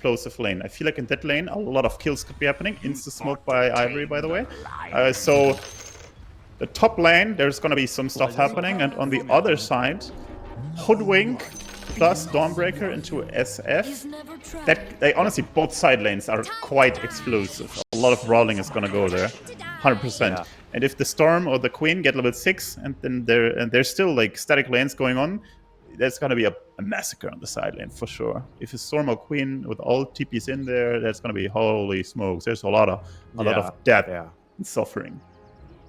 explosive lane. I feel like in that lane, a lot of kills could be happening. Insta-smoke by Ivory, by the way. So the top lane, there's going to be some stuff happening. And on the other side, Hoodwink plus Dawnbreaker into SF. Honestly, both side lanes are quite explosive. A lot of brawling is going to go there. 100%. Yeah. And if the Storm or the Queen get level 6 and then there's still like static lanes going on, there's going to be a massacre on the side lane for sure. If a Storm or Queen with all TPs in there, that's going to be holy smokes. There's a lot of death and suffering.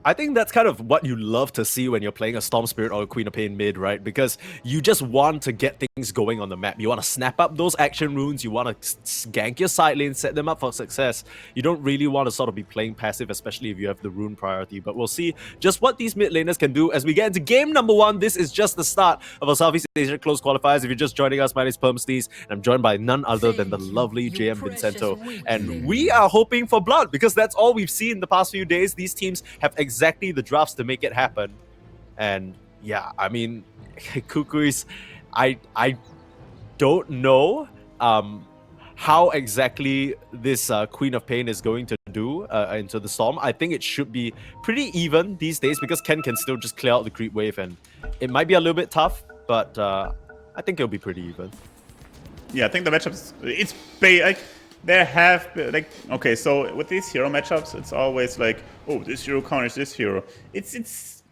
I think that's kind of what you love to see when you're playing a Storm Spirit or a Queen of Pain mid, right? Because you just want to get things going on the map. You want to snap up those action runes. You want to gank your side lane, set them up for success. You don't really want to sort of be playing passive, especially if you have the rune priority. But we'll see just what these mid laners can do as we get into game number 1. This is just the start of our Southeast Asia Close Qualifiers. If you're just joining us, my name is Permstees, and I'm joined by none other than the lovely JM Vincento. And we are hoping for blood because that's all we've seen the past few days. These teams have exactly the drafts to make it happen. And yeah, I mean, Kukuys, I don't know how exactly this Queen of Pain is going to do into the Storm. I think it should be pretty even these days because Ken can still just clear out the creep wave, and it might be a little bit tough, but I think it'll be pretty even. Yeah, I think the matchups, it's like there have like, okay, so with these hero matchups, it's always like, oh, this hero counters this hero. It's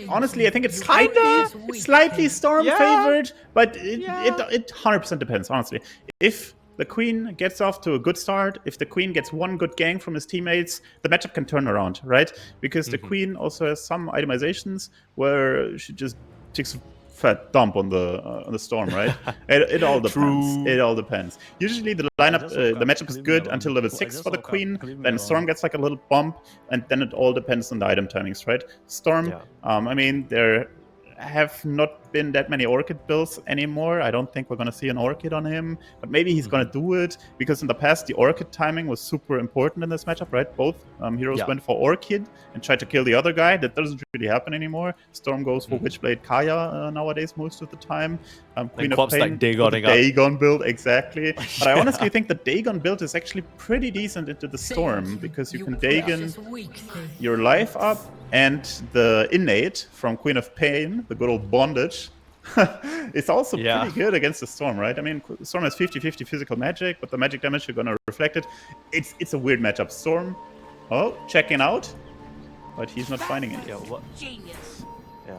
honestly, I think it's slightly Storm favored, but it 100% depends, honestly. If the Queen gets off to a good start, if the Queen gets one good gank from his teammates, the matchup can turn around, right? Because the Queen also has some itemizations where she just takes a fat dump on the Storm, right? It all depends. It all depends. Usually the lineup, the matchup is good until level 6 for the Queen. Then Storm gets like a little bump, and then it all depends on the item timings, right? Storm, I mean, there have not been that many Orchid builds anymore. I don't think we're going to see an Orchid on him, but maybe he's going to do it, because in the past the Orchid timing was super important in this matchup, right? Both heroes went for Orchid and tried to kill the other guy. That doesn't really happen anymore. Storm goes for Witchblade Kaya nowadays most of the time. Queen of Pain, like Dagon build, exactly. But I honestly think the Dagon build is actually pretty decent into the Storm, because you can Dagon your life up, and the innate from Queen of Pain, the good old bondage, it's also pretty good against the Storm, right? I mean, Storm has 50-50 physical magic, but the magic damage you're gonna reflect it. It's a weird matchup. Storm, checking out, but he's not finding it. Genius. Yeah.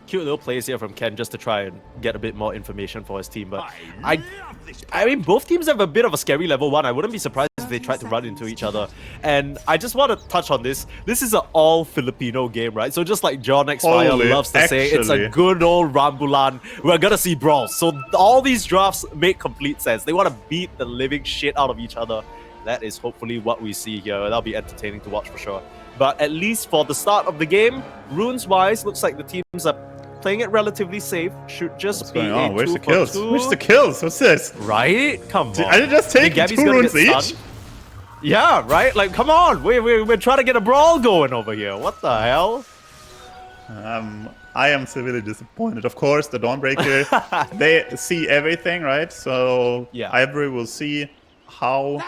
Cute little plays here from Ken just to try and get a bit more information for his team. But I mean, both teams have a bit of a scary level 1. I wouldn't be surprised if they tried to run into each other. And I just want to touch on this. This is an all Filipino game, right? So just like John X Fire loves to say, it's a good old Rambulan. We're gonna see brawls. So all these drafts make complete sense. They want to beat the living shit out of each other. That is hopefully what we see here. That'll be entertaining to watch for sure. But at least for the start of the game, runes-wise, looks like the teams are playing it relatively safe. Should just be a 2 Where's the kills? 2. Where's the kills? What's this? Right? Come on. I just take 2 runes each? Yeah, right? Like, come on. We're trying to get a brawl going over here. What the hell? I am severely disappointed. Of course, the Dawnbreaker, they see everything, right? So Ivory will see how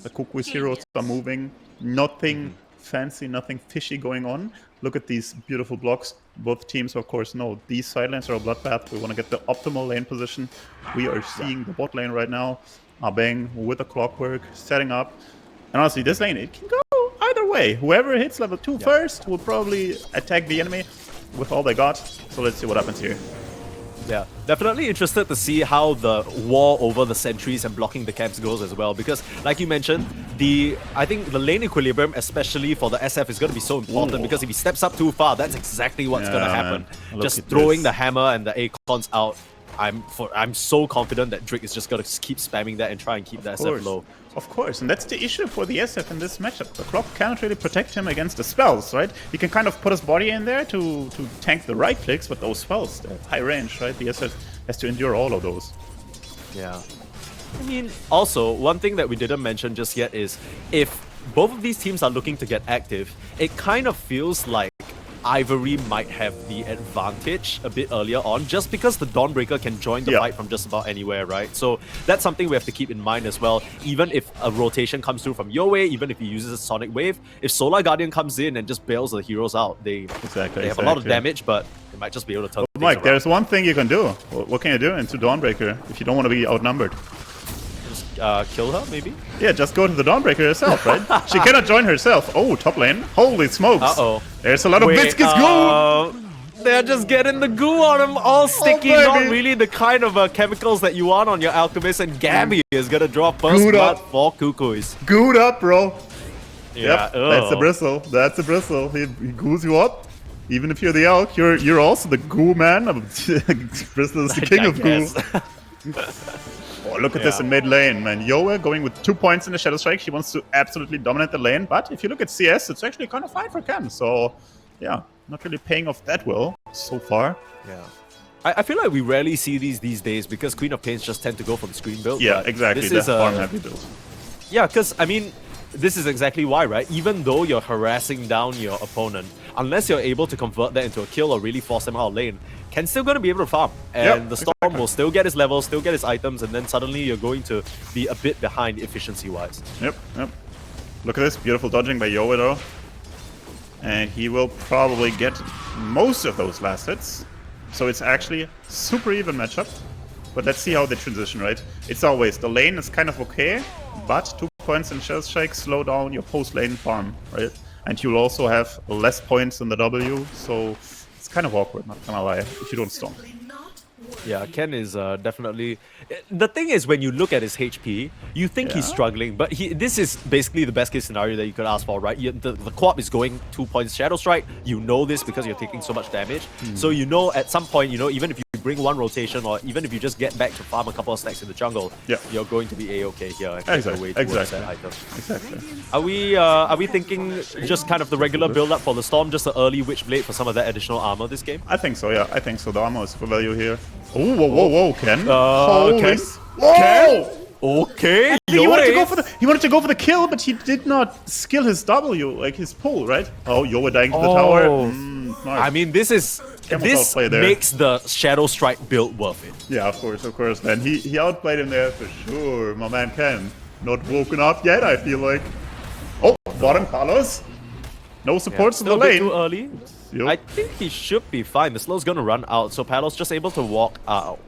the Kukuys heroes are moving. Nothing fancy, nothing fishy going on. Look at these beautiful blocks. Both teams, of course, know these side lanes are a bloodbath. We want to get the optimal lane position. We are seeing the bot lane right now. Abeng with a clockwork, setting up. And honestly, this lane, it can go either way. Whoever hits level 2 first will probably attack the enemy with all they got. So let's see what happens here. Yeah, definitely interested to see how the war over the sentries and blocking the camps goes as well, because like you mentioned, I think the lane equilibrium, especially for the SF, is going to be so important. Because if he steps up too far, that's exactly what's going to happen. Just throwing the hammer and the Acons out. I'm so confident that Drake is just going to keep spamming that and try and keep the SF low. Of course, and that's the issue for the SF in this matchup. The clock cannot really protect him against the spells, right? He can kind of put his body in there to tank the right clicks, but those spells, they're high range, right? The SF has to endure all of those. Yeah. I mean, also, one thing that we didn't mention just yet is if both of these teams are looking to get active, it kind of feels like Ivory might have the advantage a bit earlier on, just because the Dawnbreaker can join the fight from just about anywhere, right? So that's something we have to keep in mind as well. Even if a rotation comes through from your way, even if he uses a Sonic Wave, if Solar Guardian comes in and just bails the heroes out, they have a lot of damage, but they might just be able to turn things Mike, around. there's one thing you can do. What can you do into Dawnbreaker if you don't want to be outnumbered? Kill her, maybe? Yeah, just go to the Dawnbreaker herself, right? She cannot join herself. Oh, top lane. Holy smokes. Uh-oh. There's a lot of viscous goo. They're just getting the goo on them, all sticky, not really the kind of chemicals that you want on your Alchemist, and Gabby is gonna draw first blood for Kukuys. Gooed up, bro. Yeah, yep, that's the bristle. That's the bristle. He goos you up. Even if you're the Elk, you're also the goo man. Bristle is the king of goo. Oh, look at this in mid lane, man. Yoa going with 2 points in the Shadow Strike. She wants to absolutely dominate the lane. But if you look at CS, it's actually kind of fine for Chem. So, yeah, not really paying off that well so far. Yeah. I feel like we rarely see these days because Queen of Pains just tend to go for the screen build. Yeah, exactly. This is a farm-heavy build. Yeah, because, I mean, this is exactly why, right? Even though you're harassing down your opponent, unless you're able to convert that into a kill or really force them out of lane, Ken's still going to be able to farm. And the Storm will still get his levels, still get his items, and then suddenly you're going to be a bit behind efficiency-wise. Yep. Look at this. Beautiful dodging by Yoa, though. And he will probably get most of those last hits. So it's actually a super even matchup. But let's see how they transition, right? It's always, the lane is kind of okay, but 2 points in Shell Strike slow down your post-lane farm, right? And you'll also have less points in the W, so it's kind of awkward, not gonna lie, if you don't stomp. Yeah, Ken is definitely... The thing is, when you look at his HP, you think he's struggling, but this is basically the best case scenario that you could ask for, right? The co-op is going 2 points Shadow Strike. You know this because you're taking so much damage. So you know at some point, you know, even if you bring one rotation or even if you just get back to farm a couple of stacks in the jungle, you're going to be A-okay here and take away towards that item. Are we thinking just kind of the regular build-up for the Storm, just the early Witchblade for some of that additional armor this game? I think so, yeah. I think so. The armor is for value here. Oh, whoa, Ken. Ken? Whoa! Okay, he wanted to go for the kill, but he did not skill his W, like his pull, right? Oh, Yoa dying to the tower. Smart. I mean, this makes the Shadow Strike build worth it. Yeah, of course, man. He outplayed him there for sure. My man Ken. Not woken up yet, I feel like. Oh, got him, Carlos. No supports in the lane. Too early. I think he should be fine. The slow's gonna run out, so Palos just able to walk out.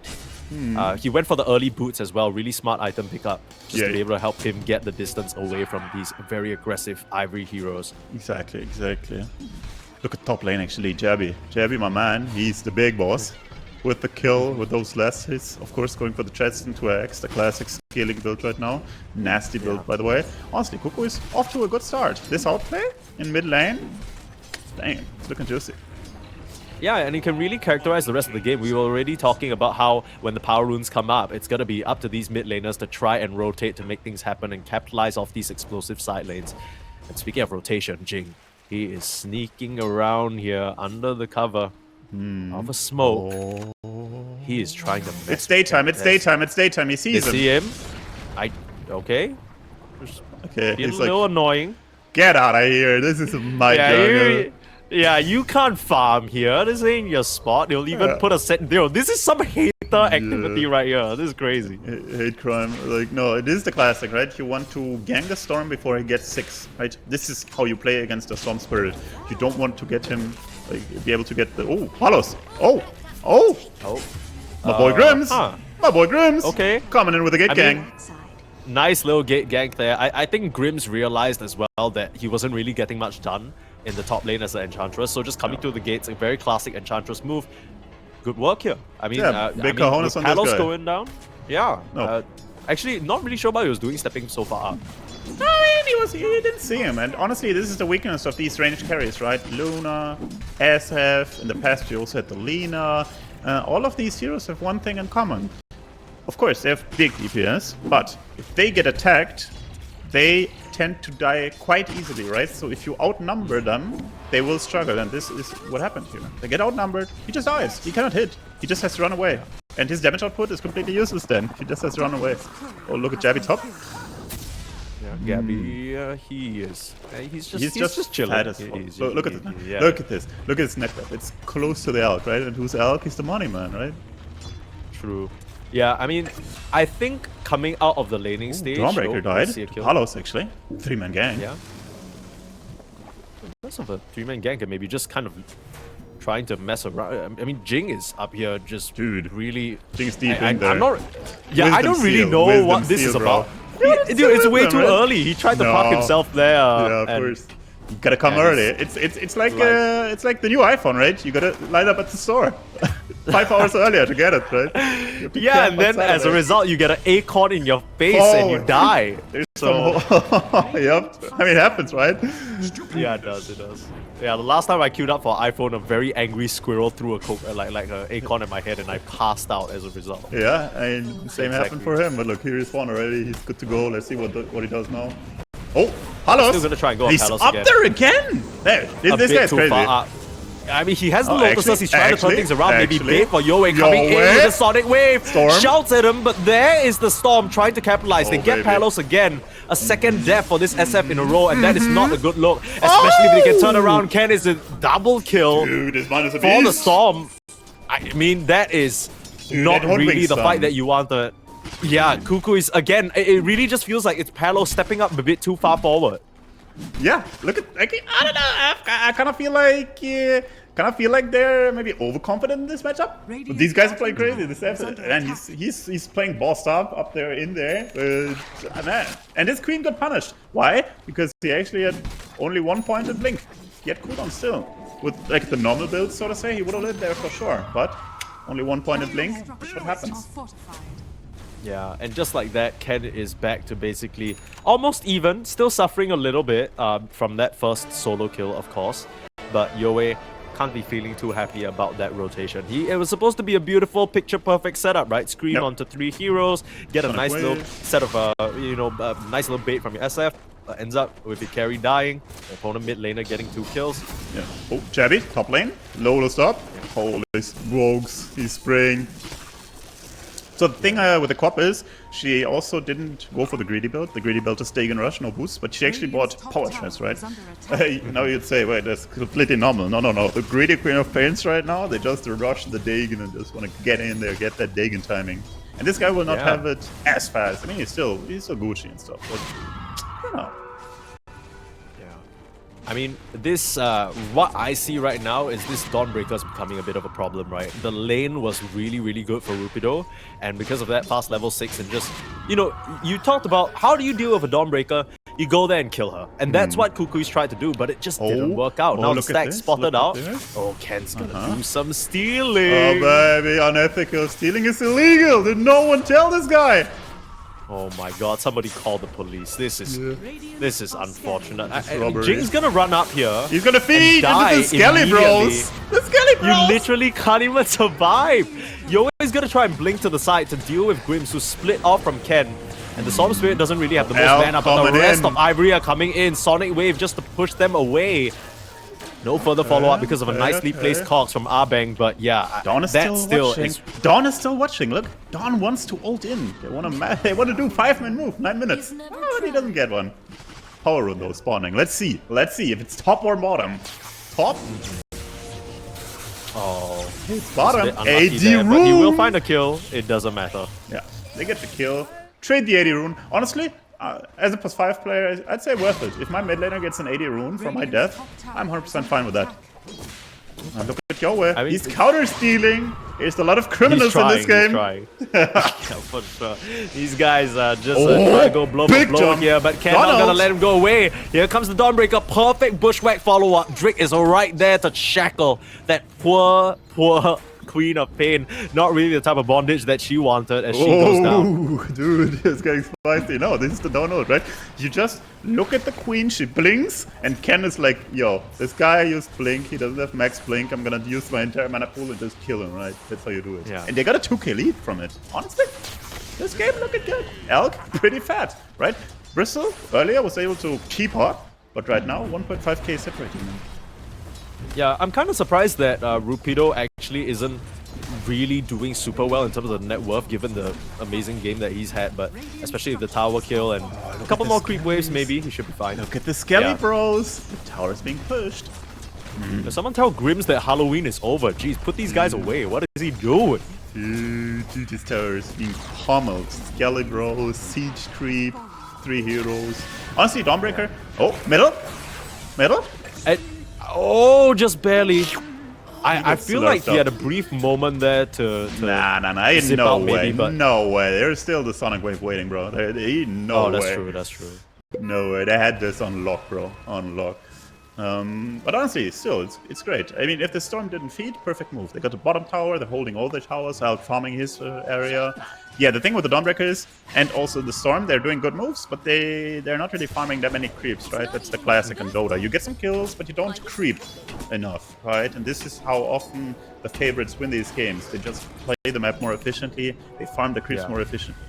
He went for the early boots as well. Really smart item pickup, just to be able to help him get the distance away from these very aggressive Ivory heroes. Exactly. Look at top lane actually, Jabby. Jabby, my man, he's the big boss. With the kill, with those last hits, of course going for the chest into X, the classic scaling build right now. Nasty build, by the way. Honestly, Kukuys is off to a good start. This outplay in mid lane, dang, it's looking juicy. Yeah, and you can really characterize the rest of the game. We were already talking about how when the power runes come up, it's going to be up to these mid laners to try and rotate to make things happen and capitalize off these explosive side lanes. And speaking of rotation, Jing, he is sneaking around here under the cover of a smoke. He is trying to mess It's daytime, it's daytime, he sees him. See him? Okay. Okay, He's he's a little like, annoying. get out of here, this is my jungle. You can't farm here. This ain't your spot. They'll even put a set. This is some hater activity right here. This is crazy. Hate crime. Like, no, it is the classic, right? You want to gang the Storm before he gets 6, right? This is how you play against the Storm Spirit. You don't want to get him, like, be able to get the... Oh, Palos! Oh! My boy Grims! My boy Grims! Okay. Coming in with a gate gang. Nice little gate gank there. I think Grims realized as well that he wasn't really getting much done in the top lane as an Enchantress, so just coming through the gates, a very classic Enchantress move. Good work here. I mean, big cojones on this Palos guy. going down. Yeah. No. Actually, not really sure what he was doing stepping so far up. I mean, he didn't see him, and honestly, this is the weakness of these ranged carries, right? Luna, Asaf, in the past you also had the Lina. All of these heroes have one thing in common. Of course, they have big DPS, but if they get attacked, they tend to die quite easily, right? So if you outnumber them, they will struggle, and this is what happened here. They get outnumbered, he just dies. He cannot hit. He just has to run away. And his damage output is completely useless then. He just has to run away. Oh, look at Jabby top. Yeah, Gabby, he is. He's just chilling. fat as fuck. Look at this. Yeah. Look at this. Look at his net depth. It's close to the elk, right? And who's elk? He's the money man, right? True. Yeah, I mean, I think coming out of the laning stage... Dawnbreaker died. See a kill. Palos, actually. 3-man gang. Yeah. Because of a 3-man gank and maybe just kind of trying to mess around. I mean, Jing is up here just really... Jing's deep in there. I'm not... Yeah, Wisdom I don't really seal. know Wisdom what this seal, is bro. about. Dude, it's way too early. He tried to park himself there. Yeah, of course. You gotta come early. It's like the new iPhone, right? You gotta line up at the store 5 hours earlier to get it, right? Yeah, and then as a result, you get an acorn in your face and you die. So, yep. I mean, it happens, right? Yeah, it does. It does. Yeah, the last time I queued up for iPhone, a very angry squirrel threw like an acorn at my head, and I passed out as a result. Yeah, and the same happened for him. But look, here he's one already. He's good to go. Let's see what he does now. Oh, Palos! Still gonna try and go on He's Palos up again. there again. There, this guy's crazy. Far up. I mean, he has the lotuses. He's trying to turn things around. Maybe actually, bait for Yoe coming in with a Sonic Wave. Storm. Shouts at him, but there is the Storm trying to capitalize. They get baby. Palos again. A second death for this SF in a row, and that is not a good look. Especially if they can turn around. Ken is a double kill. Dude, this man is a for the beast. Storm. I mean, that is not really the fight that you wanted. Yeah, Kukuys again. It really just feels like it's Palos stepping up a bit too far forward. Yeah, look at I don't know. I kind of feel like they're maybe overconfident in this matchup. But these guys are playing crazy. And he's playing bossed up there in there. And his queen got punished. Why? Because he actually had only 1 point at blink. He had cooldown still. With like the normal build, so to say, he would have lived there for sure. But only 1 point at blink. That's what happens. Yeah, and just like that, Ken is back to basically almost even, still suffering a little bit from that first solo kill, of course. But Yoe can't be feeling too happy about that rotation. It was supposed to be a beautiful, picture-perfect setup, right? Screen onto 3 heroes, get a nice little set of, nice little bait from your SF. Ends up with the carry dying, the opponent mid laner getting 2 kills. Yeah. Oh, Jabby, top lane, low stop. Holy rogues, he's spraying. So the thing with the Quap is, she also didn't go for the greedy build. The greedy build is Dagon Rush, no boost, but she actually bought Power Chest, right? Now you'd say, wait, that's completely normal. No. The greedy Queen of Pains right now, they just rush the Dagon and just want to get in there, get that Dagon timing. And this guy will not have it as fast. I mean, he's still Gucci and stuff, but I don't know. I mean, this, what I see right now is this Dawnbreaker is becoming a bit of a problem, right? The lane was really, really good for Rupido, and because of that, past level 6 and just, you know, you talked about how do you deal with a Dawnbreaker? You go there and kill her. And that's what Kukuys tried to do, but it just didn't work out. Now the stack spotted out. Oh, Ken's gonna do some stealing. Oh, baby, unethical. Stealing is illegal. Did no one tell this guy? Oh my god, somebody call the police. This is unfortunate. Robbery. Jing's gonna run up here. He's gonna feed into the Skelly Bros. The Skelly Bros. You literally can't even survive. You're always gonna try and blink to the side to deal with Grims, who split off from Ken. And the Storm Spirit doesn't really have the most mana, but the rest of Ivory are coming in. Sonic Wave just to push them away. No further follow-up because of a nicely placed Cox from Arbang, but yeah, Dawn is Dawn is still watching. Look, Dawn wants to ult in. They want to do 5-man move, 9 minutes. Oh, but he doesn't get one. Power rune though, spawning. Let's see if it's top or bottom. Top. Oh, it's bottom. AD there, rune. But he will find a kill. It doesn't matter. Yeah, they get the kill. Trade the AD rune. Honestly, as a +5 player, I'd say worth it. If my mid laner gets an AD rune for my death, I'm 100% fine with that. And look at Yoe. He's counter-stealing. There's a lot of criminals in this game. Yeah, for sure. These guys are just trying to go blow for blow here, but Ken not gonna let him go away. Here comes the Dawnbreaker. Perfect bushwhack follow-up. Drake is right there to shackle that poor Queen of Pain. Not really the type of bondage that she wanted as she goes down. Dude, it's getting spicy. No, this is the download, right? You just look at the Queen, she blinks, and Ken is like, yo, this guy used blink, he doesn't have max blink, I'm gonna use my entire mana pool and just kill him, right? That's how you do it. Yeah. And they got a 2k lead from it. Honestly, this game looking good. Elk, pretty fat, right? Bristle, earlier was able to keep her, but right now, 1.5k separating them. Yeah, I'm kind of surprised that Rupido actually isn't really doing super well in terms of net worth given the amazing game that he's had, but especially with the tower kill and a couple more creep waves, maybe he should be fine. Look at the Skelly bros. The tower's being pushed. Does someone tell Grims that Halloween is over? Jeez, put these guys away. What is he doing? Dude, this tower is being pummeled. Skelly bros, siege creep, 3 heroes. Honestly, Dawnbreaker. Oh, middle. Middle. Oh, just barely. I feel like he up. had a brief moment there to Nah. zip No out way. maybe, but No way. There's still the Sonic Wave waiting, bro. No way. That's true. No way. They had this on lock, bro. On lock. But honestly, still, it's great. I mean, if the Storm didn't feed, perfect move. They got the bottom tower, they're holding all the towers out, farming his area. Yeah, the thing with the Dawnbreaker is, and also the Storm, they're doing good moves, but they're not really farming that many creeps, right? That's the classic in Dota. You get some kills, but you don't creep enough, right? And this is how often the favorites win these games. They just play the map more efficiently, they farm the creeps more efficiently.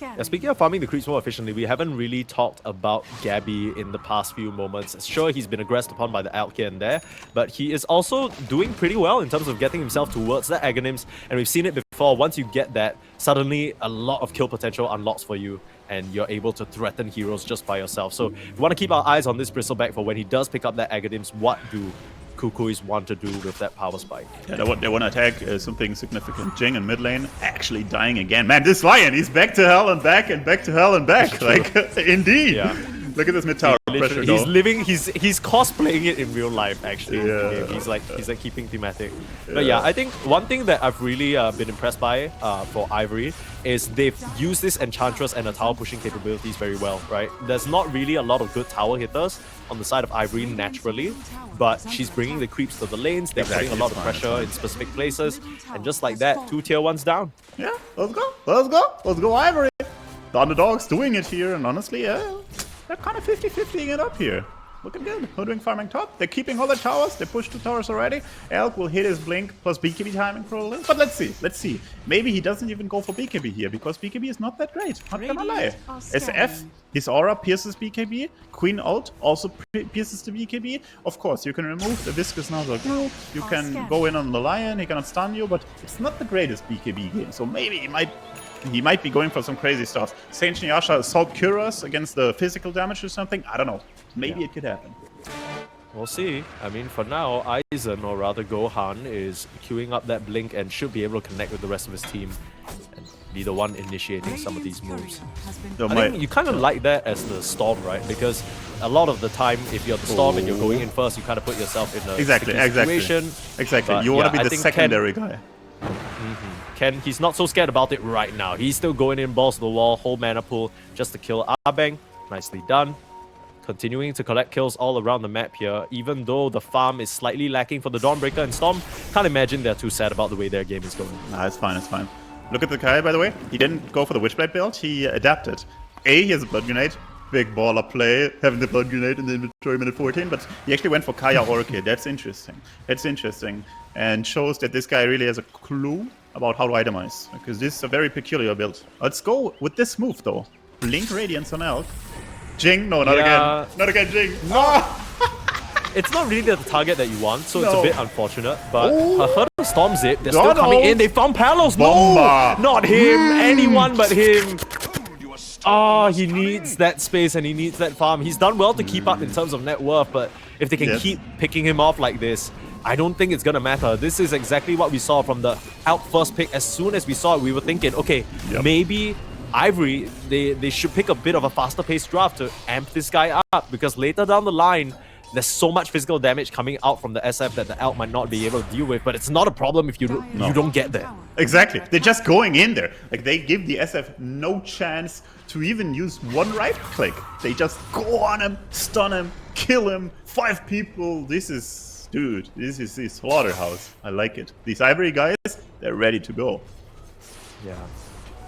Yeah, speaking of farming the creeps more efficiently, we haven't really talked about Gabby in the past few moments. Sure, he's been aggressed upon by the Alk here and there, but he is also doing pretty well in terms of getting himself towards the Aghanims, and we've seen it before. Once you get that, suddenly a lot of kill potential unlocks for you, and you're able to threaten heroes just by yourself. So we want to keep our eyes on this Bristleback for when he does pick up that Aghanims. What do Kukuys want to do with that power spike? Yeah, they want to attack something significant. Jing in mid lane actually dying again. Man, this Lion, he's back to hell and back and back to hell and back. Like, indeed. Yeah. Look at this mid tower pressure. He's living. He's cosplaying it in real life. Actually, Yeah. He's like keeping thematic. But yeah, I think one thing that I've really been impressed by for Ivory is they've used this Enchantress and the tower pushing capabilities very well. Right? There's not really a lot of good tower hitters on the side of Ivory naturally, but she's bringing the creeps to the lanes. They're putting a lot of pressure in specific places, and just like that, 2 tier 1s down. Yeah, let's go Ivory. The underdog's doing it here, and honestly, they're kind of 50-50ing it up here. Looking good. Hoodwink farming top. They're keeping all the towers. They pushed 2 towers already. Elk will hit his blink plus BKB timing probably. But let's see. Maybe he doesn't even go for BKB here because BKB is not that great. Not gonna lie. SF, his aura pierces BKB. Queen ult also pierces the BKB. Of course, you can remove the Viscous now. You can go in on the Lion. He cannot stun you, but it's not the greatest BKB game. So maybe he might be going for some crazy stuff. Saint Nyasha assault Curas against the physical damage or something. I don't know. Maybe it could happen. We'll see. I mean, for now, Aizen, or rather Gohan, is queuing up that blink and should be able to connect with the rest of his team and be the one initiating some of these moves. I think you kind of like that as the Storm, right? Because a lot of the time, if you're the Storm and you're going in first, you kind of put yourself in a situation. Exactly. But you want to yeah, be the secondary guy. Ken, he's not so scared about it right now. He's still going in balls to the wall, whole mana pool, just to kill Abang. Nicely done. Continuing to collect kills all around the map here, even though the farm is slightly lacking for the Dawnbreaker and Storm. Can't imagine they're too sad about the way their game is going. Nah, it's fine. Look at the Kai, by the way. He didn't go for the Witchblade build, he adapted. He has a Blood Grenade. Big baller play, having the Blood Grenade in the inventory minute 14, but he actually went for Kaya Orchid. That's interesting. And shows that this guy really has a clue about how to itemize, because this is a very peculiar build. Let's go with this move, though. Blink Radiance on Elk. Jing? No, not again. Not again, Jing. No! It's not really the target that you want, so it's a bit unfortunate. But Herd Storm Zip, they're still coming in. They found Palos. No! Not him. Anyone but him. Oh, he needs that space and he needs that farm. He's done well to keep up in terms of net worth, but if they can keep picking him off like this, I don't think it's gonna matter. This is exactly what we saw from the out first pick. As soon as we saw it, we were thinking, okay, maybe Ivory, they should pick a bit of a faster paced draft to amp this guy up, because later down the line, there's so much physical damage coming out from the SF that the Elk might not be able to deal with, but it's not a problem if you don't get there. Exactly. They're just going in there. Like, they give the SF no chance to even use one right click. They just go on him, stun him, kill him. 5 people. This is, dude, this is the slaughterhouse. I like it. These Ivory guys, they're ready to go. Yeah.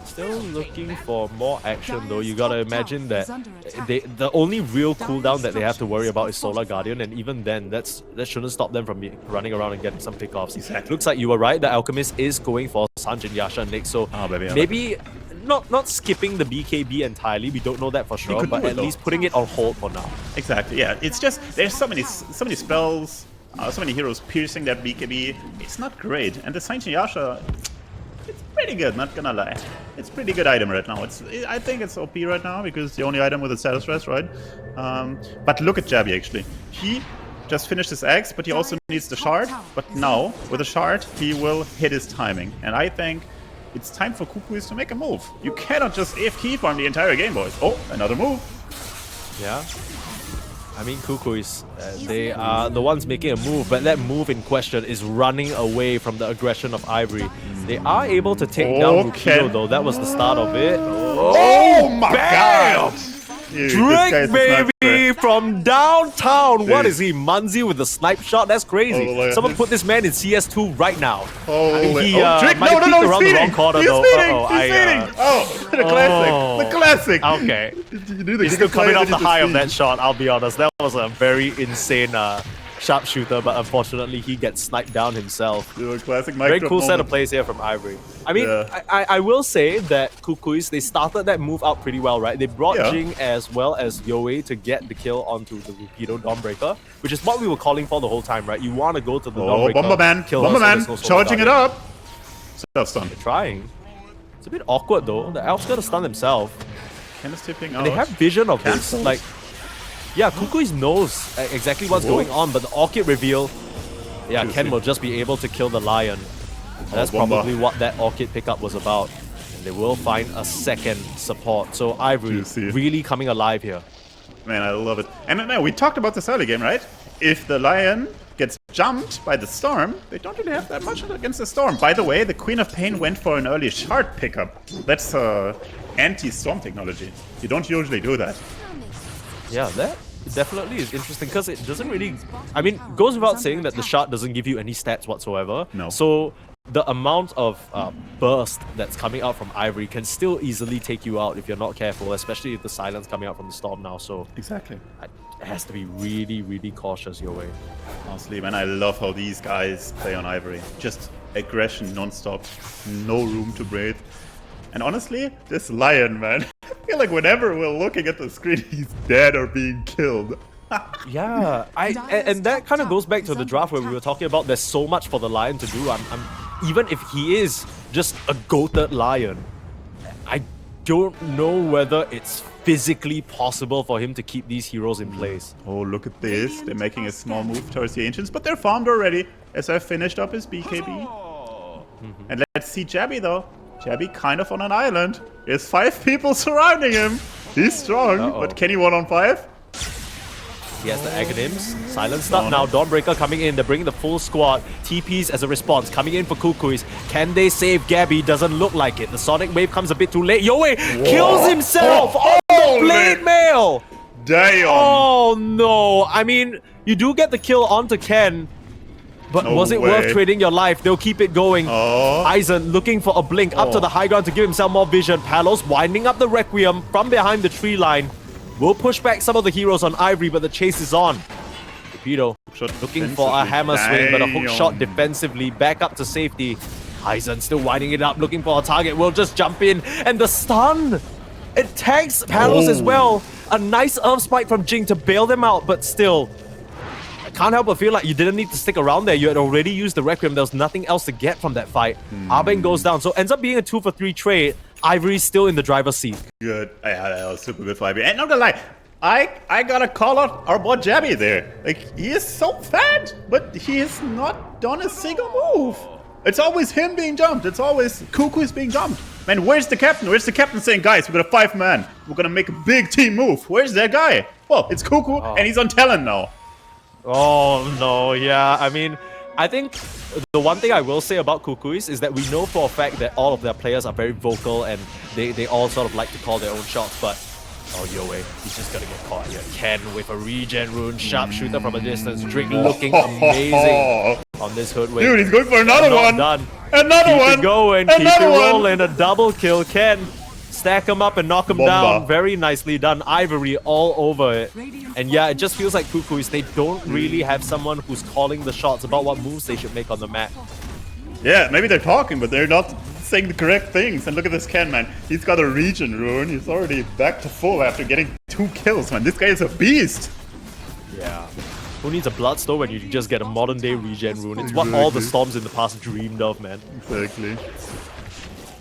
Still looking for more action though. You gotta imagine that the only real cooldown that they have to worry about is Solar Guardian, and even then, that shouldn't stop them from running around and getting some pickoffs. Exactly. Looks like you were right. The Alchemist is going for Sanjin, Yasha, and Nick. So maybe not skipping the BKB entirely. We don't know that for sure, but at least putting it on hold for now. Exactly. Yeah. It's just there's so many spells. So many heroes piercing that BKB. It's not great. And the Saint Yasha, it's pretty good, not gonna lie. It's a pretty good item right now. I think it's OP right now because it's the only item with a status rest, right? But look at Jabby actually. He just finished his X, but he also needs the shard. But now, with a shard, he will hit his timing. And I think it's time for Kukuys to make a move. You cannot just AFK farm the entire game, boys. Oh, another move. Yeah. I mean, Kukuys, they are the ones making a move, but that move in question is running away from the aggression of Ivory. They are able to take down Rukido, though. That was the start of it. Oh my god! Dude, Drake, baby, from downtown. Dude. What is he, Munzi with the snipe shot? That's crazy. Oh, someone put this man in CS2 right now. Oh, I mean, he Drake, might have peeked around the wrong corner, he's though. He's feeding! Oh, the classic. The classic. Okay. He's still coming off the high of that shot, I'll be honest. That was a very insane sharpshooter, but unfortunately he gets sniped down himself. Dude, classic very cool set of plays here from Ivory. I mean, I will say that Kukuys, they started that move out pretty well, right? They brought Jing as well as Yoei to get the kill onto the Rukido Dawnbreaker, which is what we were calling for the whole time, right? You want to go to the Dawnbreaker, Bomberman, kill Bomberman, charging it up. Self-stun. They're trying. It's a bit awkward though. The Elf's gonna stun himself. Ken is tipping out. And they have vision of this, like... Yeah, Kukuys knows exactly what's going on, but the Orchid reveal, Ken will just be able to kill the Lion. That's probably what that Orchid pickup was about. And they will find a second support. So Ivory really coming alive here. Man, I love it. And now we talked about this early game, right? If the Lion gets jumped by the Storm, they don't really have that much against the Storm. By the way, the Queen of Pain went for an early shard pickup. That's anti-Storm technology. You don't usually do that. Yeah, that definitely is interesting because it doesn't really... I mean, goes without saying that the shard doesn't give you any stats whatsoever. No. So the amount of burst that's coming out from Ivory can still easily take you out if you're not careful, especially if the silence coming out from the Storm now. So exactly. It has to be really, really cautious your way. Honestly, man, I love how these guys play on Ivory. Just aggression non-stop, no room to breathe. And honestly, this Lion, man, I feel like whenever we're looking at the screen, he's dead or being killed. Yeah, and that kind of goes back to the draft where we were talking about there's so much for the Lion to do. Even if he is just a goated Lion, I don't know whether it's physically possible for him to keep these heroes in place. Oh, look at this. They're making a small move towards the Ancients, but they're farmed already, as I finished up his BKB. And let's see Jabby, though. Jabby kind of on an island. There's 5 people surrounding him. He's strong, but can he 1-on-5? He has the Aghanims. Silenced up now. Dawnbreaker coming in. They're bringing the full squad. TPs as a response. Coming in for Kukuys. Can they save Gabby? Doesn't look like it. The Sonic Wave comes a bit too late. Yoei kills himself on the Blade Mail. Damn. Oh no. I mean, you do get the kill onto Ken. But was it worth trading your life? They'll keep it going. Aizen looking for a blink up to the high ground to give himself more vision. Palos winding up the Requiem from behind the tree line. Will push back some of the heroes on Ivory, but the chase is on. Rapido looking for a hammer swing, but a hook shot defensively. Back up to safety. Aizen still winding it up, looking for a target. Will just jump in. And the stun! It tags Palos as well. A nice Earth Spike from Jing to bail them out, but still... Can't help but feel like you didn't need to stick around there. You had already used the Requiem. There was nothing else to get from that fight. Arben goes down. So ends up being a 2-for-3 trade. Ivory's still in the driver's seat. Good. Yeah, that was super good for Ivory. And not gonna lie, I gotta call out our boy Jabby there. Like, he is so fat, but he has not done a single move. It's always him being jumped. It's always Kukuys being jumped. Man, where's the captain? Where's the captain saying, guys, we got a 5-man. We're gonna make a big team move. Where's that guy? Well, it's Kuku, and he's on talent now. Oh no, yeah. I mean, I think the one thing I will say about Kukuys is that we know for a fact that all of their players are very vocal and they all sort of like to call their own shots, but Yoei, he's just gonna get caught here. Ken with a regen rune, sharpshooter from a distance. Drake looking amazing on this hood wave. Dude, he's going for another one. Done. Another one. Keep it going, keep it rolling. A double kill. Ken stack him up and knock him down. Very nicely done. Ivory all over it. And yeah, it just feels like Kukuys, they don't really have someone who's calling the shots about what moves they should make on the map. Yeah, maybe they're talking, but they're not saying the correct things. And look at this Ken, man. He's got a regen rune. He's already back to full after getting 2 kills, man. This guy is a beast. Yeah. Who needs a Bloodstone when you just get a modern-day regen rune? It's what all the Storms in the past dreamed of, man. Exactly.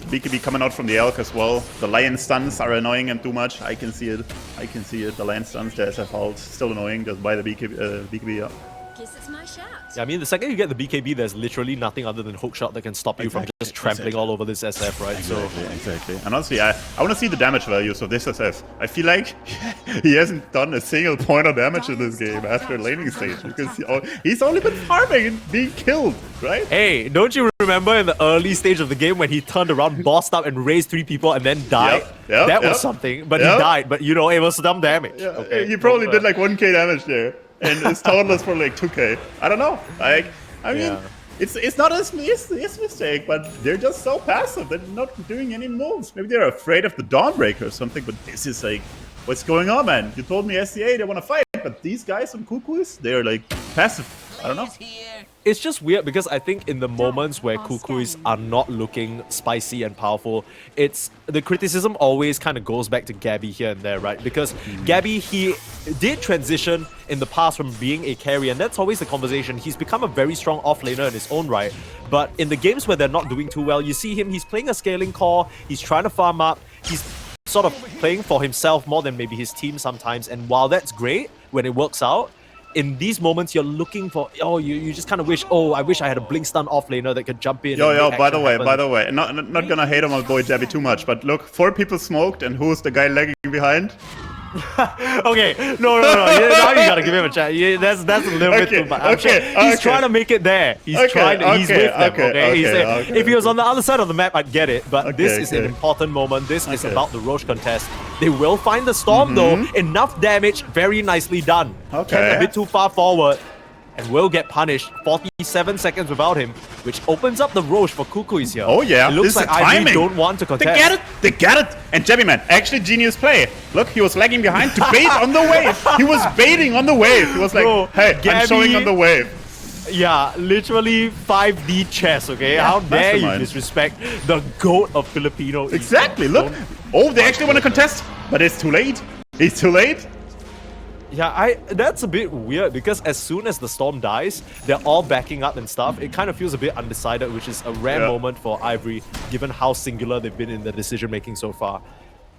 BKB coming out from the Elk as well. The Lion stuns are annoying him too much. I can see it. I can see it. The Lion stuns, the SF ult, still annoying. Just buy the BKB up. Guess it's my shot. Yeah, I mean, the second you get the BKB, there's literally nothing other than hookshot that can stop you from just trampling all over this SF, right? Exactly. And honestly, I want to see the damage values of this SF. I feel like he hasn't done a single point of damage in this game after laning stage because he's only been farming and being killed, right? Hey, don't you remember in the early stage of the game when he turned around, bossed up, and raised 3 people and then died? That was something, but he died. But you know, it was some damage. Yeah, okay. He probably did like 1k damage there. And his total is for like 2k. I don't know. Like, I mean, it's not his mistake, but they're just so passive. They're not doing any moves. Maybe they're afraid of the Dawnbreaker or something, but this is like, what's going on, man? You told me SCA, they want to fight, but these guys on Kukuys, they're like passive. I don't know. It's just weird because I think in the moments where Kukuys are not looking spicy and powerful, it's the criticism always kind of goes back to Gabby here and there, right? Because Gabby, he did transition in the past from being a carry, and that's always the conversation. He's become a very strong offlaner in his own right, but in the games where they're not doing too well, you see him, he's playing a scaling core, he's trying to farm up, he's sort of playing for himself more than maybe his team sometimes, and while that's great when it works out, in these moments, you're looking for, you just kind of wish, I wish I had a blink stun offlaner that could jump in. By the way, not gonna hate on my boy Jabby too much, but look, 4 people smoked, and who's the guy lagging behind? Okay, no. Now you gotta give him a chance. That's a little bit too much. I'm sure he's trying to make it there. He's with them. If he was on the other side of the map, I'd get it. But this is an important moment. This is about the Roche contest. They will find the Storm though. Enough damage, very nicely done. Ken a bit too far forward and will get punished. 47 seconds without him, which opens up the Roche for Kukuys here. Oh yeah, it looks like Ivory don't want to contest. They get it! And Jabby man, actually genius play. Look, he was lagging behind to bait on the wave. He was baiting on the wave. He was like, hey, Gabby, I'm showing on the wave. Yeah, literally 5D chess, okay? Yeah, how dare you disrespect the GOAT of Filipino? Exactly, look. Oh, they actually want to contest, but it's too late. It's too late. Yeah, that's a bit weird because as soon as the Storm dies, they're all backing up and stuff. It kind of feels a bit undecided, which is a rare moment for Ivory, given how singular they've been in the decision-making so far.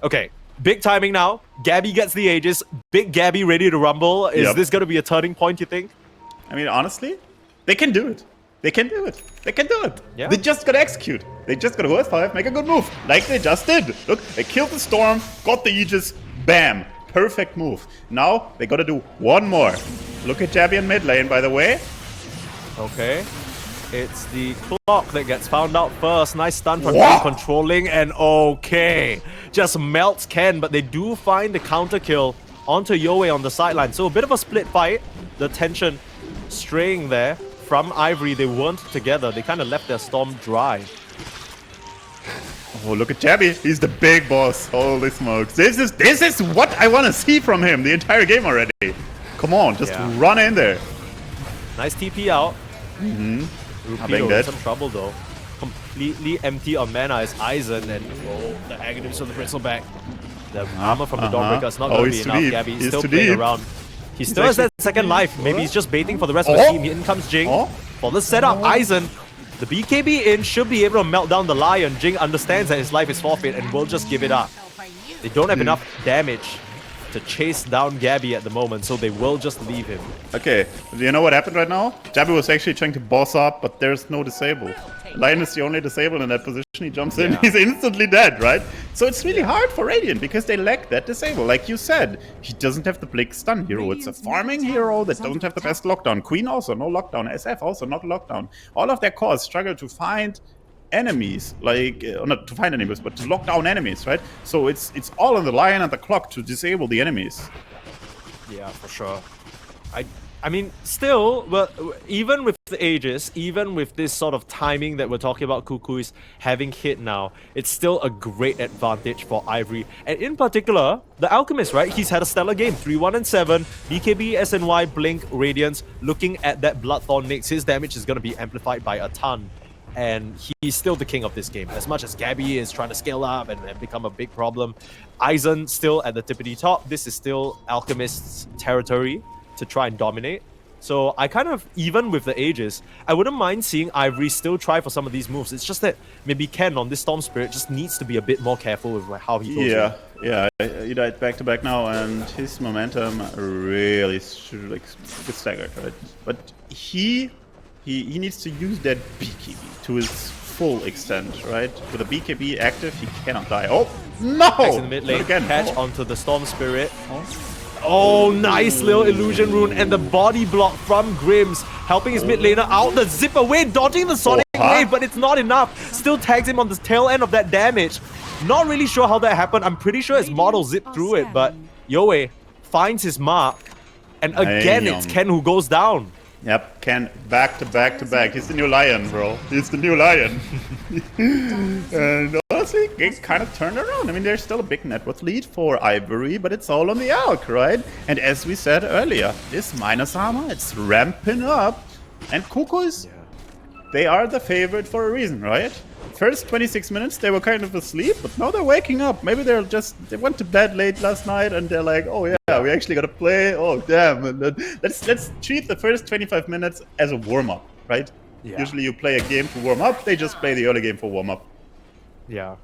Okay, big timing now. Gabby gets the Aegis. Big Gabby ready to rumble. Is this going to be a turning point, you think? I mean, honestly, they can do it. They can do it. They can do it. Yeah. They just gotta execute. They just gotta go F5, make a good move, like they just did. Look, they killed the Storm, got the Aegis, bam. Perfect move. Now, they gotta do one more. Look at Jabby in mid lane, by the way. Okay. It's the clock that gets found out first. Nice stun from him controlling, and okay. Just melts Ken, but they do find the counter kill onto Yowie on the sideline. So a bit of a split fight. The tension straying there from Ivory. They weren't together. They kind of left their Storm dry. Oh, look at Jabby. He's the big boss. Holy smokes. This is what I want to see from him the entire game already. Come on, just run in there. Nice TP out. Rupido in some trouble though. Completely empty on mana is Aizen, and the Aghanim's on the Bristleback. The armor from the Dawnbreaker is not going to be enough. Gabby is still playing around. He still has that second life. Maybe he's just baiting for the rest of the team. In comes Jing. For the setup, Aizen. The BKB in should be able to melt down the Lion. Jing understands that his life is forfeit and will just give it up. They don't have enough damage to chase down Gabby at the moment, so they will just leave him. Okay, you know what happened right now? Jabby was actually trying to boss up, but there's no disable. Lion is the only disable in that position. He jumps in, he's instantly dead, right? So it's really hard for Radiant because they lack that disable. Like you said, he doesn't have the Blink stun hero. It's a farming hero that doesn't have the best lockdown. Queen also, no lockdown. SF also, not lockdown. All of their cores struggle to find enemies, like, not to find enemies, but to lock down enemies, right? So it's all on the Lion and the clock to disable the enemies. Yeah, for sure. I mean, still, well, even with the Aegis, even with this sort of timing that we're talking about Kukuys having hit now, it's still a great advantage for Ivory. And in particular, the Alchemist, right? He's had a stellar game. 3-1-7, BKB, SNY, Blink, Radiance. Looking at that Bloodthorn Nyx, his damage is going to be amplified by a ton. And he's still the king of this game. As much as Gabby is trying to scale up and become a big problem, Aizen still at the tippity top. This is still Alchemist's territory to try and dominate. So I kind of, even with the ages, I wouldn't mind seeing Ivory still try for some of these moves. It's just that maybe Ken on this Storm Spirit just needs to be a bit more careful with how he goes in. Yeah. He died back to back now, and his momentum really gets staggered, right? But he needs to use that BKB to his full extent, right? With a BKB active, he cannot die. Oh no! Next in the mid lane, again. catch onto the Storm Spirit. Oh, nice little illusion rune, and the body block from Grims, helping his mid laner out the zip away, dodging the Sonic wave, but it's not enough. Still tags him on the tail end of that damage. Not really sure how that happened. I'm pretty sure his model zipped through it, but Yoe finds his mark, and again it's Ken who goes down. Yep, Ken back to back. He's the new lion, bro. He's the new lion. And honestly, it kind of turned around. I mean, there's still a big net worth lead for Ivory, but it's all on the Alk, right? And as we said earlier, this minus armor, it's ramping up. And Kukuys, they are the favorite for a reason, right? First 26 minutes, they were kind of asleep, but now they're waking up. Maybe they went to bed late last night and they're like, oh yeah, we actually gotta play. Oh damn, and then let's treat the first 25 minutes as a warm-up, right? Yeah. Usually you play a game to warm up, they just play the early game for warm-up. Yeah.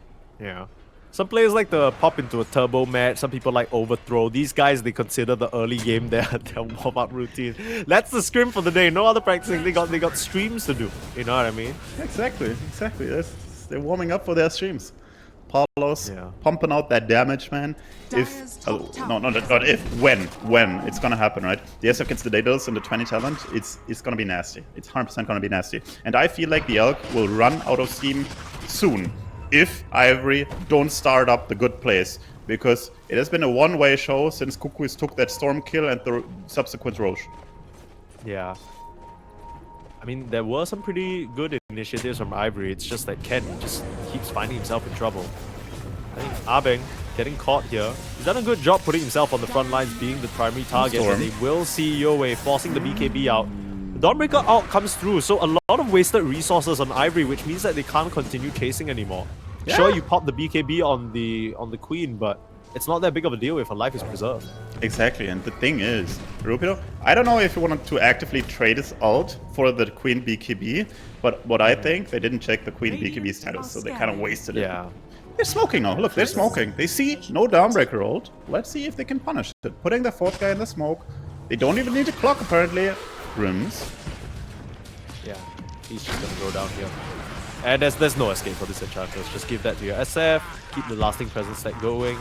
Some players like to pop into a turbo match, some people like overthrow. These guys, they consider the early game their warm-up routine. That's the scrim for the day. No other practicing. They got streams to do. You know what I mean? Exactly. They're warming up for their streams. Paulos pumping out that damage, man. When it's gonna happen, right? The SF gets the Daedalus and the 20 talent. It's gonna be nasty. It's 100% gonna be nasty. And I feel like the Elk will run out of steam soon if Ivory don't start up the good plays, because it has been a one-way show since Kukuys took that Storm kill and the subsequent Roche. Yeah. I mean, there were some pretty good initiatives from Ivory. It's just that Ken just keeps finding himself in trouble. I think Abeng getting caught here. He's done a good job putting himself on the front lines, being the primary target. And they will see Yoe forcing the BKB out. The Dawnbreaker out comes through, so a lot of wasted resources on Ivory, which means that they can't continue chasing anymore. Yeah. Sure, you pop the BKB on the Queen, but it's not that big of a deal if her life is preserved. Exactly, and the thing is, Rupido, I don't know if you wanted to actively trade his ult for the Queen BKB, but what I think, they didn't check the Queen BKB status, so they kind of wasted it. Yeah. They're smoking now. Look, they're smoking. They see no Dawnbreaker ult. Let's see if they can punish it. Putting the fourth guy in the smoke. They don't even need a clock, apparently. Grims. Yeah, he's just gonna go down here. And there's no escape for this Enchantress. Just give that to your SF. Keep the lasting presence stack going.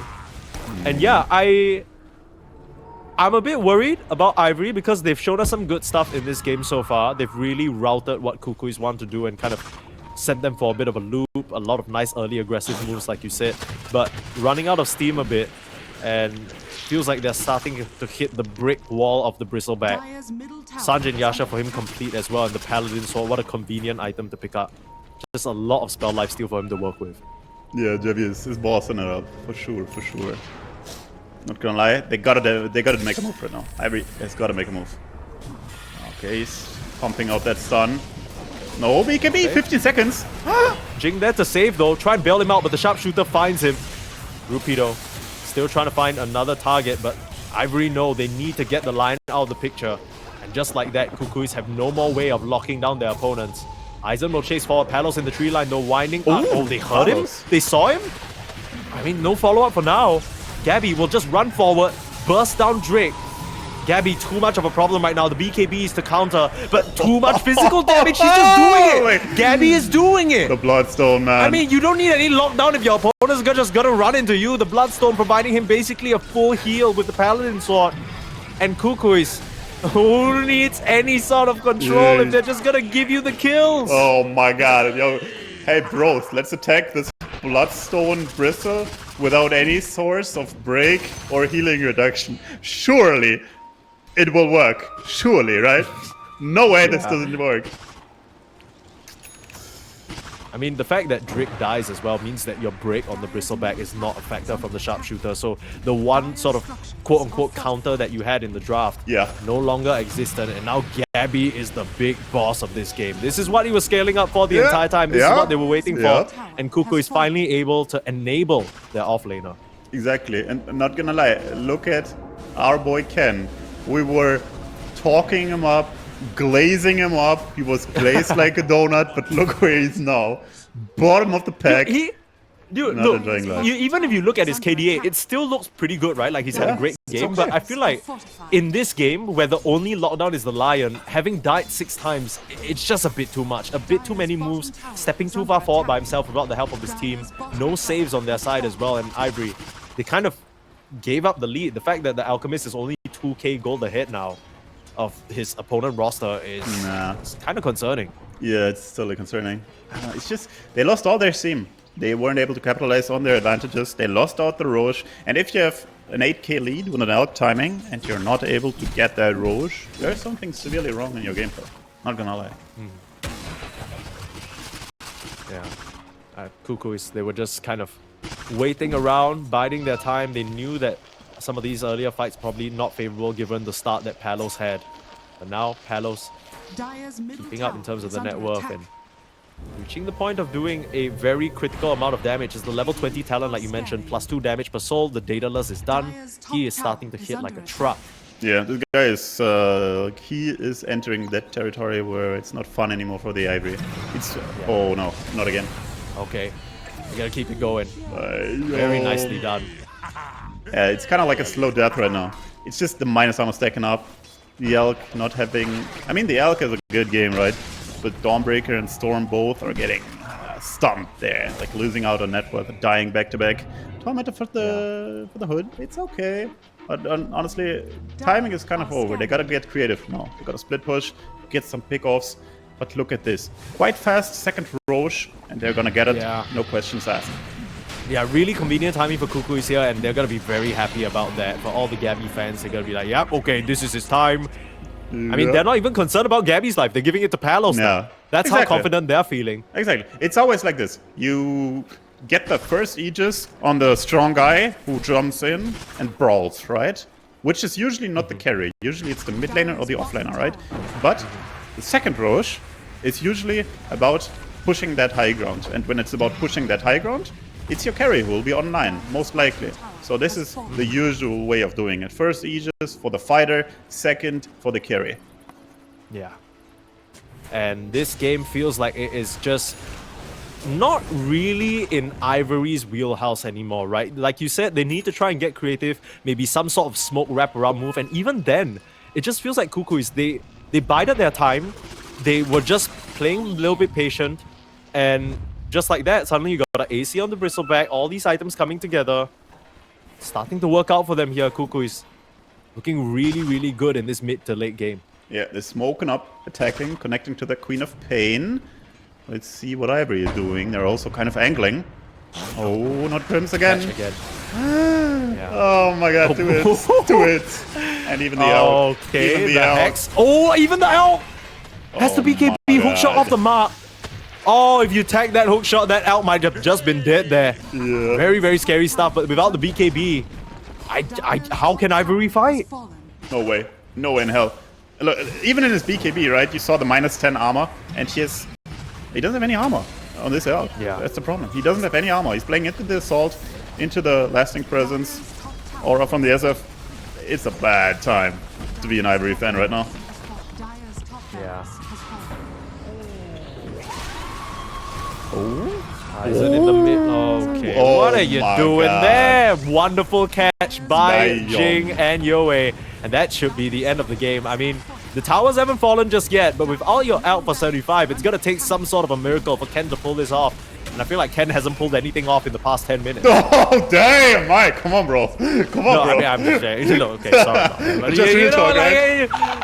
And yeah, I'm a bit worried about Ivory because they've shown us some good stuff in this game so far. They've really routed what Kukuys want to do and kind of sent them for a bit of a loop. A lot of nice early aggressive moves, like you said. But running out of steam a bit, and feels like they're starting to hit the brick wall of the Bristleback. Sanjay Yasha for him complete as well, and the Paladin Sword, what a convenient item to pick up. Just a lot of spell lifesteal for him to work with. Yeah, Javi is bossing it up, for sure. Not gonna lie, they gotta make a move right now. Ivory has gotta make a move. Okay, he's pumping out that stun. No, BKB, okay. 15 seconds. Jing there to save though, try and bail him out, but the sharpshooter finds him. Rupido still trying to find another target, but Ivory know they need to get the line out of the picture. And just like that, Kukuys have no more way of locking down their opponents. Aizen will chase forward, Palos in the tree line, no winding. Oh, they heard him? They saw him? I mean, no follow-up for now. Gabby will just run forward, burst down Drake. Gabby, too much of a problem right now. The BKB is to counter, but too much physical damage. She's just doing it. Gabby is doing it. The Bloodstone, man. I mean, you don't need any lockdown if your opponent's just gonna run into you. The Bloodstone providing him basically a full heal with the Paladin Sword. And Kukuys, who needs any sort of control if they're just gonna give you the kills? Oh my god. Yo, hey bros, let's attack this Bloodstone Bristle without any source of break or healing reduction. Surely it will work. Surely, right? No way this doesn't work. I mean, the fact that Drake dies as well means that your break on the Bristleback is not a factor from the Sharpshooter. So the one sort of quote-unquote counter that you had in the draft no longer existed. And now Gabby is the big boss of this game. This is what he was scaling up for the entire time. This is what they were waiting for. And Kukuys is finally able to enable their offlaner. Exactly. And I'm not gonna lie, look at our boy Ken. We were talking him up, glazing him up. He was glazed like a donut, but look where he's now. Bottom of the pack. Dude, Not look, enjoying life. even if you look at his KDA, it still looks pretty good, right? Like, he's had a great game, but I feel like in this game, where the only lockdown is the Lion, having died 6 times, it's just a bit too much. A bit too many moves, stepping too far forward by himself without the help of his team. No saves on their side as well, and Ivory, they kind of gave up the lead. The fact that the Alchemist is only 2k gold ahead now of his opponent roster is kind of concerning. Yeah, it's totally concerning. It's just, they lost all their seam. They weren't able to capitalize on their advantages. They lost out the Roche. And if you have an 8k lead with an Elk timing and you're not able to get that Roche, there's something severely wrong in your gameplay. Not gonna lie. Yeah. Kukuys, they were just kind of waiting around, biding their time. They knew that some of these earlier fights probably not favorable given the start that Palos had. But now Palos keeping up in terms of the net worth and reaching the point of doing a very critical amount of damage. Is the level 20 talent, like you mentioned, +2 damage per soul. The Daedalus is done. He is starting to hit like a truck. Yeah, this guy is he is entering that territory where it's not fun anymore for the Ivory. It's oh no, not again. Okay, you gotta keep it going. Very nicely done. Yeah, it's kind of like a slow death right now. It's just the minus armor stacking up. The Elk not having... I mean, the Elk is a good game, right? But Dawnbreaker and Storm both are getting stumped there. Like losing out on net worth, dying back-to-back. Tormentor for the Hood, it's okay. But honestly, timing is kind of over. They gotta get creative now. They gotta split push, get some pickoffs. But look at this. Quite fast, second Roche, and they're gonna get it. No questions asked. Yeah, really convenient timing for Kukuys here, and they're gonna be very happy about that. For all the Gabby fans, they're gonna be like, yep, okay, this is his time. I mean, they're not even concerned about Gabby's life. They're giving it to Palos now. That's how confident they're feeling. Exactly. It's always like this. You get the first Aegis on the strong guy who jumps in and brawls, right? Which is usually not the carry. Usually it's the mid laner or the off laner, right? But the second Roche is usually about pushing that high ground. And when it's about pushing that high ground, it's your carry who will be online, most likely. So this is the usual way of doing it. First Aegis for the fighter, second for the carry. Yeah. And this game feels like it is just not really in Ivory's wheelhouse anymore, right? Like you said, they need to try and get creative, maybe some sort of smoke wraparound move, and even then, it just feels like Kukuys, they bided their time, they were just playing a little bit patient, and just like that, suddenly you got an AC on the Bristleback, all these items coming together, starting to work out for them here. Kukuys looking really, really good in this mid to late game. Yeah, they're smoking up, attacking, connecting to the Queen of Pain. Let's see what Ivory is doing. They're also kind of angling. Oh, not Prims again. Catch again. Oh my god, 2 hits. 2 hits. And even the Elk. Okay, even the Hex. Oh, even the Elk! Has the BKB hookshot off the mark. Oh, if you tag that hookshot, that Elk might have just been dead there. Yeah. Very, very scary stuff, but without the BKB, how can Ivory fight? No way. No way in hell. Look, even in his BKB, right, you saw the -10 armor, and he doesn't have any armor on this Elk. Yeah. That's the problem. He doesn't have any armor. He's playing into the Assault, into the Lasting Presence, aura from the SF. It's a bad time to be an Ivory fan right now. Yeah. Oh. Is it in the mid? Okay. Oh, what are you doing there? Wonderful catch by Jing and Yoe. And that should be the end of the game. I mean, the towers haven't fallen just yet, but with all your out for 75, it's going to take some sort of a miracle for Ken to pull this off. And I feel like Ken hasn't pulled anything off in the past 10 minutes. Oh, damn, Mike. Come on, bro. Come on, bro. I mean, I'm just saying. Look, okay, sorry. But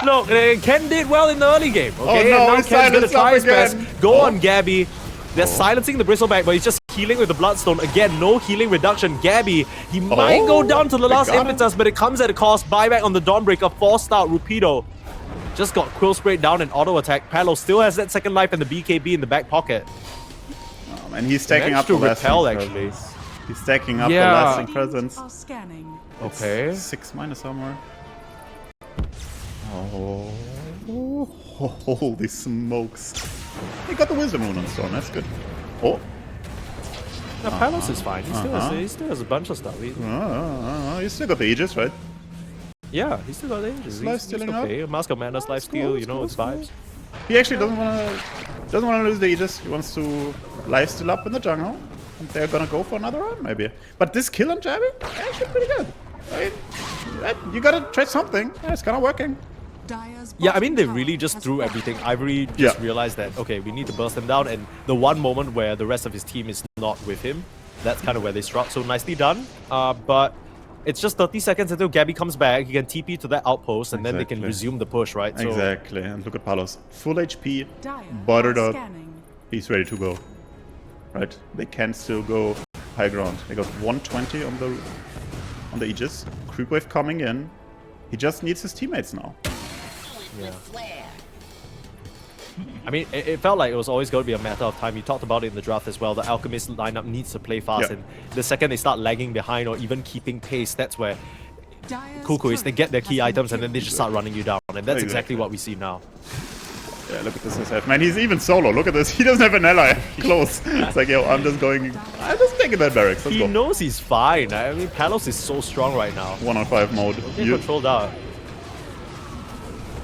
look, Ken did well in the early game, okay? Oh, no, and now Ken's going to try his best. Go on, Gabby. They're silencing the Bristleback, but he's just healing with the Bloodstone. Again, no healing reduction. Gabby, he might go down to the last impetus, but it comes at a cost. Buyback on the Dawnbreaker, forced out. Rupido just got Quill Sprayed down and auto attack. Palos still has that second life and the BKB in the back pocket. And he's stacking up the repel, lasting actually. presence. He's stacking up the lasting presence. Okay. 6 minus somewhere. Oh. Holy smokes. He got the Wisdom Rune on Storm, that's good. Oh. No, Palos is fine. He still has a bunch of stuff. You still got the Aegis, right? Yeah, he's still got the Aegis. Life He's stealing up. okay. Mask of Madness, life steal, you know, it's vibes. He actually doesn't wanna lose the Aegis. He wants to life steal up in the jungle. And they're gonna go for another run, maybe. But this kill on Jabby, actually pretty good. You gotta try something. Yeah, it's kinda working. Yeah, I mean, they really just threw everything. Ivory just realized that, okay, we need to burst them down, and the one moment where the rest of his team is not with him, that's kind of where they struck. So nicely done. But it's just 30 seconds until Gabby comes back. He can TP to that outpost, and then they can resume the push, right? So, exactly. And look at Palos. Full HP, buttered up. He's ready to go. Right? They can still go high ground. They got 120 on the Aegis. Creep wave coming in. He just needs his teammates now. Yeah. I mean, it felt like it was always going to be a matter of time. You talked about it in the draft as well. The Alchemist lineup needs to play fast, and the second they start lagging behind or even keeping pace, that's where Kukuys, they get their key items and then they just start running you down, and that's exactly what we see now. Yeah, look at this SF. Man, he's even solo. Look at this. He doesn't have an ally close. It's like, yo, I'm just taking that barracks. Let's he go. knows he's fine. I mean, Palos is so strong right now. 1-on-5 mode. He controlled out.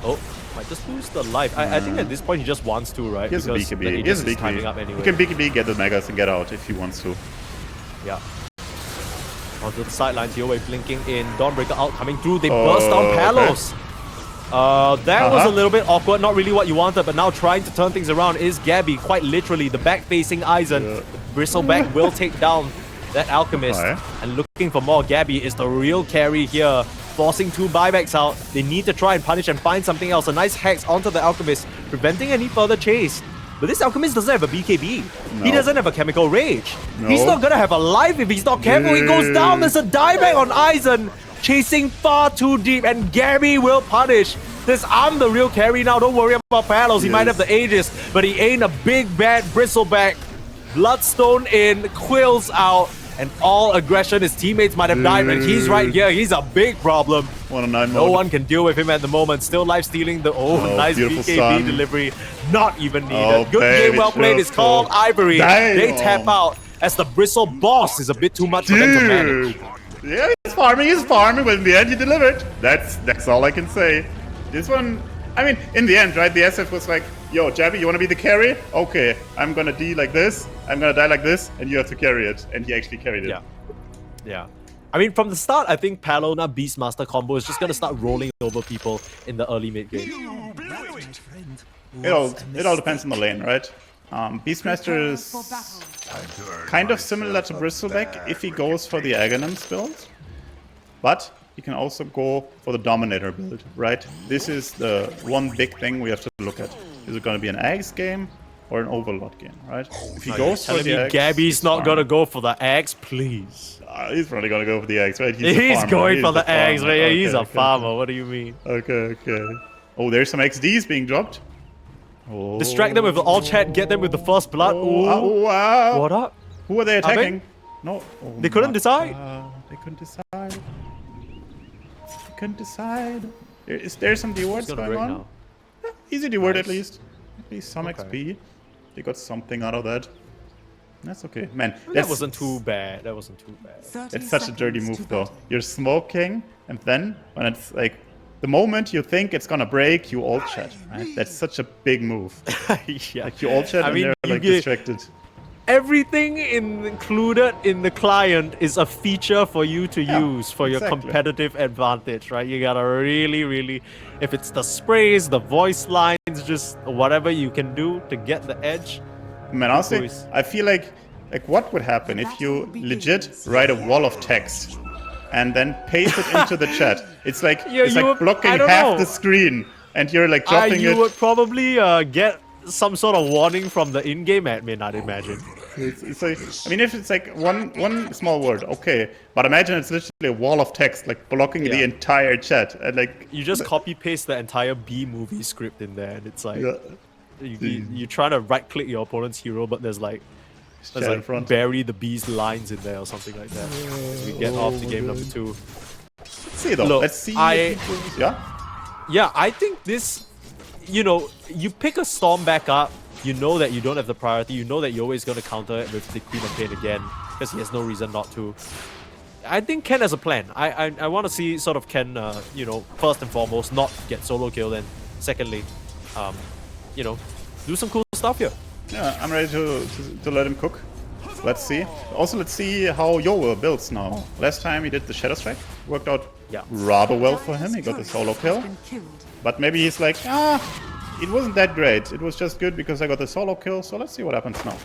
Oh, might just lose the life. I think at this point he just wants to, right? He has a BKB. He has a BKB. Up anyway. He can BKB, get the megas, and get out if he wants to. Yeah. Onto the sidelines, Yowei blinking in. Dawnbreaker out coming through. They burst down Palos. Okay. That was a little bit awkward. Not really what you wanted, but now trying to turn things around is Gabby. Quite literally, the back-facing Aizen. Yeah. Bristleback will take down that Alchemist. And looking for more. Gabby is the real carry here. Forcing 2 buybacks out. They need to try and punish and find something else. A nice hex onto the Alchemist, preventing any further chase. But this Alchemist doesn't have a BKB. No. He doesn't have a Chemical Rage. No. He's not gonna have a life if he's not careful. He goes down. There's a dieback on Aizen. Chasing far too deep, and Gabby will punish. This, I'm the real carry now. Don't worry about Palos. He might have the Aegis, but he ain't a big bad Bristleback. Bloodstone in, Quills out, and all aggression. His teammates might have died, and he's right here. He's a big problem. 1-on-9 mode. No one can deal with him at the moment. Still life stealing the nice BKB delivery. Not even needed. Good game, well played. It's called Ivory. Damn. They tap out as the Bristle boss is a bit too much for them to manage. Yeah, he's farming, but in the end he delivered. That's all I can say. This one, I mean, in the end, right, the SF was like, yo, Jabby, you want to be the carry? Okay, I'm gonna D like this, I'm gonna die like this, and you have to carry it. And he actually carried it. Yeah. I mean, from the start, I think Palona Beastmaster combo is just gonna start rolling over people in the early mid game. It all depends on the lane, right? Beastmaster is kind of similar to Bristleback if he goes for the Aghanim's build, but he can also go for the Dominator build, right? This is the one big thing we have to look at. Is it going to be an Axe game or an Overlord game, right? If he goes for the Axe, Gabby's not going to go for the Axe, please. He's probably going to go for the Axe, right? He's going for the Axe, right? Yeah, he's a farmer. What do you mean? Okay. Oh, there's some XDs being dropped. Oh. Distract them with the all chat, get them with the first blood. Oh, wow. What up? Who are they attacking? No. Oh, they couldn't decide. They couldn't decide. Is there some dewards going on? Yeah, easy deward at least. At least some XP. They got something out of that. That's okay. Man, that wasn't too bad. It's such a dirty move though. You're smoking, and then when it's like the moment you think it's gonna break, you ult chat, right? That's such a big move. Yeah. Like you ult chat and they're like distracted. Everything included in the client is a feature for you to use for your competitive advantage, right? You gotta really, if it's the sprays, the voice lines, just whatever you can do to get the edge. Man, honestly, I feel like what would happen if you legit write a wall of text and then paste it into the chat? It's like blocking half the screen, and you're like dropping it. You would probably get some sort of warning from the in-game admin, I'd imagine. It's like, I mean, if it's like one small word, okay, but imagine it's literally a wall of text, like blocking the entire chat, and like you just copy paste the entire B movie script in there, and it's like you trying to right click your opponent's hero, but there's like bury the B's lines in there or something like that. As we get off to game number 2. Let's see though. Look, let's see. Yeah, I think this. You know, you pick a Storm back up, you know that you don't have the priority, you know that you're always going to counter it with the Queen of Pain again, because he has no reason not to. I think Ken has a plan. I want to see sort of Ken, you know, first and foremost, not get solo kill, and secondly, you know, do some cool stuff here. Yeah, I'm ready to let him cook. Let's see. Also, let's see how Yoel builds now. Last time he did the Shadow Strike. Worked out rather well for him. He got the solo kill. But maybe he's like, it wasn't that great. It was just good because I got the solo kill. So let's see what happens now.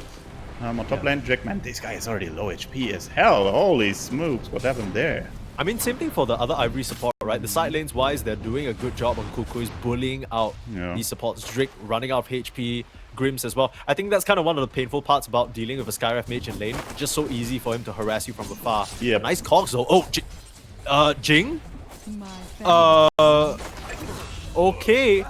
On top lane, Jack, man, this guy is already low HP as hell. Holy smokes, what happened there? I mean, same thing for the other Ivory support, right? The side lanes wise, they're doing a good job on Kukuys bullying out these supports. Drake running out of HP, Grims as well. I think that's kind of one of the painful parts about dealing with a Skyref mage in lane. It's just so easy for him to harass you from afar. Yeah. Nice cogs though. Oh, Jing? Okay.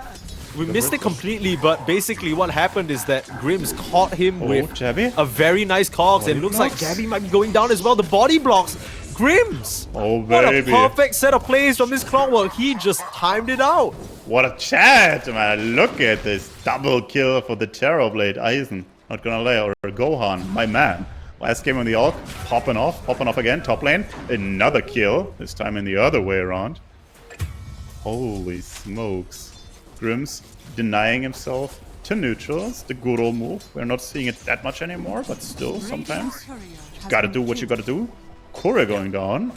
We missed it completely, but basically what happened is that Grims caught him with a very nice cogs. And it looks like Gabby might be going down as well. The body blocks. Grims! Oh, baby. What a perfect set of plays from this Clockwork. He just timed it out. What a chat, man. Look at this double kill for the Terrorblade Eisen. Not gonna lie, or Gohan, my man. Last game on the Orc, popping off again, top lane. Another kill, this time in the other way around. Holy smokes. Grims denying himself to neutrals, the good old move. We're not seeing it that much anymore, but still, sometimes you gotta do what you gotta do. Courier going down.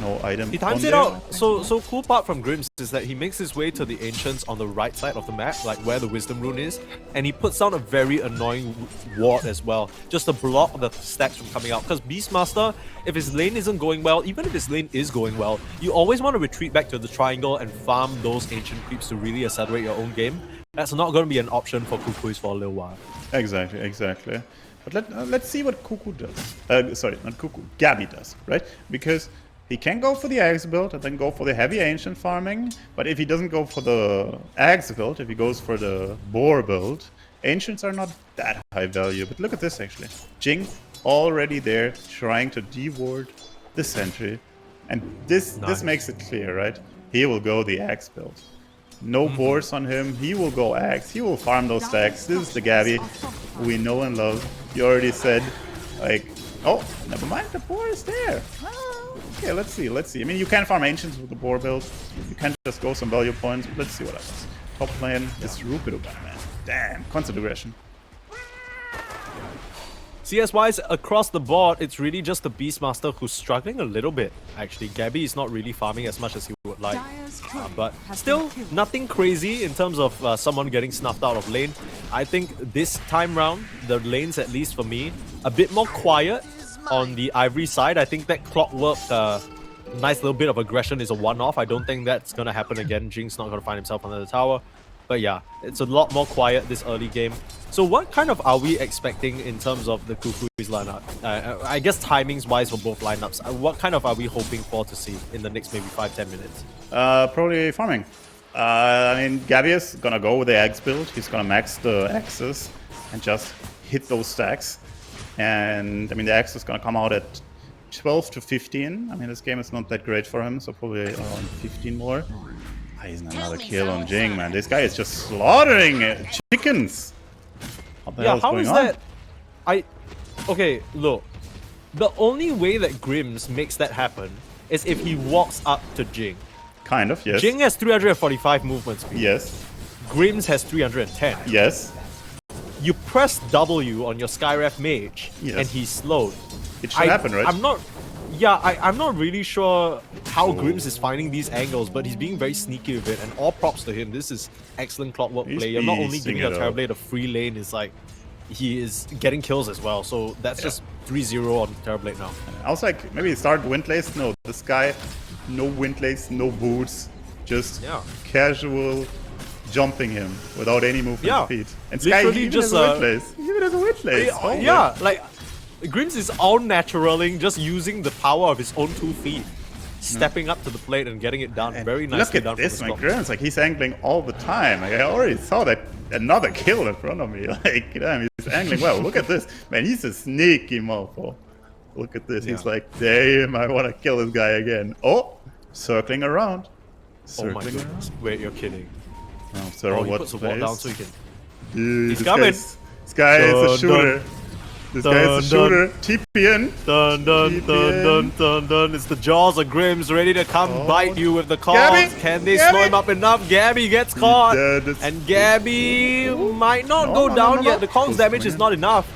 No item. He times it out. So cool part from Grims is that he makes his way to the Ancients on the right side of the map, like where the Wisdom Rune is, and he puts down a very annoying ward as well, just to block the stacks from coming out. Because Beastmaster, if his lane isn't going well, even if his lane is going well, you always want to retreat back to the triangle and farm those Ancient creeps to really accelerate your own game. That's not going to be an option for Kukuys for a little while. Exactly. But let's see what Kuku does. Sorry, not Kuku. Gabby does, right? Because he can go for the Axe build and then go for the heavy Ancient farming. But if he doesn't go for the Axe build, if he goes for the Boar build, Ancients are not that high value. But look at this, actually. Jing already there trying to deward the sentry. And this makes it clear, right? He will go the Axe build. No boars on him. He will go Axe. He will farm those stacks. This is the Gabby we know and love. You already said, like, oh, never mind. The boar is there. Okay, let's see. I mean, you can farm Ancients with the boar build. You can just go some value points. Let's see what happens. Top lane is Rupido, man. Damn, constant aggression. CS-wise, across the board, it's really just the Beastmaster who's struggling a little bit, actually. Gabby is not really farming as much as he would like. But still, nothing crazy in terms of someone getting snuffed out of lane. I think this time round, the lanes, at least for me, a bit more quiet on the Ivory side. I think that Clockwork, nice little bit of aggression is a one-off. I don't think that's going to happen again. Jing's not going to find himself under the tower. But yeah, it's a lot more quiet this early game. So what kind of are we expecting in terms of the Kukuys lineup? I guess timings-wise for both lineups, what kind of are we hoping for to see in the next maybe 5-10 minutes? Probably farming. I mean, Gabby is gonna go with the Axe build. He's gonna max the Axes and just hit those stacks. And I mean, the Axe is gonna come out at 12 to 15. I mean, this game is not that great for him, so probably around 15 more. He's another kill on Jing, man. This guy is just slaughtering chickens. What the hell is going on? Okay, look. The only way that Grims makes that happen is if he walks up to Jing. Kind of, yes. Jing has 345 movement speed. Yes. Grims has 310. Yes. You press W on your Skyref mage, and he's slowed. It should happen, right? I'm not really sure how Grims is finding these angles, but he's being very sneaky with it, and all props to him. This is excellent Clockwork play. You're not only giving your Terrorblade a free lane, it's like he is getting kills as well. So that's just 3-0 on Terrorblade now. I was like, maybe start Windlace. No, this guy, no Windlace, no boots, just casual jumping him without any movement speed. And Sky even just has a Windlace. Even has a Windlace. Like Grims is all naturaling, just using the power of his own 2 feet, stepping up to the plate and getting it done. Very nicely done. Look at this, my Grims. Like, he's angling all the time. Like, I already saw that another kill in front of me. Like, damn, he's angling well. Look at this, man. He's a sneaky mofo. Look at this. He's like, damn, I want to kill this guy again. Oh, circling around. Oh my goodness! Wait, you're kidding? No, sir. He puts the wall down so he can. Dude, he's coming. This guy is a shooter. This guy is a shooter. TPN. Dun dun dun dun dun dun. It's the jaws of Grims ready to come bite you with the calls. Can they slow him up enough? Gabby gets caught. And Gabby might not go down yet. The Kong's damage is not enough.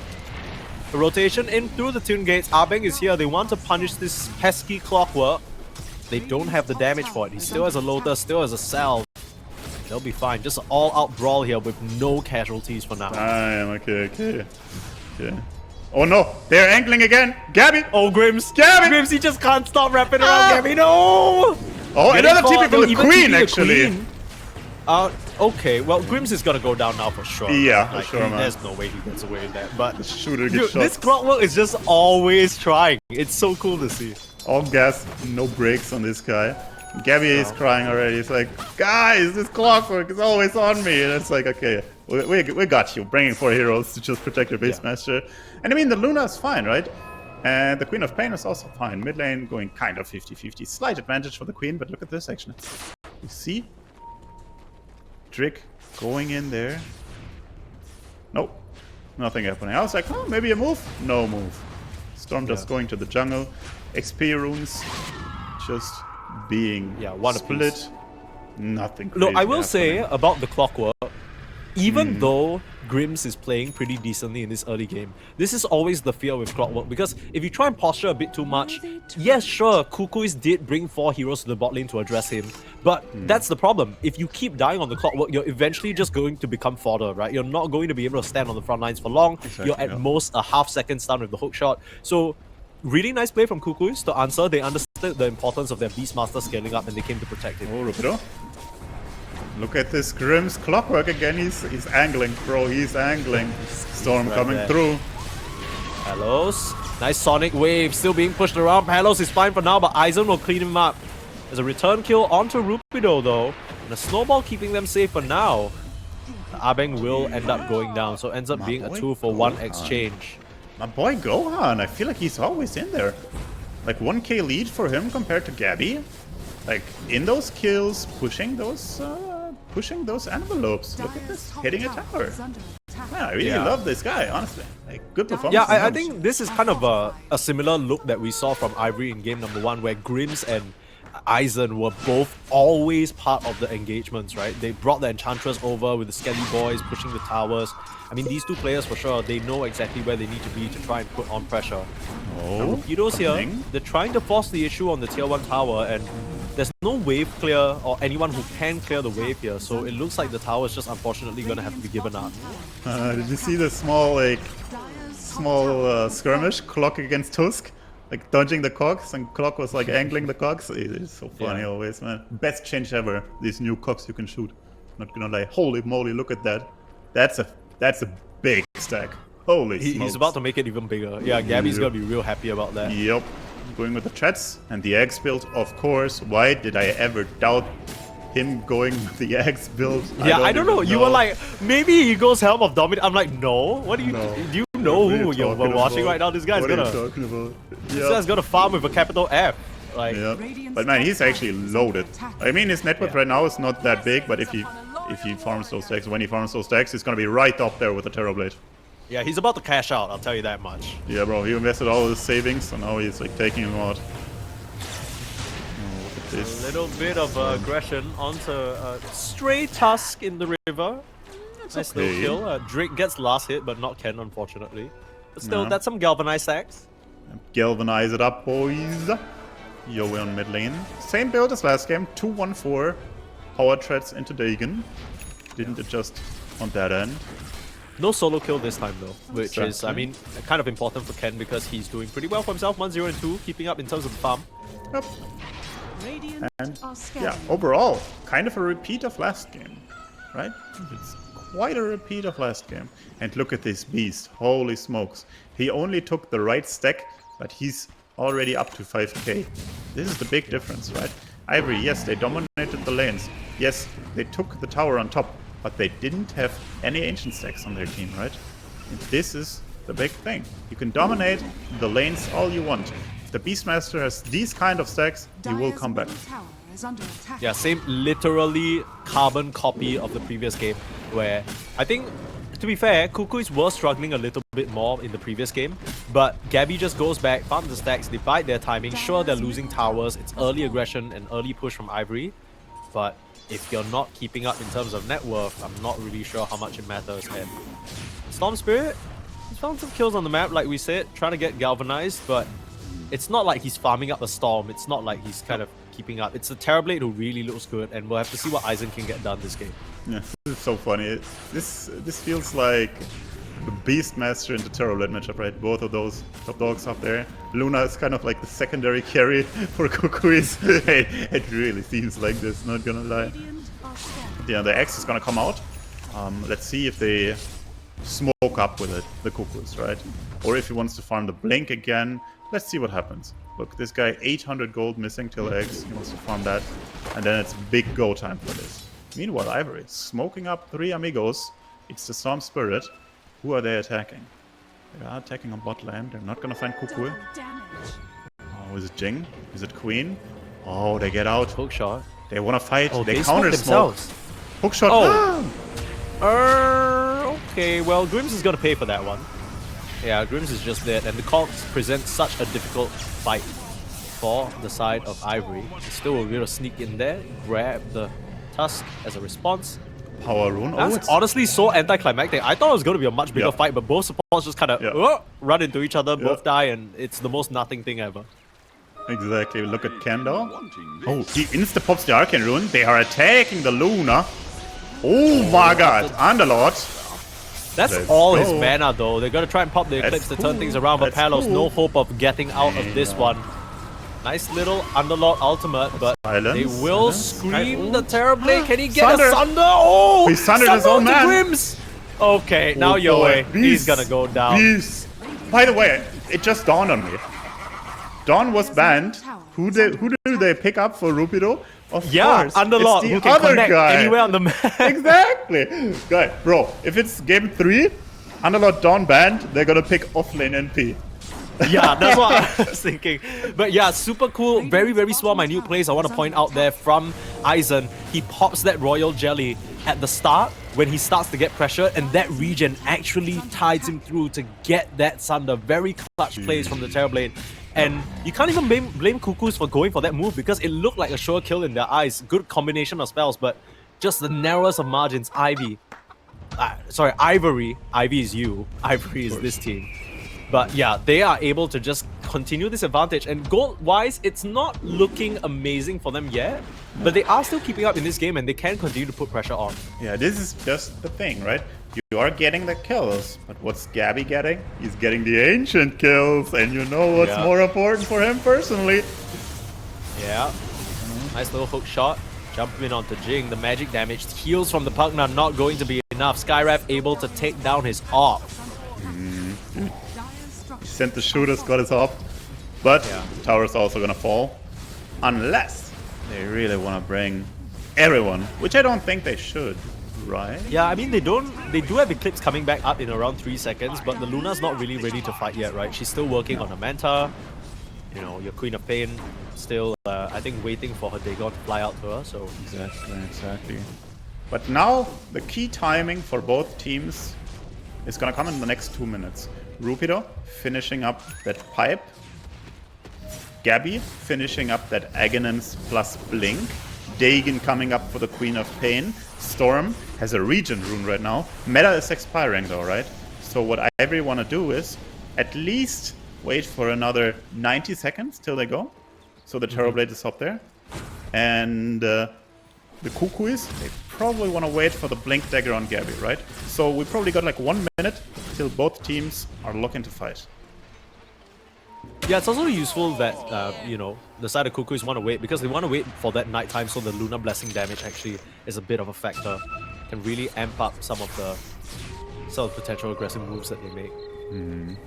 The rotation in through the Tune Gates. Abeng is here. They want to punish this pesky Clockwork. They don't have the damage for it. He still has a Lotus, still has a Salve. They'll be fine. Just an all-out brawl here with no casualties for now. Okay. Oh no, they're angling again. Gabby! Oh, Grims. Gabby! Grims, he just can't stop wrapping around Gabby. No! Oh, another TP from the Queen, actually. Okay, well, Grims is gonna go down now for sure. Yeah, for sure, man. There's no way he gets away with that. But the shooter gets shot. This Clockwork is just always trying. It's so cool to see. All gas, no brakes on this guy. Gabby is crying already. He's like, guys, this Clockwork is always on me. And it's like, okay, we got you. Bringing 4 heroes to just protect your base master. And I mean, the Luna is fine, right? And the Queen of Pain is also fine. Mid lane going kind of 50-50. Slight advantage for the Queen, but look at this action. You see? Drick going in there. Nope. Nothing happening. I was like, oh, maybe a move? No move. Storm just going to the jungle. XP runes just being split. Nothing crazy. No, I will say about the Clockwork, even though Grims is playing pretty decently in this early game, this is always the fear with Clockwork, because if you try and posture a bit too much, yes, sure, Kukuys did bring 4 heroes to the bot lane to address him, but that's the problem. If you keep dying on the Clockwork, you're eventually just going to become fodder, right? You're not going to be able to stand on the front lines for long. Exactly, you're at most a half-second stun with the hook shot. So really nice play from Kukuys to answer. They understood the importance of their Beastmaster scaling up and they came to protect him. Oh, Rupido. Look at this Grimm's Clockwork again. He's angling, bro. He's angling. Storm coming through. Palos. Nice Sonic Wave. Still being pushed around. Palos is fine for now, but Aizen will clean him up. There's a return kill onto Rupido, though. And a snowball keeping them safe for now. Abeng will end up going down, so ends up being a 2-for-1 exchange. My boy Gohan, I feel like he's always in there. Like 1k lead for him compared to Gabby. Like in those kills, pushing those envelopes. Look at this, hitting a tower. Yeah, I really love this guy, honestly. Like good performance. Yeah, I think this is kind of a similar look that we saw from Ivory in game number 1, where Grims and Aizen were both always part of the engagements, right? They brought the Enchantress over with the Skelly boys pushing the towers. I mean, these two players for sure, they know exactly where they need to be to try and put on pressure. Oh, Rapido's here. They're trying to force the issue on the tier 1 tower, and there's no wave clear or anyone who can clear the wave here, so it looks like the tower is just unfortunately going to have to be given up. Did you see the small skirmish? Clock against Tusk? Like dodging the cogs, and Clock was like angling the cogs. It's so funny always, man. Best change ever. These new cogs you can shoot. Not gonna lie. Holy moly, look at that. That's a big stack. Holy smokes. He's about to make it even bigger. Yeah, Gabby's gonna be real happy about that. Yep. Going with the Treads and the Axe build, of course. Why did I ever doubt him going with the Axe build? Yeah, I don't know. You were like, maybe he goes Helm of Dominate. I'm like, no. What do you do? You know who you're watching right now? This guy's gonna farm with a capital F. Like, but man, he's actually loaded. I mean, his net worth right now is not that big, but if he farms those stacks, when he farms those stacks, he's gonna be right up there with the Terrorblade. Yeah, he's about to cash out, I'll tell you that much. Yeah, bro, he invested all his savings, so now he's like taking them out. Look at this. A little bit of aggression onto Stray Tusk in the river. Nice little kill. Drake gets last hit, but not Ken, unfortunately. But still, that's some galvanized stacks. Galvanize it up, boys. Yo, we're on mid lane. Same build as last game, 2-1-4. Power Treads into Dagon. Didn't adjust on that end. No solo kill this time though, which is, I mean, kind of important for Ken because he's doing pretty well for himself. 1-0 and 2, keeping up in terms of the farm. Yep. And yeah, overall, kind of a repeat of last game, right? It's quite a repeat of last game. And look at this beast, holy smokes. He only took the right stack, but he's already up to 5k. This is the big difference, right? Ivory, yes, they dominated the lanes. Yes, they took the tower on top, but they didn't have any ancient stacks on their team, right? And this is the big thing. You can dominate the lanes all you want. If the Beastmaster has these kind of stacks, he will come back. Yeah, same literally carbon copy of the previous game, where I think to be fair, Kukuys were struggling a little bit more in the previous game, but Gabby just goes back, farms the stacks, they bite their timing. Sure, they're losing towers, it's early aggression and early push from Ivory, but if you're not keeping up in terms of net worth, I'm not really sure how much it matters. And Storm Spirit, he's found some kills on the map, like we said, trying to get galvanized, but it's not like he's farming up a Storm, it's not like he's kind of keeping up. It's the Terrorblade who really looks good, and we'll have to see what Aizen can get done this game. Yeah, this is so funny. This feels like the Beastmaster and the Terrorblade matchup, right? Both of those top dogs up there. Luna is kind of like the secondary carry for Kukuys. It really seems like this, not gonna lie. Yeah, the X is gonna come out. Let's see if they smoke up with it, the Kukuys, right? Or if he wants to farm the Blink again. Let's see what happens. Look, this guy 800 gold missing till X. He wants to farm that. And then it's big go time for this. Meanwhile, Ivory smoking up 3 amigos. It's the Storm Spirit. Who are they attacking? They are attacking on bot lane. They're not gonna find Kukuy. Oh, is it Jing? Is it Queen? Oh, they get out. Hook shot. They wanna fight. Oh, they counter smoke. Hook shot. Oh. Okay, well, Grims is gonna pay for that one. Yeah, Grims is just dead, and the Cogs present such a difficult fight for the side of Ivory. Still will be able to sneak in there, grab the Tusk as a response. Power rune. That's honestly so anticlimactic. I thought it was going to be a much bigger fight, but both supports just kind of run into each other, both die, and it's the most nothing thing ever. Exactly. Look at Kandor. Oh, he insta-pops the Arcane Rune. They are attacking the Luna. Oh my god. Underlord. That's all his mana though. They're going to try and pop the Eclipse to turn things around, but Palos, no hope of getting out of this one. Nice little Underlord ultimate, but they will scream the Terrorblade. Can he get a Sunder? Oh! He sundered his own man. Grims. Okay, now your way. He's gonna go down. By the way, it just dawned on me. Dawn was banned. Who do they pick up for Rupido? Of course, Underlord, it's who the can other connect guy. Anywhere on the map. Exactly. Guy, bro, if it's game 3, Underlord Dawn banned, they're gonna pick offlane NP. Yeah, that's what I was thinking. But yeah, super cool. Very, very small, minute plays I want to point out there from Aizen. He pops that Royal Jelly at the start when he starts to get pressure, and that regen actually ties him through to get that Sunder. Very clutch plays from the Terrorblade. And you can't even blame Kukuys for going for that move because it looked like a sure kill in their eyes. Good combination of spells, but just the narrowest of margins. Ivory. Ivy is you. Ivory is this team. But yeah, they are able to just continue this advantage. And gold-wise, it's not looking amazing for them yet. But they are still keeping up in this game and they can continue to put pressure on. Yeah, this is just the thing, right? You are getting the kills, but what's Gabby getting? He's getting the ancient kills, and you know what's more important for him personally. Yeah. Nice little hook shot. Jumping in onto Jing. The magic damage. Heals from the Pugna not going to be enough. Skyraf able to take down his AWP. He sent the shooters, got his AWP. But the tower's also gonna fall. Unless they really want to bring everyone, which I don't think they should. Right? Yeah, I mean, they do have Eclipse coming back up in around 3 seconds, but the Luna's not really ready to fight yet, right? She's still working on her Manta. You know, your Queen of Pain still, I think, waiting for her Dagon to fly out to her, so... Exactly. But now, the key timing for both teams is gonna come in the next 2 minutes. Rupido finishing up that pipe. Gabby finishing up that Aghanim's plus Blink. Dagon coming up for the Queen of Pain. Storm has a regen rune right now. Meta is expiring though, right? So what Ivory want to do is at least wait for another 90 seconds till they go. So the Terrorblade is up there. And the Kukuys, they probably want to wait for the Blink Dagger on Gabby, right? So we probably got like 1 minute till both teams are looking to fight. Yeah, it's also useful that, you know, the side of Kukuys want to wait because they want to wait for that nighttime so the Luna Blessing damage actually is a bit of a factor. Can really amp up some of the potential aggressive moves that they make.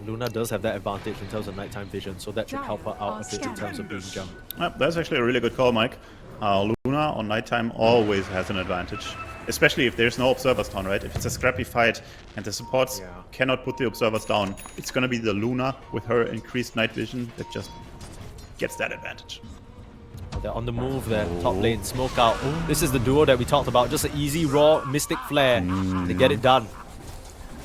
Luna does have that advantage in terms of nighttime vision, so that should help her out a bit in terms of being jumped. That's actually a really good call, Mike. Luna on nighttime always has an advantage. Especially if there's no observers down, right? If it's a scrappy fight and the supports cannot put the observers down, it's gonna be the Luna with her increased night vision that just gets that advantage. They're on the move there, top lane, smoke out. This is the duo that we talked about, just an easy raw Mystic Flare to get it done.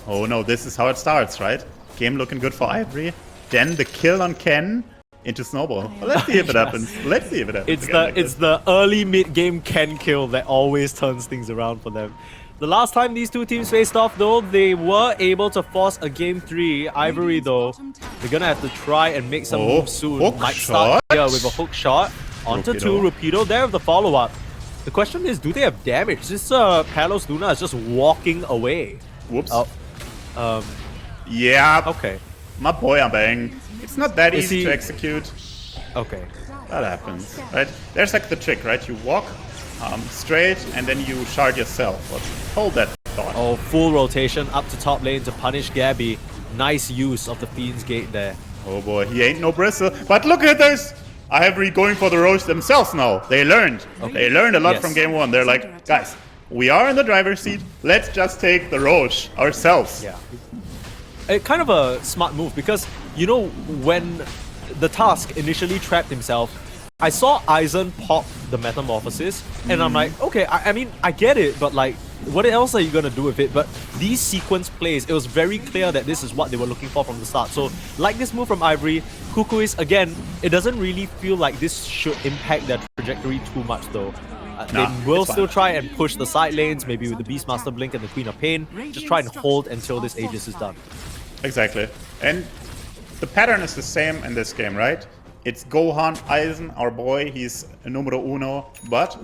Oh no, this is how it starts, right? Game looking good for Ivory. Then the kill on Ken into Snowball. Well, let's see if it happens. Let's see if it happens. It's the early mid-game Ken kill that always turns things around for them. The last time these two teams faced off, though, they were able to force a game 3. Ivory, though, they're gonna have to try and make some moves soon. Might start here with a hook shot. Onto 2, Rapido there with the follow-up. The question is, do they have damage? This Palos Luna is just walking away. Whoops. Oh. Yeah. Okay. My boy, Ambang. It's not that easy to execute. Okay. That happens, right? There's like the trick, right? You walk straight and then you shard yourself. But hold that thought. Oh, full rotation up to top lane to punish Gabby. Nice use of the Fiend's Gate there. Oh boy, he ain't no bristle. But look at this! Ivory going for the Roche themselves now. They learned. Okay. They learned a lot from game 1. They're like, guys, we are in the driver's seat. Let's just take the Roche ourselves. Yeah. Kind of a smart move because, you know, when the task initially trapped himself, I saw Aizen pop the Metamorphosis, and I'm like, okay, I mean, I get it, but like, what else are you gonna do with it? But these sequence plays, it was very clear that this is what they were looking for from the start. So, like this move from Ivory, Kukuys, again, it doesn't really feel like this should impact their trajectory too much though. They will still try and push the side lanes, maybe with the Beastmaster Blink and the Queen of Pain, just try and hold until this Aegis is done. Exactly. And the pattern is the same in this game, right? It's Gohan, Aizen, our boy, he's numero uno, but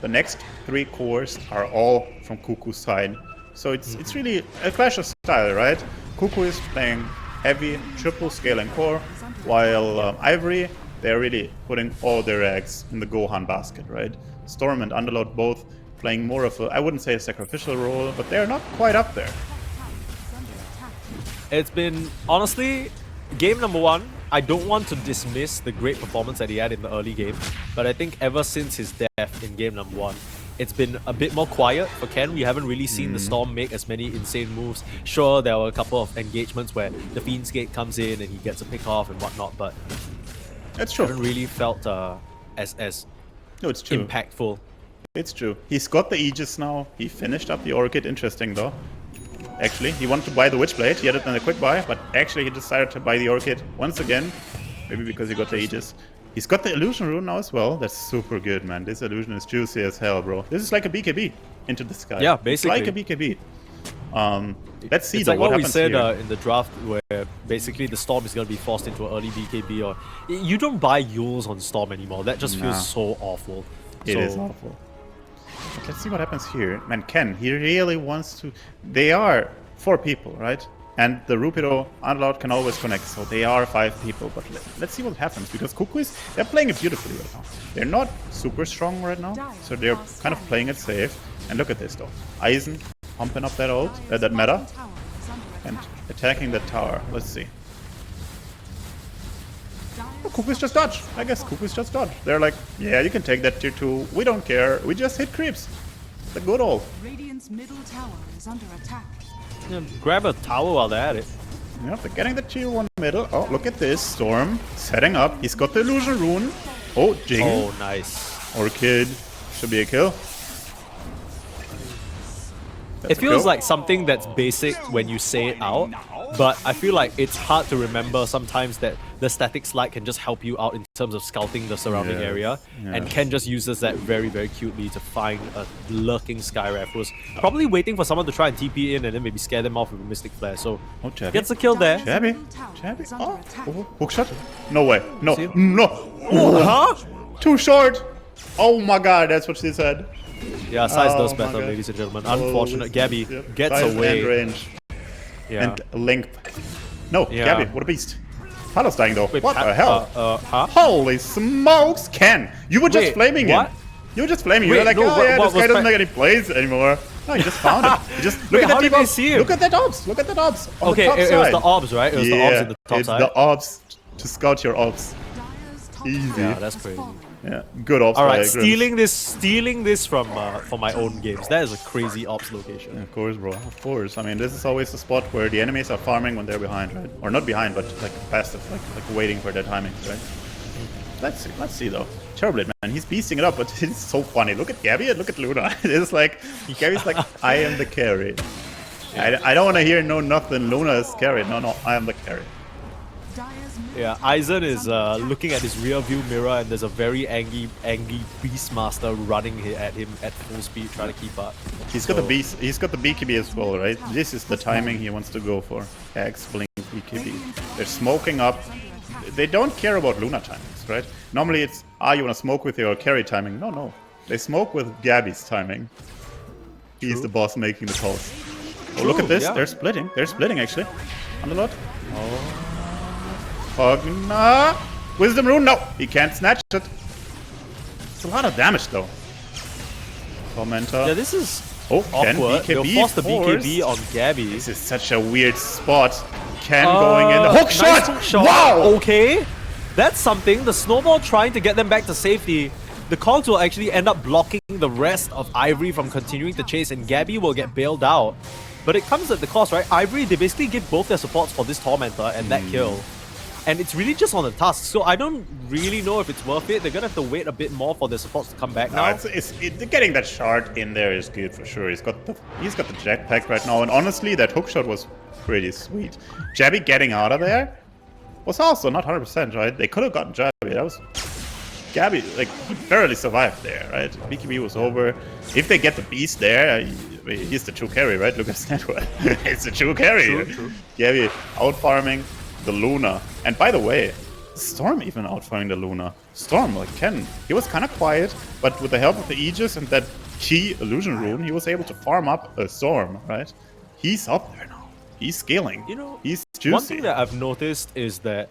the next 3 cores are all from Kuku's side. So it's really a clash of style, right? Kuku is playing heavy, triple scaling core, while Ivory, they're really putting all their eggs in the Gohan basket, right? Storm and Underlord both playing more of a, I wouldn't say a sacrificial role, but they're not quite up there. It's been, honestly, game number 1, I don't want to dismiss the great performance that he had in the early game, but I think ever since his death in game number 1, it's been a bit more quiet for Ken. We haven't really seen the Storm make as many insane moves. Sure, there were a couple of engagements where the Fiend's Gate comes in and he gets a pick off and whatnot, but that's true. Haven't really felt as no, it's true. Impactful. It's true. He's got the Aegis now. He finished up the Orchid. Interesting though. Actually, he wanted to buy the Witchblade. He had it in a quick buy, but actually he decided to buy the Orchid once again. Maybe because he got the Aegis. He's got the Illusion Rune now as well. That's super good, man. This Illusion is juicy as hell, bro. This is like a BKB into the sky. Yeah, basically. It's like a BKB. Let's see it's though, like what we happens said here. In the draft, where basically the Storm is going to be forced into an early BKB. Or you don't buy Yules on Storm anymore. That just feels so awful. It is awful. But let's see what happens here. Man, Ken, he really wants to... They are 4 people, right? And the Rupido Unloud can always connect, so they are 5 people. But let's see what happens, because Kukuys, they're playing it beautifully right now. They're not super strong right now, so they're kind of playing it safe. And look at this though. Aizen pumping up that ult, that meta, and attacking that tower. Let's see. Oh, Kukuys just dodge. I guess Kukuys just dodge. They're like, yeah, you can take that tier 2. We don't care. We just hit creeps. The good old. Radiant's middle tower is under attack. Yeah, grab a tower while they're at it. Yep, they're getting the tier 1 middle. Oh, look at this. Storm setting up. He's got the Illusion Rune. Oh, Jing. Oh, nice. Orchid. Should be a kill. It feels like something that's basic when you say it out, but I feel like it's hard to remember sometimes that the static slide can just help you out in terms of scouting the surrounding area, and Ken just uses that very, very cutely to find a lurking Skyref who's probably waiting for someone to try and TP in and then maybe scare them off with a Mystic Flare, so gets a kill there. Jabby. Oh, hookshot? No way. No. No. Oh, huh? Too short. Oh my god, that's what she said. Yeah, size does better, ladies and gentlemen. Unfortunate. Gabby gets size away. And range. Yeah. And length. No, Gabby, what a beast. Palos dying though. Wait, what the hell? Huh? Holy smokes, Ken! You were just flaming him. You were just flaming. You were like, no, oh yeah, this guy doesn't make any plays anymore. No, you just found it. You just look at that did see him? Look at that orbs. Look at that orbs. Okay, it was the orbs, right? It was the orbs in the top side. It's the orbs to scout your orbs. Easy. Yeah, that's crazy. Yeah, good ops. All right, stealing this from my own games. That is a crazy ops location. Yeah, of course, bro. Of course. I mean, this is always the spot where the enemies are farming when they're behind, right? Or not behind, but like passive, like waiting for their timing, right? Let's see though. Terrorblade, man, he's beasting it up, but it's so funny. Look at Gabby and look at Luna. It's like Gabby's like, I am the carry. I don't want to hear no nothing. Luna is carry. No, I am the carry. Yeah, Aizen is looking at his rear view mirror, and there's a very angry Beastmaster running at him at full speed, trying to keep up. He's got the beast. He's got the BKB as well, right? This is the timing he wants to go for. Hex, blink, BKB. They're smoking up. They don't care about Luna timings, right? Normally it's you wanna smoke with your carry timing. No. They smoke with Gabby's timing. He's the boss making the calls. Oh, look at this. Yeah. They're splitting. They're splitting actually. Underlord. Oh. Pugna. Wisdom rune. No, he can't snatch it. It's a lot of damage though. Tormentor. Yeah, this is awkward. They'll force the BKB on Gabby. This is such a weird spot. Ken going in the hook shot. Nice hook shot. Wow. Okay, that's something. The snowball trying to get them back to safety. The Cogs will actually end up blocking the rest of Ivory from continuing to chase, and Gabby will get bailed out. But it comes at the cost, right? Ivory, they basically give both their supports for this Tormentor and that kill. And it's really just on the task, so I don't really know if it's worth it. They're gonna have to wait a bit more for their supports to come back now. Getting that shard in there is good for sure. He's got the jetpack right now, and honestly, that hook shot was pretty sweet. Jabby getting out of there was also not 100%, right? They could have gotten Jabby. That was Gabby, like, he barely survived there, right? BKB was over. If they get the beast there, he's the true carry, right? Look at his network. It's the true carry. True. Gabby out farming the Luna. And by the way, Storm even out farming the Luna. Storm, like Ken, he was kind of quiet, but with the help of the Aegis and that key illusion rune, he was able to farm up a Storm, right? He's up there now. He's scaling. You know, he's juicy. one thing that I've noticed is that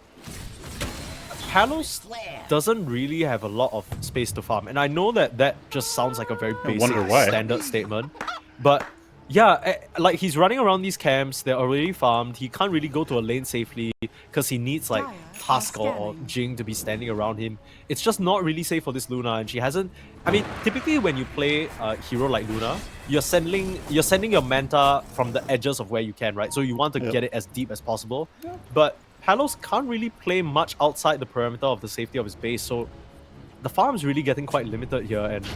Palos doesn't really have a lot of space to farm, and I know that just sounds like a very basic standard statement, but yeah, like he's running around these camps, they're already farmed, he can't really go to a lane safely because he needs like Tusk or Jing to be standing around him. It's just not really safe for this Luna, and she hasn't. I mean, typically when you play a hero like Luna, you're sending your Manta from the edges of where you can, right? So you want to get it as deep as possible, but Palos can't really play much outside the perimeter of the safety of his base, so the farm's really getting quite limited here, and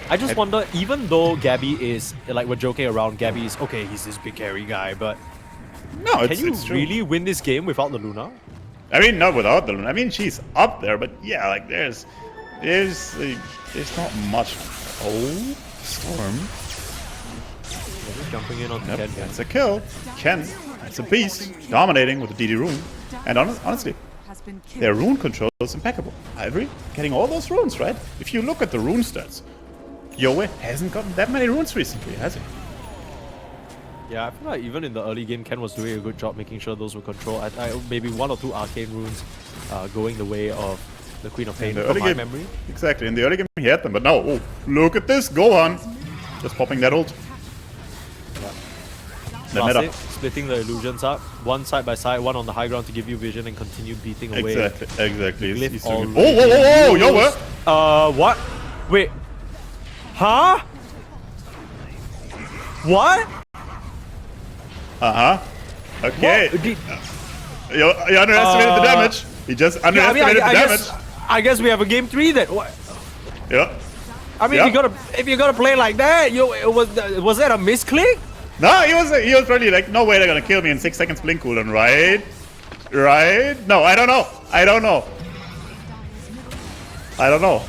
I just wonder, even though Gabby is, like we're joking around, Gabby is, okay, he's this big carry guy, but can you really win this game without the Luna? I mean, not without the Luna. I mean, she's up there, but yeah, like there's not much. Oh, Storm. Just jumping in on Ken. That's a kill. Ken, that's a beast, dominating with the DD rune. And honestly, their rune control is impeccable. Ivory getting all those runes, right? If you look at the rune stats, Yoe hasn't gotten that many runes recently, has he? Yeah, I feel like even in the early game, Ken was doing a good job making sure those were controlled. Maybe 1 or 2 arcane runes going the way of the Queen of Pain, from my memory. Exactly, in the early game he had them, but now, oh, look at this, go on. Just popping that ult. Yeah. Splitting the illusions up, one side by side, one on the high ground to give you vision and continue beating away. Exactly. Whoa, Yoe! What? Wait. Huh? What? Okay. You underestimated the damage. He just underestimated the damage. I guess we have a game 3 then. What? Yeah. I mean, if you're gonna play like that, was that a misclick? No, he was probably like, no way they're gonna kill me in 6 seconds blink cooldown, right? Right? No, I don't know,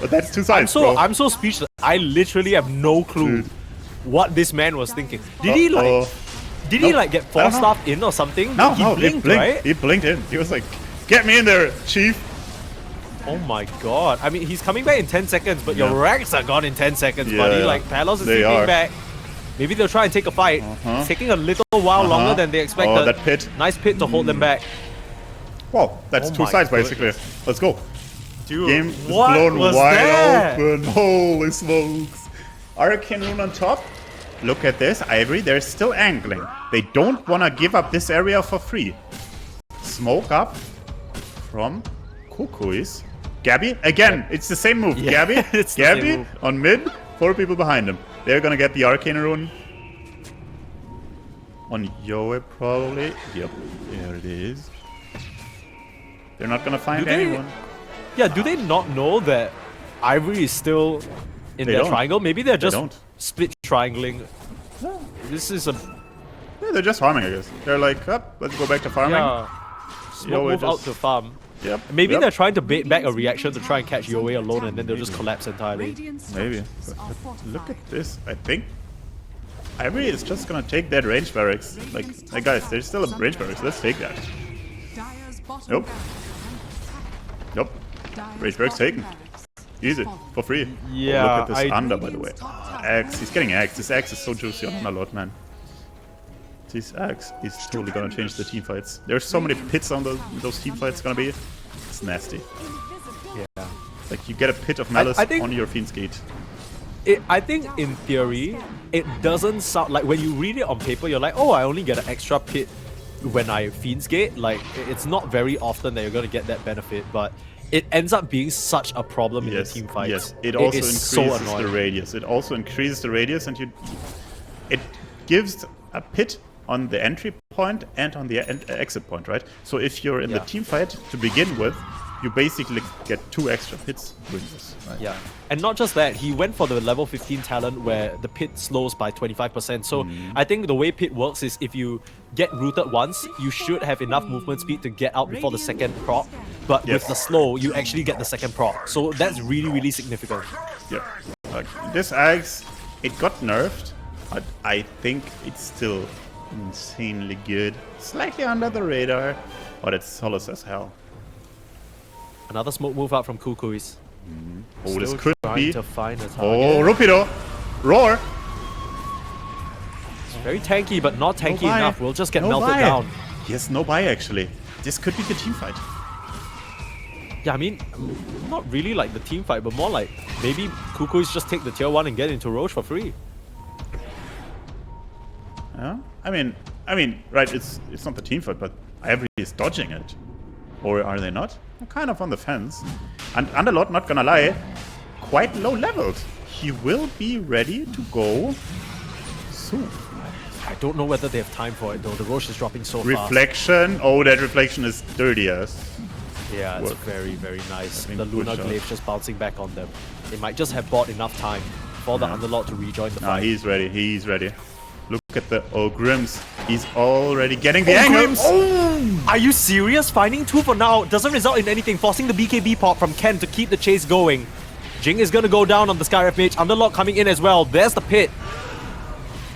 but that's 2 sides, I'm so speechless. I literally have no clue what this man was thinking. Did he like get 4-staff in or something? No, he blinked, right? He blinked in. He was like, get me in there, chief. Oh my god. I mean, he's coming back in 10 seconds, but your racks are gone in 10 seconds, buddy. Like, Palos is taking back. Maybe they'll try and take a fight. It's taking a little while longer than they expected. Oh, that pit. Nice pit to hold them back. Wow, that's 2 sides basically. Let's go. Dude, game is blown wide open. Holy smokes. Arcane rune on top. Look at this, Ivory. They're still angling. They don't want to give up this area for free. Smoke up from Kukuys. Gabby, again, it's the same move. Gabby, Gabby on mid, 4 people behind him. They're gonna get the Arcane rune on Yoe probably. Yep, there it is. They're not gonna find anyone. Yeah, do they not know that Ivory is still in their triangle? Maybe they're just split triangling. This is a Yeah, they're just farming, I guess. They're like, up, let's go back to farming. Yeah. Smoke move out just... to farm. Yep. Maybe yep. they're trying to bait back a reaction to try and catch Yoei alone, and then they'll just collapse entirely. Maybe. But look at this. I think Ivory is just gonna take that range barracks. Like guys, there's still a range barracks. Let's take that. Nope. Nope. Range barracks taken. Easy. For free. Yeah. Oh, look at this under, by the way. Axe. He's getting axe. This axe is so juicy on Underlord, man. This axe is totally gonna change the team fights. There's so many pits on those team fights gonna be. It's nasty. Yeah. Like you get a pit of malice on your Fiend's Gate. I think in theory, it doesn't sound like when you read it on paper, you're like, oh, I only get an extra pit when I Fiend's Gate. Like, it's not very often that you're gonna get that benefit, but it ends up being such a problem in the team fights. Yes, it also increases so the radius. It also increases the radius, and it gives a pit on the entry point and on the exit point, right? So if you're in the team fight to begin with, you basically get 2 extra pits doing this. Right? Yeah, and not just that, he went for the level 15 talent where the pit slows by 25%. So I think the way pit works is if you get rooted once, you should have enough movement speed to get out before the second proc. But with the slow, you actually get the second proc. So that's really, really significant. Yeah, like this axe, it got nerfed, but I think it's still insanely good. Slightly under the radar, but it's solid as hell. Another smoke move out from Kukuys. Oh, this Still could trying be. to find a target. Oh, Rupido! Roar! It's very tanky, but not tanky buy. enough. We'll just get No melted buy. down. Yes, no buy actually. This could be the team fight. Yeah, I mean, not really like the team fight, but more like maybe Kukuys just take the tier 1 and get into Roche for free. Yeah, I mean, right? It's not the team fight, but Ivory is dodging it, or are they not? They're kind of on the fence. And Underlord, not gonna lie, quite low leveled. He will be ready to go soon. I don't know whether they have time for it though. The Roche is dropping so fast. Reflection. Oh, that reflection is dirty as. Yeah, it's work. very, very nice. I think The Lunar push out. Glaive just bouncing back on them. They might just have bought enough time for the Underlord to rejoin the Nah, fight. he's ready. He's ready. Look at the Grims. He's already getting the angle. Grims. Oh! Are you serious? Finding 2 for now doesn't result in anything, forcing the BKB pop from Ken to keep the chase going. Jing is gonna go down on the Skyref Mage. Underlord coming in as well. There's the pit.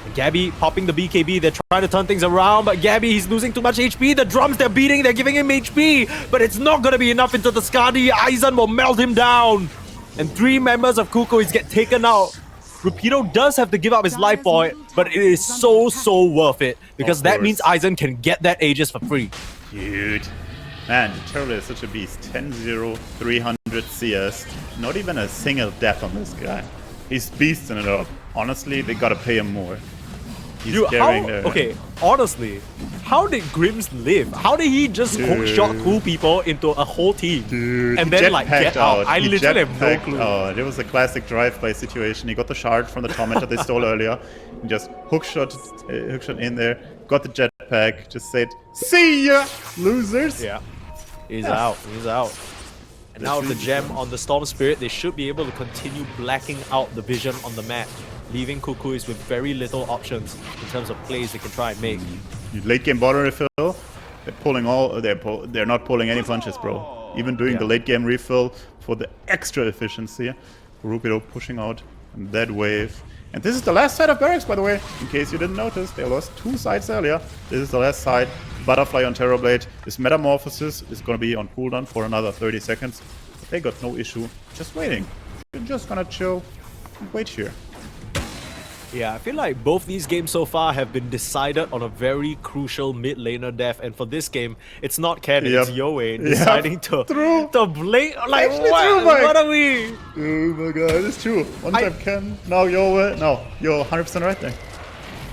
And Gabby popping the BKB. They're trying to turn things around, but Gabby, he's losing too much HP. The drums they're beating, they're giving him HP, but it's not gonna be enough into the Skadi. Aizen will melt him down. And 3 members of Kukuys get taken out. Rapido does have to give up his life for it, but it is so worth it, because that means Aizen can get that Aegis for free. Dude. Man, Turtle is such a beast. 10-0, 300 CS. Not even a single death on this guy. He's beasting it up. Honestly, they gotta pay him more. He's Dude, carrying the... okay, honestly, how did Grims live? How did he just hookshot 2 people into a whole team? Dude, and he then like get jetpacked out? I He literally have no jetpacked clue. out. It was a classic drive-by situation. He got the shard from the tormentor they stole earlier. And just hookshot in there. Got the jetpack. Just said, "See ya, losers." Yeah, he's out. He's out. And now with the gem on the Storm Spirit, they should be able to continue blacking out the vision on the map, leaving Kukuys with very little options in terms of plays they can try and make. Late game bottom refill. They're pulling they're not pulling any punches, bro. Even doing the late game refill for the extra efficiency. Rupido pushing out that wave. And this is the last side of barracks, by the way. In case you didn't notice, they lost 2 sides earlier. This is the last side. Butterfly on Terrorblade. This Metamorphosis is going to be on cooldown for another 30 seconds. But they got no issue. Just waiting. You're just going to chill and wait here. Yeah, I feel like both these games so far have been decided on a very crucial mid laner death, and for this game, it's not Ken, it's Yoei deciding to blink. Like, what are we? Oh my god, it's true. One time Ken, now Yoei. No, you're 100% right there.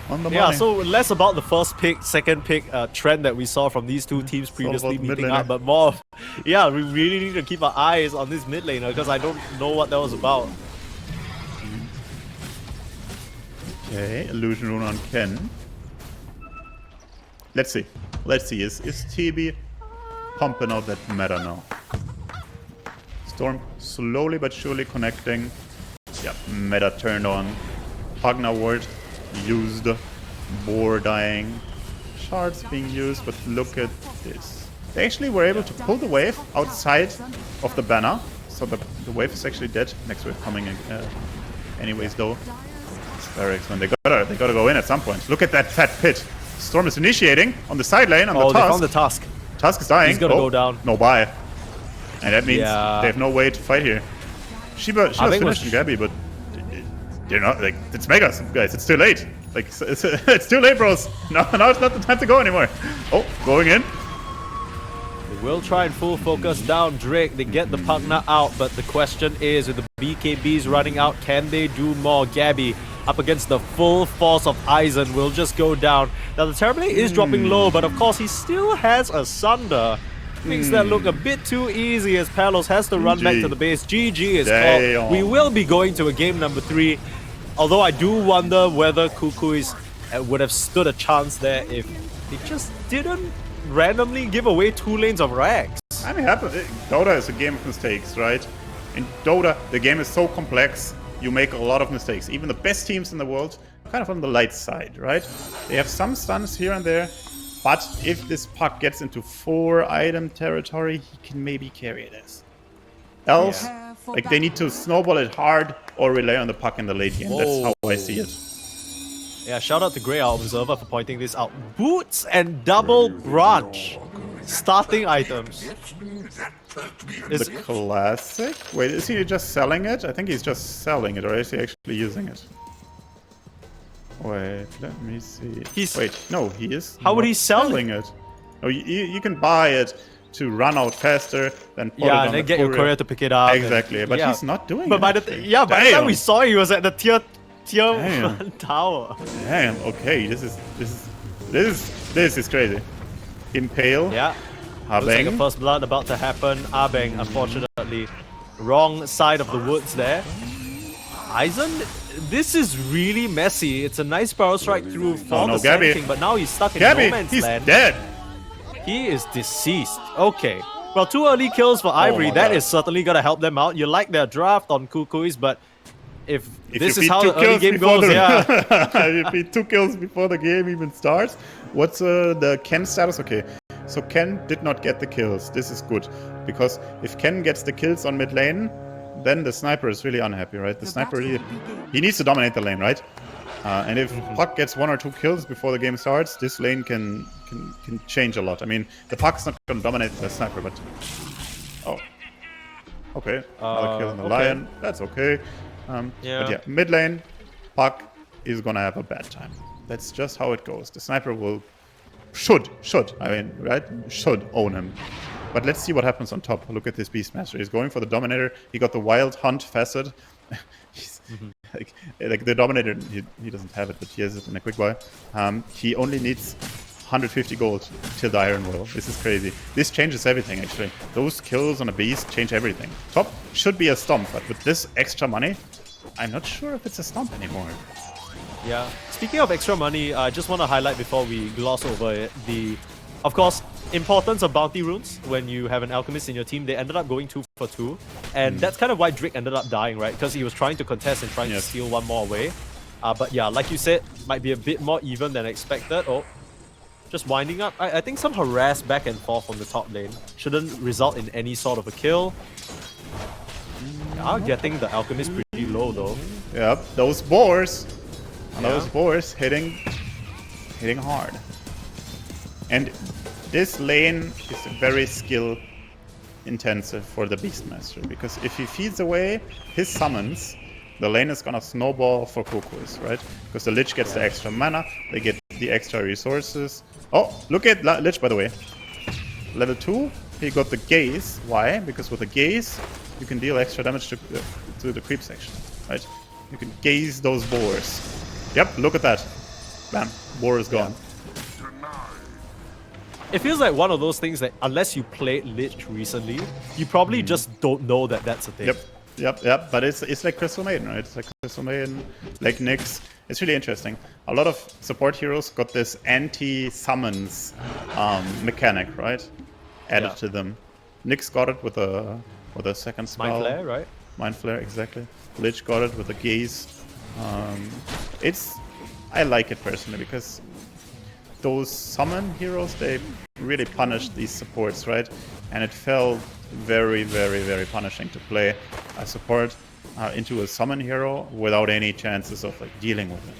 On the money. Yeah, so less about the first pick, second pick trend that we saw from these 2 teams previously meeting up, but more of, yeah, we really need to keep our eyes on this mid laner because I don't know what that was about. Okay, Illusion Rune on Ken. Let's see. Is TB pumping out that meta now? Storm slowly but surely connecting. Yeah, meta turned on. Pugna ward used. Boar dying. Shards being used, but look at this. They actually were able to pull the wave outside of the banner. So the wave is actually dead. Next wave coming in. Anyways, though. Barracks, man. They gotta go in at some point. Look at that fat pit. Storm is initiating on the side lane on the Tusk. they found the Tusk. Tusk is dying. He's gonna go down. No buy. And that means they have no way to fight here. She was finishing Gabby, but they're not like it's Megas, guys. It's too late. Like it's too late, bros. No, now it's not the time to go anymore. Oh, going in. They will try and full focus down Drake. They get the Pugna out, but the question is, with the BKBs running out, can they do more? Gabby up against the full force of Aizen will just go down. Now the Terrorblade is dropping low, but of course he still has a Sunder. Makes that look a bit too easy as Palos has to run back to the base. GG is called. We will be going to a game number 3. Although I do wonder whether Kukuys would have stood a chance there if they just didn't randomly give away 2 lanes of rags. I mean, Dota is a game of mistakes, right? In Dota, the game is so complex, you make a lot of mistakes. Even the best teams in the world are kind of on the light side, right? They have some stuns here and there, but if this puck gets into 4-item territory, he can maybe carry it as. Else, like they need to snowball it hard or rely on the puck in the late game. That's how I see it. Yeah, shout out to Grey Owl Observer for pointing this out. Boots and double branch. Starting items. The classic? Wait, is he just selling it? I think he's just selling it, or is he actually using it? Wait, let me see. Wait, no, he is. How would he sell it? Oh, you can buy it to run out faster, then put it on and then the get your courier to pick it up. Exactly, but he's not doing it. But by the time we saw it, he was at the tier 1 tower. Damn. Okay, this is crazy. Impale. Yeah. Abeng. Looks like a first blood about to happen. Abeng, unfortunately, wrong side of the woods there. Aizen, this is really messy. It's a nice barrel strike through for the Sand King, but now he's stuck in no man's land. He's dead. He is deceased. Okay. Well, 2 early kills for Ivory. That is certainly going to help them out. You like their draft on Kukuys, but if this is how the early game goes, if he 2 kills before the game even starts. What's the Ken status? Okay. So Ken did not get the kills. This is good. Because if Ken gets the kills on mid lane, then the sniper is really unhappy, right? The sniper really... He needs to dominate the lane, right? And if Puck gets 1 or 2 kills before the game starts, this lane can change a lot. I mean, the Puck's not going to dominate the sniper, but... Oh. Okay. Another kill on the Lion. That's okay. But yeah, mid lane, Puck is going to have a bad time. That's just how it goes. The sniper will... Should own him. But let's see what happens on top. Look at this Beastmaster. He's going for the Dominator. He got the Wild Hunt facet. He's, like the Dominator, he doesn't have it, but he has it in a quick buy. He only needs 150 gold till the Iron Will. This is crazy. This changes everything, actually. Those kills on a Beast change everything. Top should be a Stomp, but with this extra money, I'm not sure if it's a Stomp anymore. Yeah. Speaking of extra money, I just want to highlight before we gloss over it, of course, importance of bounty runes. When you have an alchemist in your team, they ended up going 2 for 2. And that's kind of why Drake ended up dying, right? Because he was trying to contest and trying to steal 1 more away. But yeah, like you said, might be a bit more even than expected. Oh, just winding up. I think some harass back and forth on the top lane shouldn't result in any sort of a kill. Getting the alchemist pretty low though. Yep, those boars. Those boars hitting hard. And this lane is very skill intensive for the Beastmaster, because if he feeds away his summons, the lane is gonna snowball for Kukuys, right? Because the Lich gets the extra mana, they get the extra resources. Oh, look at Lich, by the way. Level 2, he got the Gaze. Why? Because with the Gaze, you can deal extra damage to the creep section, right? You can gaze those boars. Yep, look at that. Bam, boar is gone. It feels like one of those things that unless you played Lich recently, you probably just don't know that that's a thing. Yep. But it's like Crystal Maiden, right? It's like Crystal Maiden, like Nyx. It's really interesting. A lot of support heroes got this anti-summons mechanic, right? Added to them. Nyx got it with a second spell. Mind Flare, right? Mind Flare, exactly. Lich got it with a Gaze. It's I like it personally because those summon heroes, they really punish these supports, right? And it felt very, very, very punishing to play a support into a summon hero without any chances of like dealing with it.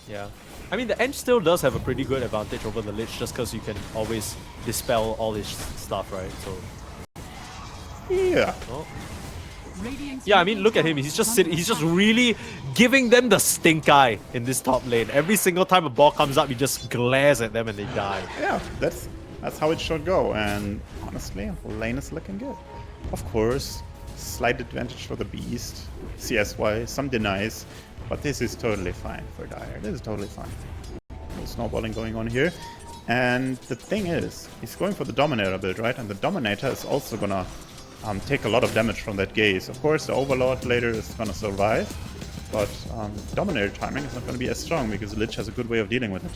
Yeah. I mean, the Eng still does have a pretty good advantage over the Lich just because you can always dispel all his stuff, right? So. Yeah. Oh. Yeah, I mean, look at him. He's just sitting. He's just really giving them the stink eye in this top lane. Every single time a ball comes up, he just glares at them and they die. Yeah, that's how it should go. And honestly, lane is looking good. Of course, slight advantage for the Beast, CS-wise, some denies, but this is totally fine for Dire. This is totally fine. No snowballing going on here. And the thing is, he's going for the Dominator build, right? And the Dominator is also gonna take a lot of damage from that gaze. Of course, the Overlord later is gonna survive, but Dominator timing is not gonna be as strong because Lich has a good way of dealing with it.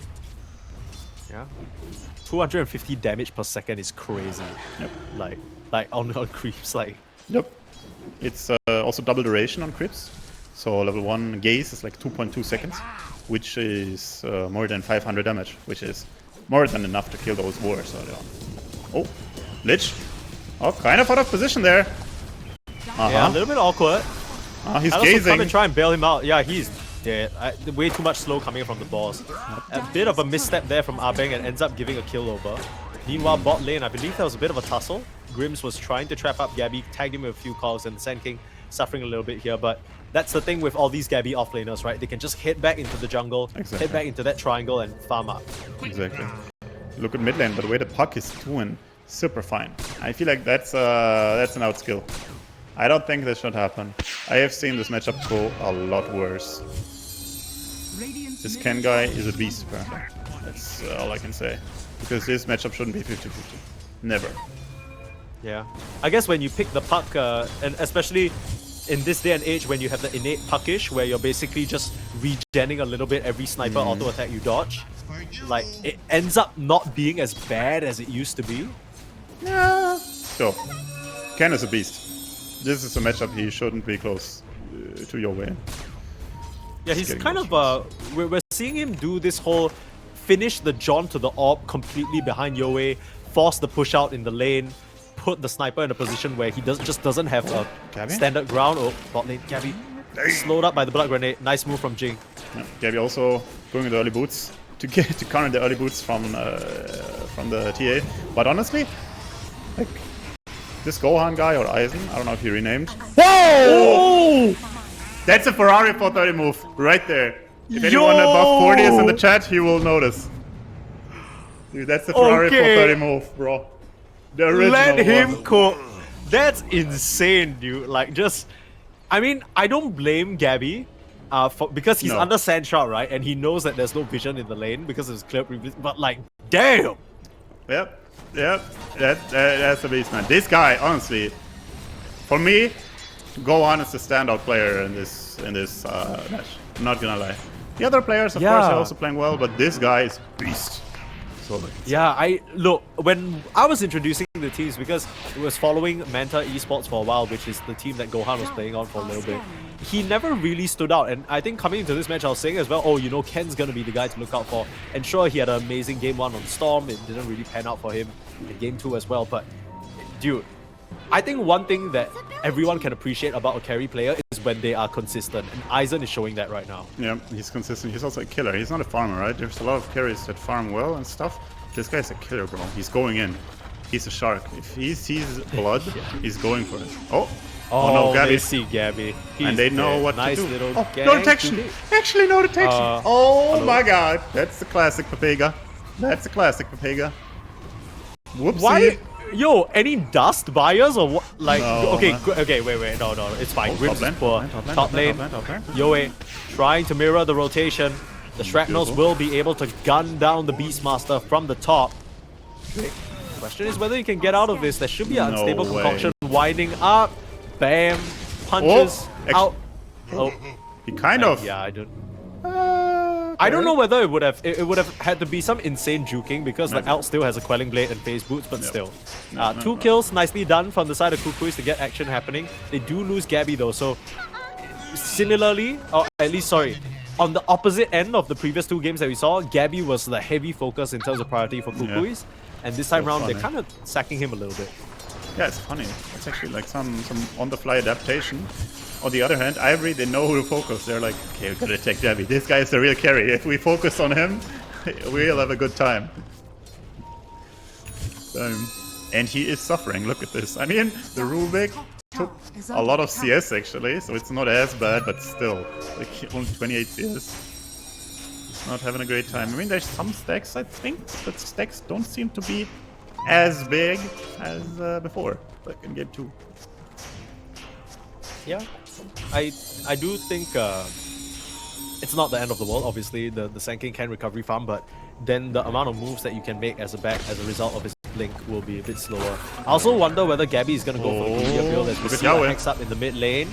Yeah. 250 damage per second is crazy. Yep. Like on creeps, like. Yep. It's also double duration on creeps. So level 1 gaze is like 2.2 seconds, which is more than 500 damage, which is more than enough to kill those warriors early on. Oh, Lich. Oh, kind of out of position there. Yeah, a little bit awkward. He's I'd also gazing. come and try and bail him out. Yeah, he's dead. Way too much slow coming from the boss. A bit of a misstep there from Abeng and ends up giving a kill over. Meanwhile, bot lane, I believe there was a bit of a tussle. Grims was trying to trap up Gabby, tagged him with a few calls, and Sand King suffering a little bit here. But that's the thing with all these Gabby offlaners, right? They can just head back into the jungle, head back into that triangle, and farm up. Exactly. Look at mid lane, but the way the puck is doing, super fine. I feel like that's an out skill. I don't think this should happen. I have seen this matchup go a lot worse. This Ken guy is a beast, apparently. That's all I can say. Because this matchup shouldn't be 50-50. Never. Yeah. I guess when you pick the puck, and especially in this day and age when you have the innate puckish, where you're basically just regenning a little bit every sniper auto attack you dodge, like, it ends up not being as bad as it used to be. Yeah. So, Ken is a beast. This is a matchup he shouldn't be close to your way. Yeah, he's kind of, we're seeing him do this whole finish the John to the orb completely behind Yoe, force the push out in the lane, put the sniper in a position where he just doesn't have a standard ground. Oh, bot lane, Gabby slowed up by the blood grenade. Nice move from Jing. Yeah, Gabby also going with the early boots to counter the early boots from the TA. But honestly, like this Gohan guy or Eisen, I don't know if he renamed. Whoa! That's a Ferrari 430 move right there. If anyone above 40 is in the chat, he will notice. Dude, that's the Ferrari 430 move, bro. The original Let him one. cook. That's insane, dude. Like, just... I mean, I don't blame Gabby because he's under Sandshroud, right? And he knows that there's no vision in the lane because it's clear previous. But, like, damn! Yep. That's the beast, man. This guy, honestly, for me, Gohan is the standout player in this match. I'm not gonna lie. The other players, of course, are also playing well, but this guy is beast. So yeah, look, when I was introducing the teams, because it was following Manta Esports for a while, which is the team that Gohan was playing on for a little bit, he never really stood out. And I think coming into this match, I was saying as well, oh, you know, Ken's gonna be the guy to look out for. And sure, he had an amazing game 1 on Storm. It didn't really pan out for him in game 2 as well. But, dude, I think one thing that everyone can appreciate about a carry player is when they are consistent, and Eisen is showing that right now. Yeah, he's consistent. He's also a killer. He's not a farmer, right? There's a lot of carries that farm well and stuff. This guy's a killer, bro. He's going in. He's a shark. If he sees blood, he's going for it. Oh no, Gabby. They see Gabby. And they know what nice to do. Little Oh, no detection. Actually, no detection. Oh hello? my god. That's the classic Papega. That's the classic Papega. Whoopsie. Why? Yo, any dust buyers or what? Like, No, okay, wait, no, it's fine. Grims is poor. Top lane. Yoe trying to mirror the rotation. The Shrapnels will be able to gun down the Beastmaster from the top. The question is whether he can get out of this. There should be an unstable concoction winding up. Bam, punches out. Oh, he kind of. Yeah, I don't. I don't know whether it would have had to be some insane juking because the Alt still has a Quelling Blade and Phase Boots, but still. 2 kills nicely done from the side of Kukuys to get action happening. They do lose Gabby though, so similarly, or at least, sorry, on the opposite end of the previous 2 games that we saw, Gabby was the heavy focus in terms of priority for Kukuys. And this time So round, funny. they're kind of sacking him a little bit. Yeah, it's funny. It's actually like some on-the-fly adaptation. On the other hand, Ivory, they know who to focus. They're like, okay, we gotta take Gabby. This guy is the real carry. If we focus on him, we'll have a good time. And he is suffering. Look at this. I mean, the Rubik took a lot of CS actually, so it's not as bad, but still, like only 28 CS. He's not having a great time. I mean, there's some stacks, I think, but stacks don't seem to be as big as before, like in game 2. Yeah, I do think it's not the end of the world. Obviously, the Sanking can recovery farm, but then the amount of moves that you can make as a back as a result of his blink will be a bit slower. I also wonder whether Gabby is going to go for media build as we see her hex up in the mid lane.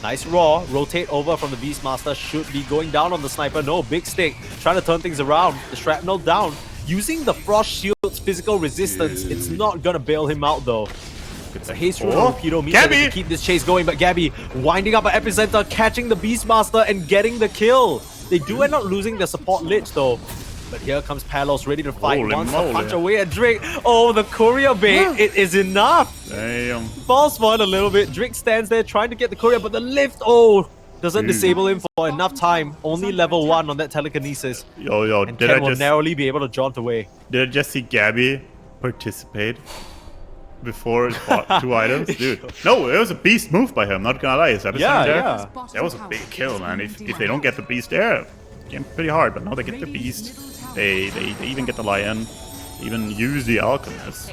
Nice raw, rotate over from the Beastmaster, should be going down on the sniper. No, big stick, trying to turn things around. The shrapnel down, using the frost shield's physical resistance. It's not going to bail him out though. It's a haste rune on Rapido means that they can keep this chase going, but Gabby winding up at Epicenter, catching the Beastmaster and getting the kill. They do end up losing their support Lich though. But here comes Palos ready to fight. Wants to punch away at Drake. Oh, the courier bait. It is enough. Damn. False point a little bit. Drake stands there trying to get the courier, but the lift, doesn't disable him for enough time. Only level 1 on that telekinesis. Yo, And did Ken I will just narrowly be able to jaunt away. did I just see Gabby participate before it bought 2 items? Dude. No, it was a beast move by him, not gonna lie. Yeah. That was a big kill, man. If they don't get the beast there, game pretty hard, but now they get the beast. They even get the lion, even use the alchemist.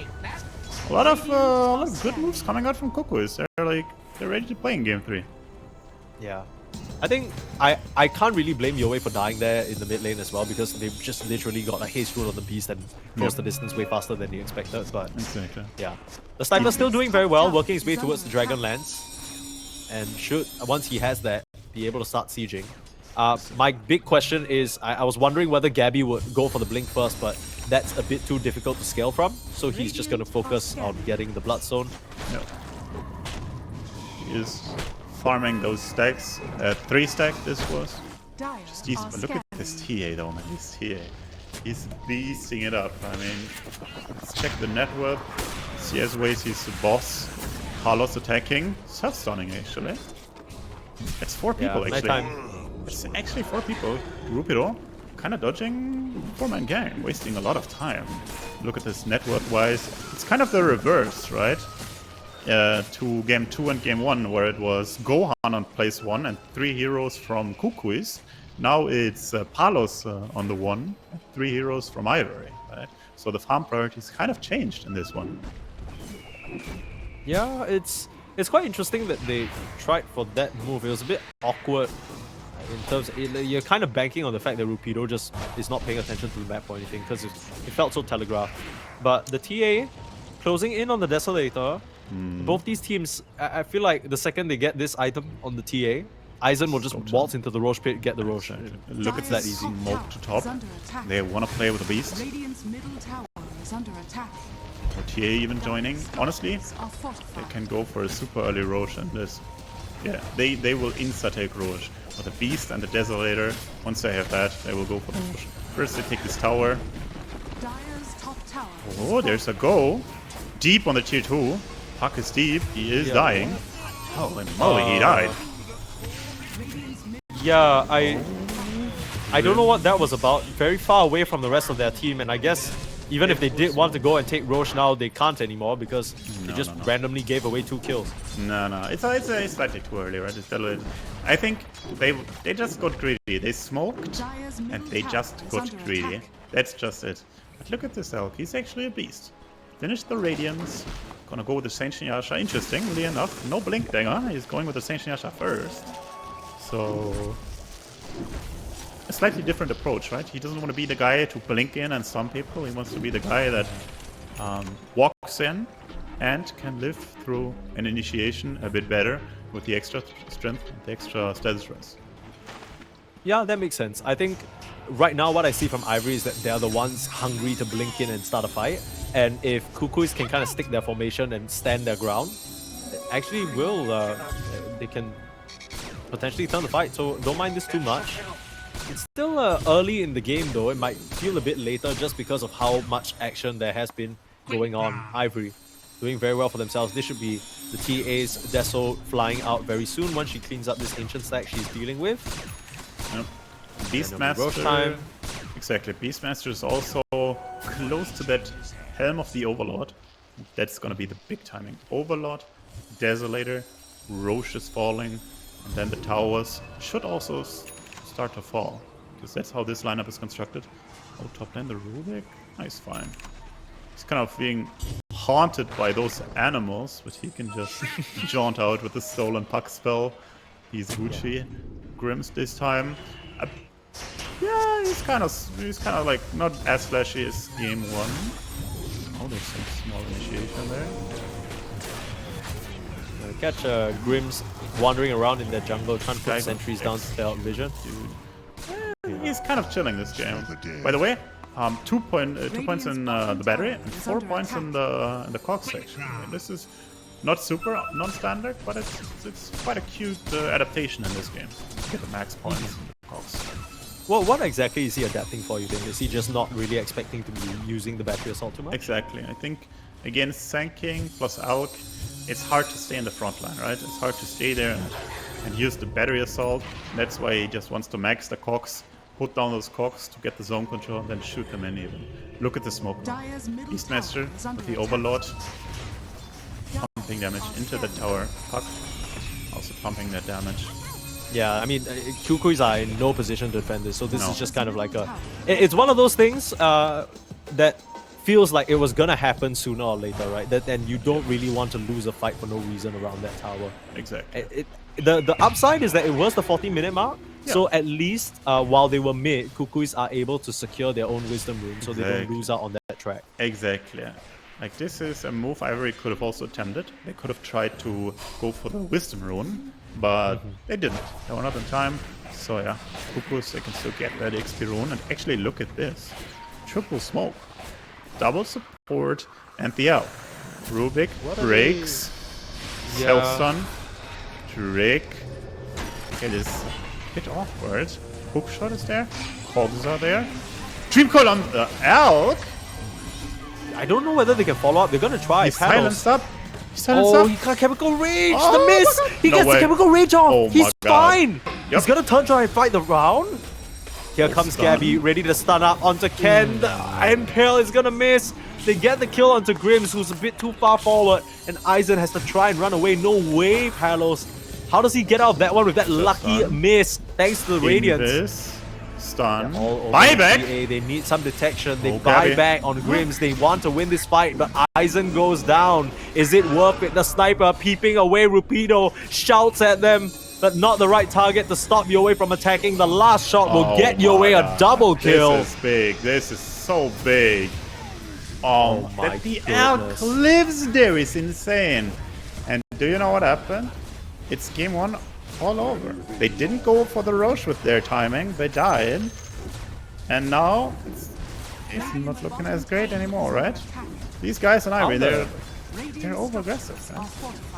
A lot of good moves coming out from Kukuys. They're ready to play in game 3. Yeah. I think I can't really blame Yoei for dying there in the mid lane as well, because they've just literally got a haste rune on the beast and closed the distance way faster than they expected. But Exactly. yeah, the sniper's still doing very well, working his way towards the Dragonlance, and should, once he has that, be able to start sieging. My big question is, I was wondering whether Gabby would go for the blink first, but that's a bit too difficult to scale from, so he's just going to focus on getting the Bloodstone. Yep. He is farming those stacks. 3 stack this was. Just easy, but look at this TA though, man. This TA. He's beasting it up. I mean, let's check the net worth. CS ways he's the boss. Carlos attacking. Self-stunning actually. It's 4 people actually. It's actually 4 people. Rupido kind of dodging 4-man gang, wasting a lot of time. Look at this net worth wise. It's kind of the reverse, right? To game 2 and game 1, where it was Gohan on place 1 and 3 heroes from Kukuys. Now it's Palos on the 1, and 3 heroes from Ivory, right? So the farm priorities kind of changed in this one. Yeah, it's quite interesting that they tried for that move. It was a bit awkward in terms of, you're kind of banking on the fact that Rupido just is not paying attention to the map or anything, because it felt so telegraphed. But the TA closing in on the Desolator. Both these teams, I feel like the second they get this item on the TA, Aizen will just waltz into the Roche pit, get the Roche. Look at that easy smoke to top. They want to play with the beast. Radiant's middle tower is under attack. Or TA even joining. Honestly, they can go for a super early Roche and this. Yeah, they will insta-take Roche. But the beast and the Desolator, once they have that, they will go for the Roche. First they take this tower. Oh, there's a go. Deep on the tier 2. Puck is deep. He is dying. Holy moly, he died. Yeah, I don't know what that was about. Very far away from the rest of their team, and I guess even if they did want to go and take Roche now, they can't anymore because they just randomly gave away 2 kills. No, it's slightly too early, right? I think they just got greedy. They smoked and they just got greedy. That's just it. But look at this elk. He's actually a beast. Finished the Radiance. Gonna go with the Saint Shinyasha. Interestingly enough, no Blink Dagger. He's going with the Saint Shinyasha first. So a slightly different approach, right? He doesn't want to be the guy to blink in and stun people. He wants to be the guy that walks in and can live through an initiation a bit better with the extra strength, the extra status rise. Yeah, that makes sense. I think right now what I see from Ivory is that they're the ones hungry to blink in and start a fight. And if Kukuys can kind of stick their formation and stand their ground, actually they can potentially turn the fight. So don't mind this too much. It's still early in the game though. It might feel a bit later just because of how much action there has been going on. Ivory doing very well for themselves. This should be the TA's Deso flying out very soon once she cleans up this ancient stack she's dealing with. Yep. Roche time. Beastmaster. Exactly. Beastmaster is also close to that Helm of the Overlord. That's gonna be the big timing. Overlord, Desolator, Roche is falling, and then the towers should also start to fall. Because that's how this lineup is constructed. Oh, top lane, the Rubik? Nice, fine. He's kind of being haunted by those animals, but he can just jaunt out with the Stolen Puck spell. He's Gucci. Grims this time. Yeah, he's kind of like not as flashy as game 1. Oh, there's some small initiation there. Catch Grims wandering around in their jungle, trying to put sentries down to clear out vision. Dude. He's kind of chilling this game. By the way, 2 points in the battery and 4 points in the cog section. And this is not super non-standard, but it's quite a cute adaptation in this game. Get the max points in the cogs. Well, what exactly is he adapting for, you think? Is he just not really expecting to be using the battery assault too much? Exactly. I think against Sand King plus Alk, it's hard to stay in the front line, right? It's hard to stay there and use the battery assault. That's why he just wants to max the cogs, put down those cogs to get the zone control, and then shoot them in even. Look at the smoke. Beastmaster with the Overlord. Pumping damage into the tower. Puck also pumping that damage. Yeah, I mean, Kukuys are in no position to defend this, so this is just kind of like a... It's one of those things that feels like it was gonna happen sooner or later, right? And you don't really want to lose a fight for no reason around that tower. Exactly. The upside is that it was the 40-minute mark, so at least while they were mid, Kukuys are able to secure their own Wisdom Rune, so they don't lose out on that track. Exactly. Like, this is a move Ivory could have also attempted. They could have tried to go for the Wisdom Rune, but they didn't. They were not in time. So yeah, Kukuys, they can still get that XP Rune. And actually, look at this. Triple smoke. Double support and the L. Rubik breaks. Self-stun. Drake. It is a bit awkward. Hookshot is there. Cogs are there. Dream Coil on the Elk. I don't know whether they can follow up. They're gonna try. He's silenced up. He's silenced up. He got Chemical Rage! Oh, the miss! He gets the Chemical Rage off! Oh He's my God. fine! Yep. He's gonna try and fight the round. Here comes stun. Gabby, ready to stun up onto Ken. Impale is gonna miss. They get the kill onto Grims, who's a bit too far forward. And Aizen has to try and run away. No way, Palos. How does he get out of that one with that lucky miss? Thanks to the Radiance. Stun. Buyback! They need some detection. They buy back on Grims. They want to win this fight, but Aizen goes down. Is it worth it? The sniper peeping away. Rupido shouts at them, but not the right target to stop Yowie from attacking. The last shot will get Yowie a double kill. This is big. This is so big. Oh my goodness. The Elk lives there is insane. And do you know what happened? It's game 1 all over. They didn't go for the Roche with their timing. They died. And now it's not looking as great anymore, right? These guys in Ivory, they're over aggressive. Man.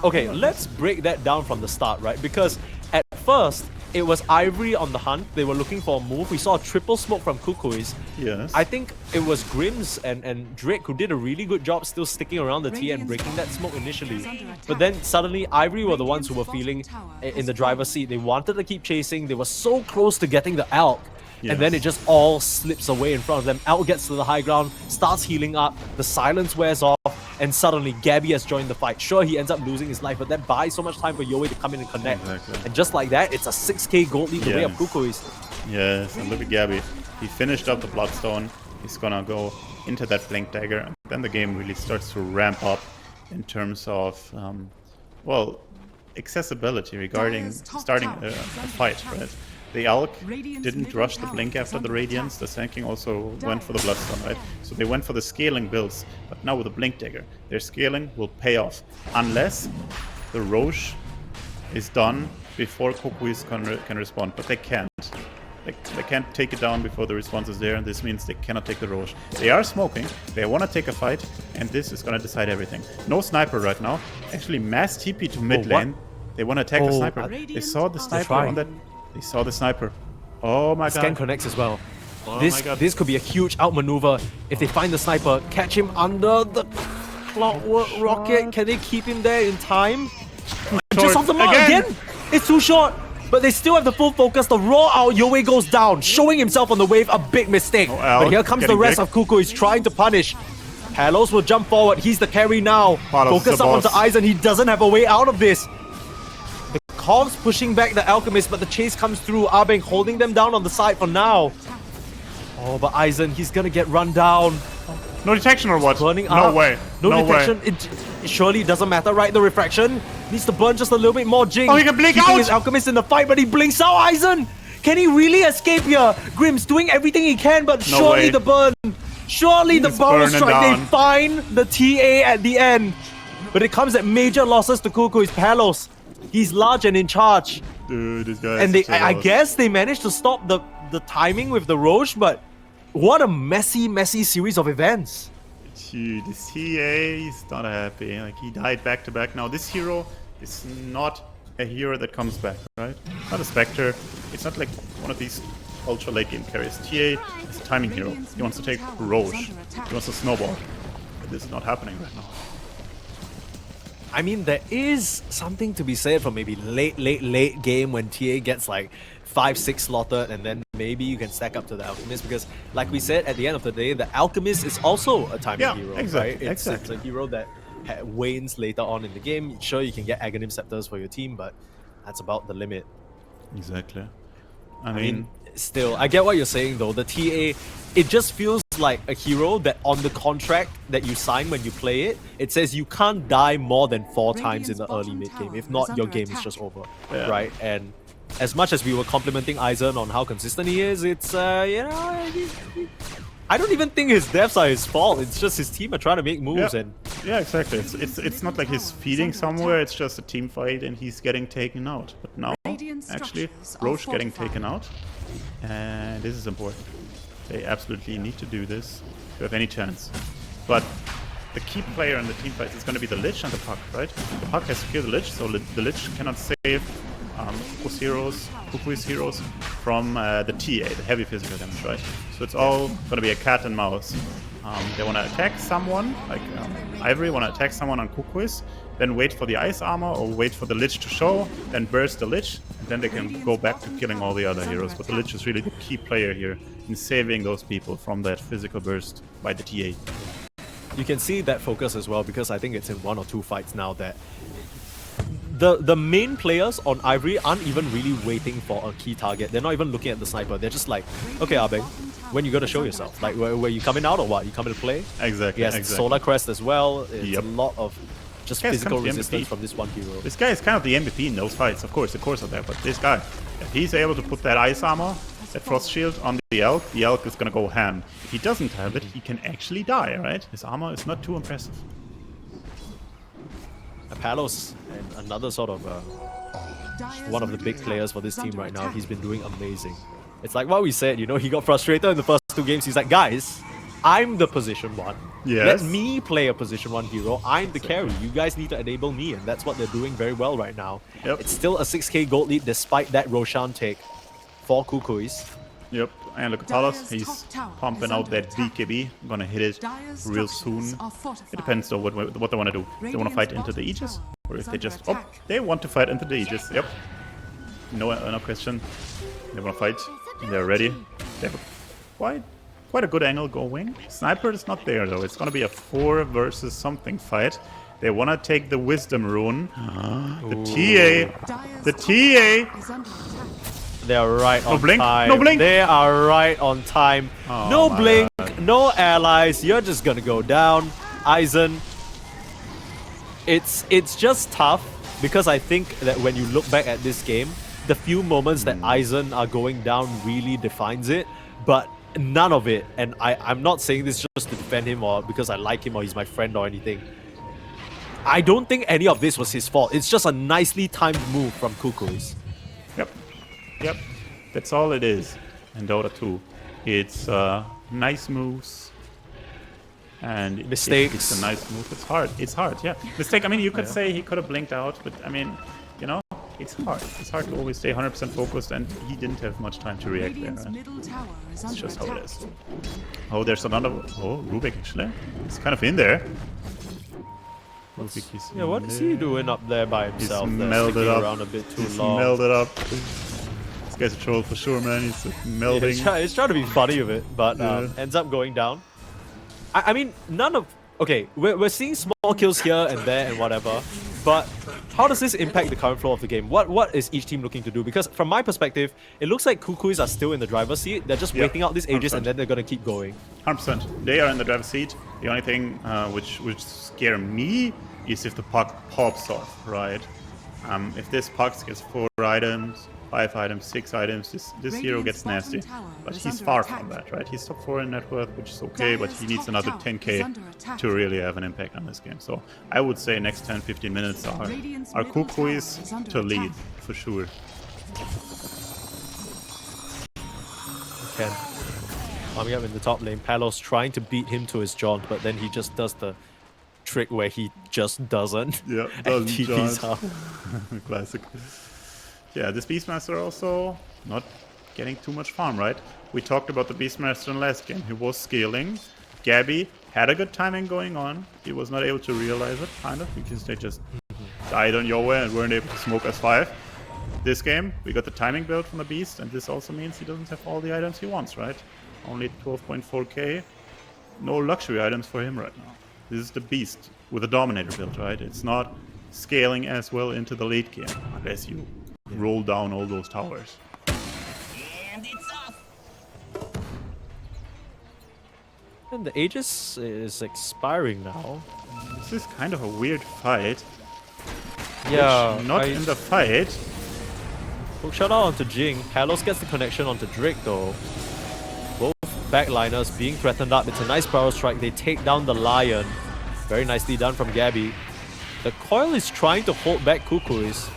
Okay, let's break that down from the start, right? Because at first, it was Ivory on the hunt. They were looking for a move. We saw a triple smoke from Kukuys. Yes. I think it was Grims and Drake who did a really good job still sticking around the T and breaking that smoke initially. But then suddenly Ivory were the ones who were feeling in the driver's seat. They wanted to keep chasing. They were so close to getting the Elk. And then it just all slips away in front of them. Elk gets to the high ground, starts healing up, the silence wears off, and suddenly Gabby has joined the fight. Sure, he ends up losing his life, but that buys so much time for Yowie to come in and connect. Exactly. And just like that, it's a 6k gold lead the way of Kukuys. Yes, and look at Gabby. He finished up the Bloodstone. He's gonna go into that Blink Dagger. And then the game really starts to ramp up in terms of, well, accessibility regarding starting a fight, right? The Elk didn't rush the Blink after the Radiance. The Sand King also went for the Bloodstone, right? So they went for the scaling builds. But now with the Blink Dagger, their scaling will pay off. Unless the Roche is done before Kukuys can respond. But they can't. They can't take it down before the response is there. And this means they cannot take the Roche. They are smoking. They want to take a fight. And this is going to decide everything. No sniper right now. Actually, mass TP to mid lane. They want to attack the sniper. They saw the sniper on that... They saw the sniper. Oh my Scan god. connects as well. Oh this my god. this could be a huge outmaneuver if they find the sniper, catch him under the clockwork rocket. Can they keep him there in time? Just off the mark again. It's too short. But they still have the full focus. The raw out, Yue goes down, showing himself on the wave. A big mistake. But here comes the rest of Kukuys trying to punish. Palos will jump forward. He's the carry now. Focus up onto Aizen. He doesn't have a way out of this. The Corvs pushing back the Alchemist, but the chase comes through. Abeng holding them down on the side for now. Oh, but Aizen, he's gonna get run down. No detection or what? Burning no up. way. No detection. It surely doesn't matter, right? The refraction needs to burn just a little bit more. Jing. Oh, he can blink keeping out! his Alchemist in the fight, but he blinks out. Aizen, can he really escape here? Grim's doing everything he can, but No surely way. the burn. Surely the He's power burning strike. They down. find the TA at the end, but it comes at major losses to Kukuys. Palos, he's large and in charge, Dude, this guy. and I guess they managed to stop the timing with the Roche, but what a messy series of events. Dude, this TA, he's not happy. Like, he died back to back. Now, this hero is not a hero that comes back, right? Not a Spectre. It's not like one of these ultra late game carries. TA is a timing hero. He wants to take Roche. He wants to snowball. But this is not happening right now. I mean, there is something to be said for maybe late game when TA gets like 5-6 slaughtered, and then maybe you can stack up to the Alchemist, because like we said, at the end of the day, the Alchemist is also a timing hero, exactly, right? It's a hero that wanes later on in the game. Sure, you can get Aghanim Scepters for your team, but that's about the limit. Exactly. I I mean, mean, still, I get what you're saying though. The TA, it just feels like a hero that on the contract that you sign when you play it, it says you can't die more than 4 times in the early mid game. If not, your game is just over, right? And as much as we were complimenting Aizen on how consistent he is, it's you know, I don't even think his deaths are his fault. It's just his team are trying to make moves, and yeah, exactly. It's not like he's feeding somewhere. It's just a team fight, and he's getting taken out. But now, actually, Roche getting taken out, and this is important. They absolutely need to do this to have any chance. But the key player in the team fight is going to be the Lich and the Puck, right? The Puck has to kill the Lich, so the Lich cannot save Kukuys heroes from the TA, the heavy physical damage, right? So it's all going to be a cat and mouse. They want to attack someone, like Ivory want to attack someone on Kukuys, then wait for the ice armor or wait for the Lich to show, then burst the Lich, and then they can go back to killing all the other heroes. But the Lich is really the key player here in saving those people from that physical burst by the TA. you can see that focus as well, because I think it's in 1 or 2 fights now that the main players on Ivory aren't even really waiting for a key target. They're not even looking at the sniper. They're just like, okay, Abeng, when you gonna show yourself? Like, were you coming out or what? You coming to play? Exactly. He has Solar Crest as well. It's a lot of just This guy's physical kind of the resistance MVP. from this one hero. This guy is kind of the MVP in those fights, of course, the cores are there, but this guy, if he's able to put that ice armor, that frost shield on the Elk is gonna go ham. If he doesn't have it, he can actually die, right? His armor is not too impressive. Palos, and another sort of one of the big players for this team right now. He's been doing amazing. It's like what we said, you know, he got frustrated in the first 2 games. He's like, guys, I'm the position 1. Yes. Let me play a position 1 hero. I'm the carry. You guys need to enable me, and that's what they're doing very well right now. Yep. It's still a 6k gold lead despite that Roshan take for Kukuys. Yep, and look at Palos, he's pumping out that BKB. I'm gonna hit it real soon. It depends on what they want to do. If they want to fight into the Aegis, or if they just... Oh, they want to fight into the Aegis, yep. No question. They want to fight, they're ready. They have quite a good angle going. Sniper is not there though, it's gonna be a 4 versus something fight. They want to take the Wisdom Rune. The TA! They are right on blink, time. no blink. They are right on time. Oh no my blink, God. no allies. You're just gonna go down, Aizen. It's just tough, because I think that when you look back at this game, the few moments that Aizen are going down really defines it, but none of it, and I'm not saying this just to defend him or because I like him or he's my friend or anything. I don't think any of this was his fault. It's just a nicely timed move from Kukuys. Yep, that's all it is in Dota2. It's nice moves and Mistakes. It's a nice move. It's hard. Yeah. Mistake. I mean, you could say he could have blinked out, but I mean, you know, it's hard. It's hard to always stay 100% focused, and he didn't have much time to react there. Radiant's Right? middle tower is It's under just how attack. it is. Oh, there's another. Oh, Rubik actually. He's kind of in there. Rubik is Yeah, what in is there. he doing up there by himself? He's there, melded sticking up. around a bit too He's long. melded up. This guy's a troll for sure, man. He's Yeah, melding. he's trying to be funny with it, but Yeah. ends up going down. I mean, none of... Okay, we're seeing small kills here and there and whatever, but how does this impact the current flow of the game? What is each team looking to do? Because from my perspective, it looks like Kukuys are still in the driver's seat. They're just Yeah, waiting out these ages 100%. and then they're going to keep going. 100%. They are in the driver's seat. The only thing which would scare me is if the puck pops off, right? If this puck gets 4 items, 5 items, 6 items, this hero gets nasty. But he's far from that, right? He's top 4 in net worth, which is okay, but he needs another 10k to really have an impact on this game. So I would say next 10-15 minutes are Kukuys to lead, for sure. Ken coming up in the top lane. Palos trying to beat him to his jaunt, but then he just does the trick where he just doesn't. Yeah, and doesn't TPs jaunt. out. Classic. Yeah, this Beastmaster also not getting too much farm, right? We talked about the Beastmaster in last game. He was scaling. Gabby had a good timing going on. He was not able to realize it, kind of, because they just died on your way and weren't able to smoke S5. This game, we got the timing build from the Beast, and this also means he doesn't have all the items he wants, right? Only 12.4k. No luxury items for him right now. This is the Beast with a Dominator build, right? It's not scaling as well into the late game, unless you roll down all those towers. And it's off. And the Aegis is expiring now. This is kind of a weird fight. Yeah, Which, not in the fight. Hook shot out onto Jing. Palos gets the connection onto Drake though. Both backliners being threatened up. It's a nice power strike. They take down the Lion. Very nicely done from Gabby. The Coil is trying to hold back Kukuys.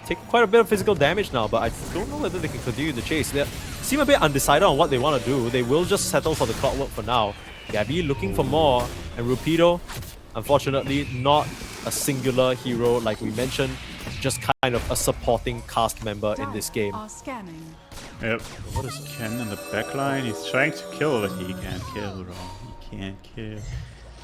Take quite a bit of physical damage now, but I don't know whether they can continue the chase. They seem a bit undecided on what they want to do. They will just settle for the clockwork for now. Gabby looking for more, and Rupido, unfortunately, not a singular hero like we mentioned, just kind of a supporting cast member in this game. Are scanning. Yep. What is Ken in the backline? He's trying to kill, but he can't kill, bro. He can't kill.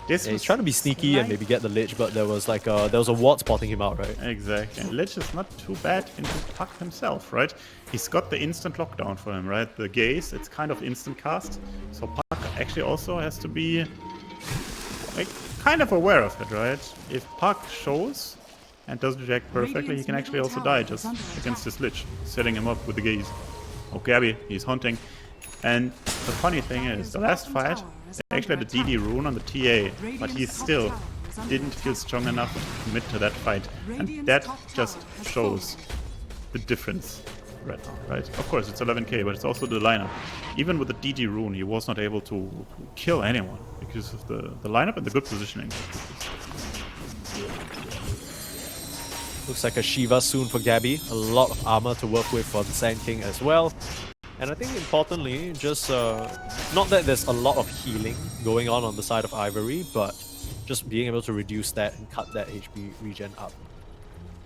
This Yeah, he's was trying to be sneaky and maybe get the Lich, but there was like a ward spotting him out, right? Exactly. And Lich is not too bad into Puck himself, right? He's got the instant lockdown for him, right? The gaze, it's kind of instant cast. So Puck actually also has to be like kind of aware of it, right? If Puck shows and doesn't react perfectly, he can actually also die just against this Lich, setting him up with the gaze. Oh, Gabby, he's hunting. And the funny thing is, the last fight, they actually had a DD rune on the TA, but he still didn't feel strong enough to commit to that fight. And that just shows the difference right now, right? Of course, it's 11k, but it's also the lineup. Even with the DD rune, he was not able to kill anyone because of the lineup and the good positioning. Looks like a Shiva soon for Gabby. A lot of armor to work with for the Sand King as well. And I think importantly, just not that there's a lot of healing going on the side of Ivory, but just being able to reduce that and cut that HP regen up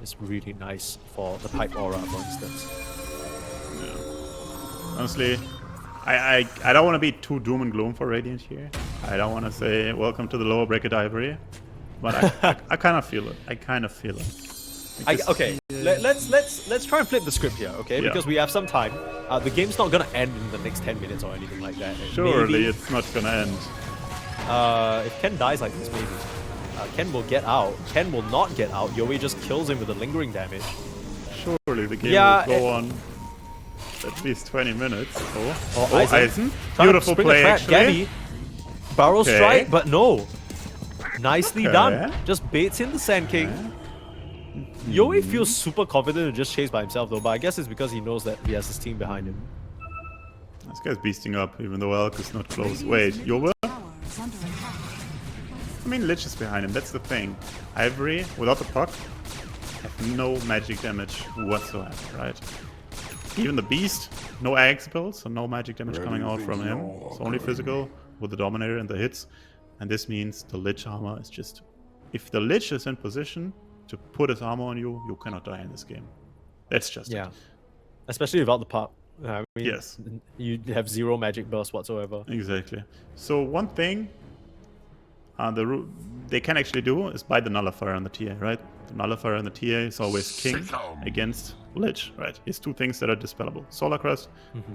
is really nice for the Pipe Aura, for instance. Yeah. Honestly, I don't want to be too doom and gloom for Radiant here. I don't want to say welcome to the lower bracket Ivory, but I kind of feel it. I kind of feel it. Okay, let's try and flip the script here, okay? Yeah. Because we have some time. The game's not gonna end in the next 10 minutes or anything like that. Surely Maybe, it's not gonna end. if Ken dies like this, maybe. Ken will get out. Ken will not get out. Yowie just kills him with the lingering damage. Surely the game Yeah, will go on at least 20 minutes. Oh, Eisen. Eisen. Trying to Beautiful spring a play, trap. actually. Gabby, barrel Okay. strike, but no. Nicely Okay. done. Just baits in the Sand King. Yowie feels super confident to just chase by himself though, but I guess it's because he knows that he has his team behind him. This guy's beasting up, even though Elk is not close. Wait, Yoba? Tower is under attack. I mean, Lich is behind him, that's the thing. Ivory, without the puck, have no magic damage whatsoever, right? Even the Beast, no ag spells, so no magic damage coming out from him. It's only physical with the Dominator and the hits. And this means the Lich armor is just... If the Lich is in position to put his armor on you, you cannot die in this game. That's just Yeah. it. Especially without the puck. I mean, Yes. you have 0 magic burst whatsoever. Exactly. So one thing they can actually do is buy the nullifier on the TA, right? The nullifier on the TA is always king against Lich, right? He's 2 things that are dispellable. Solar Crest,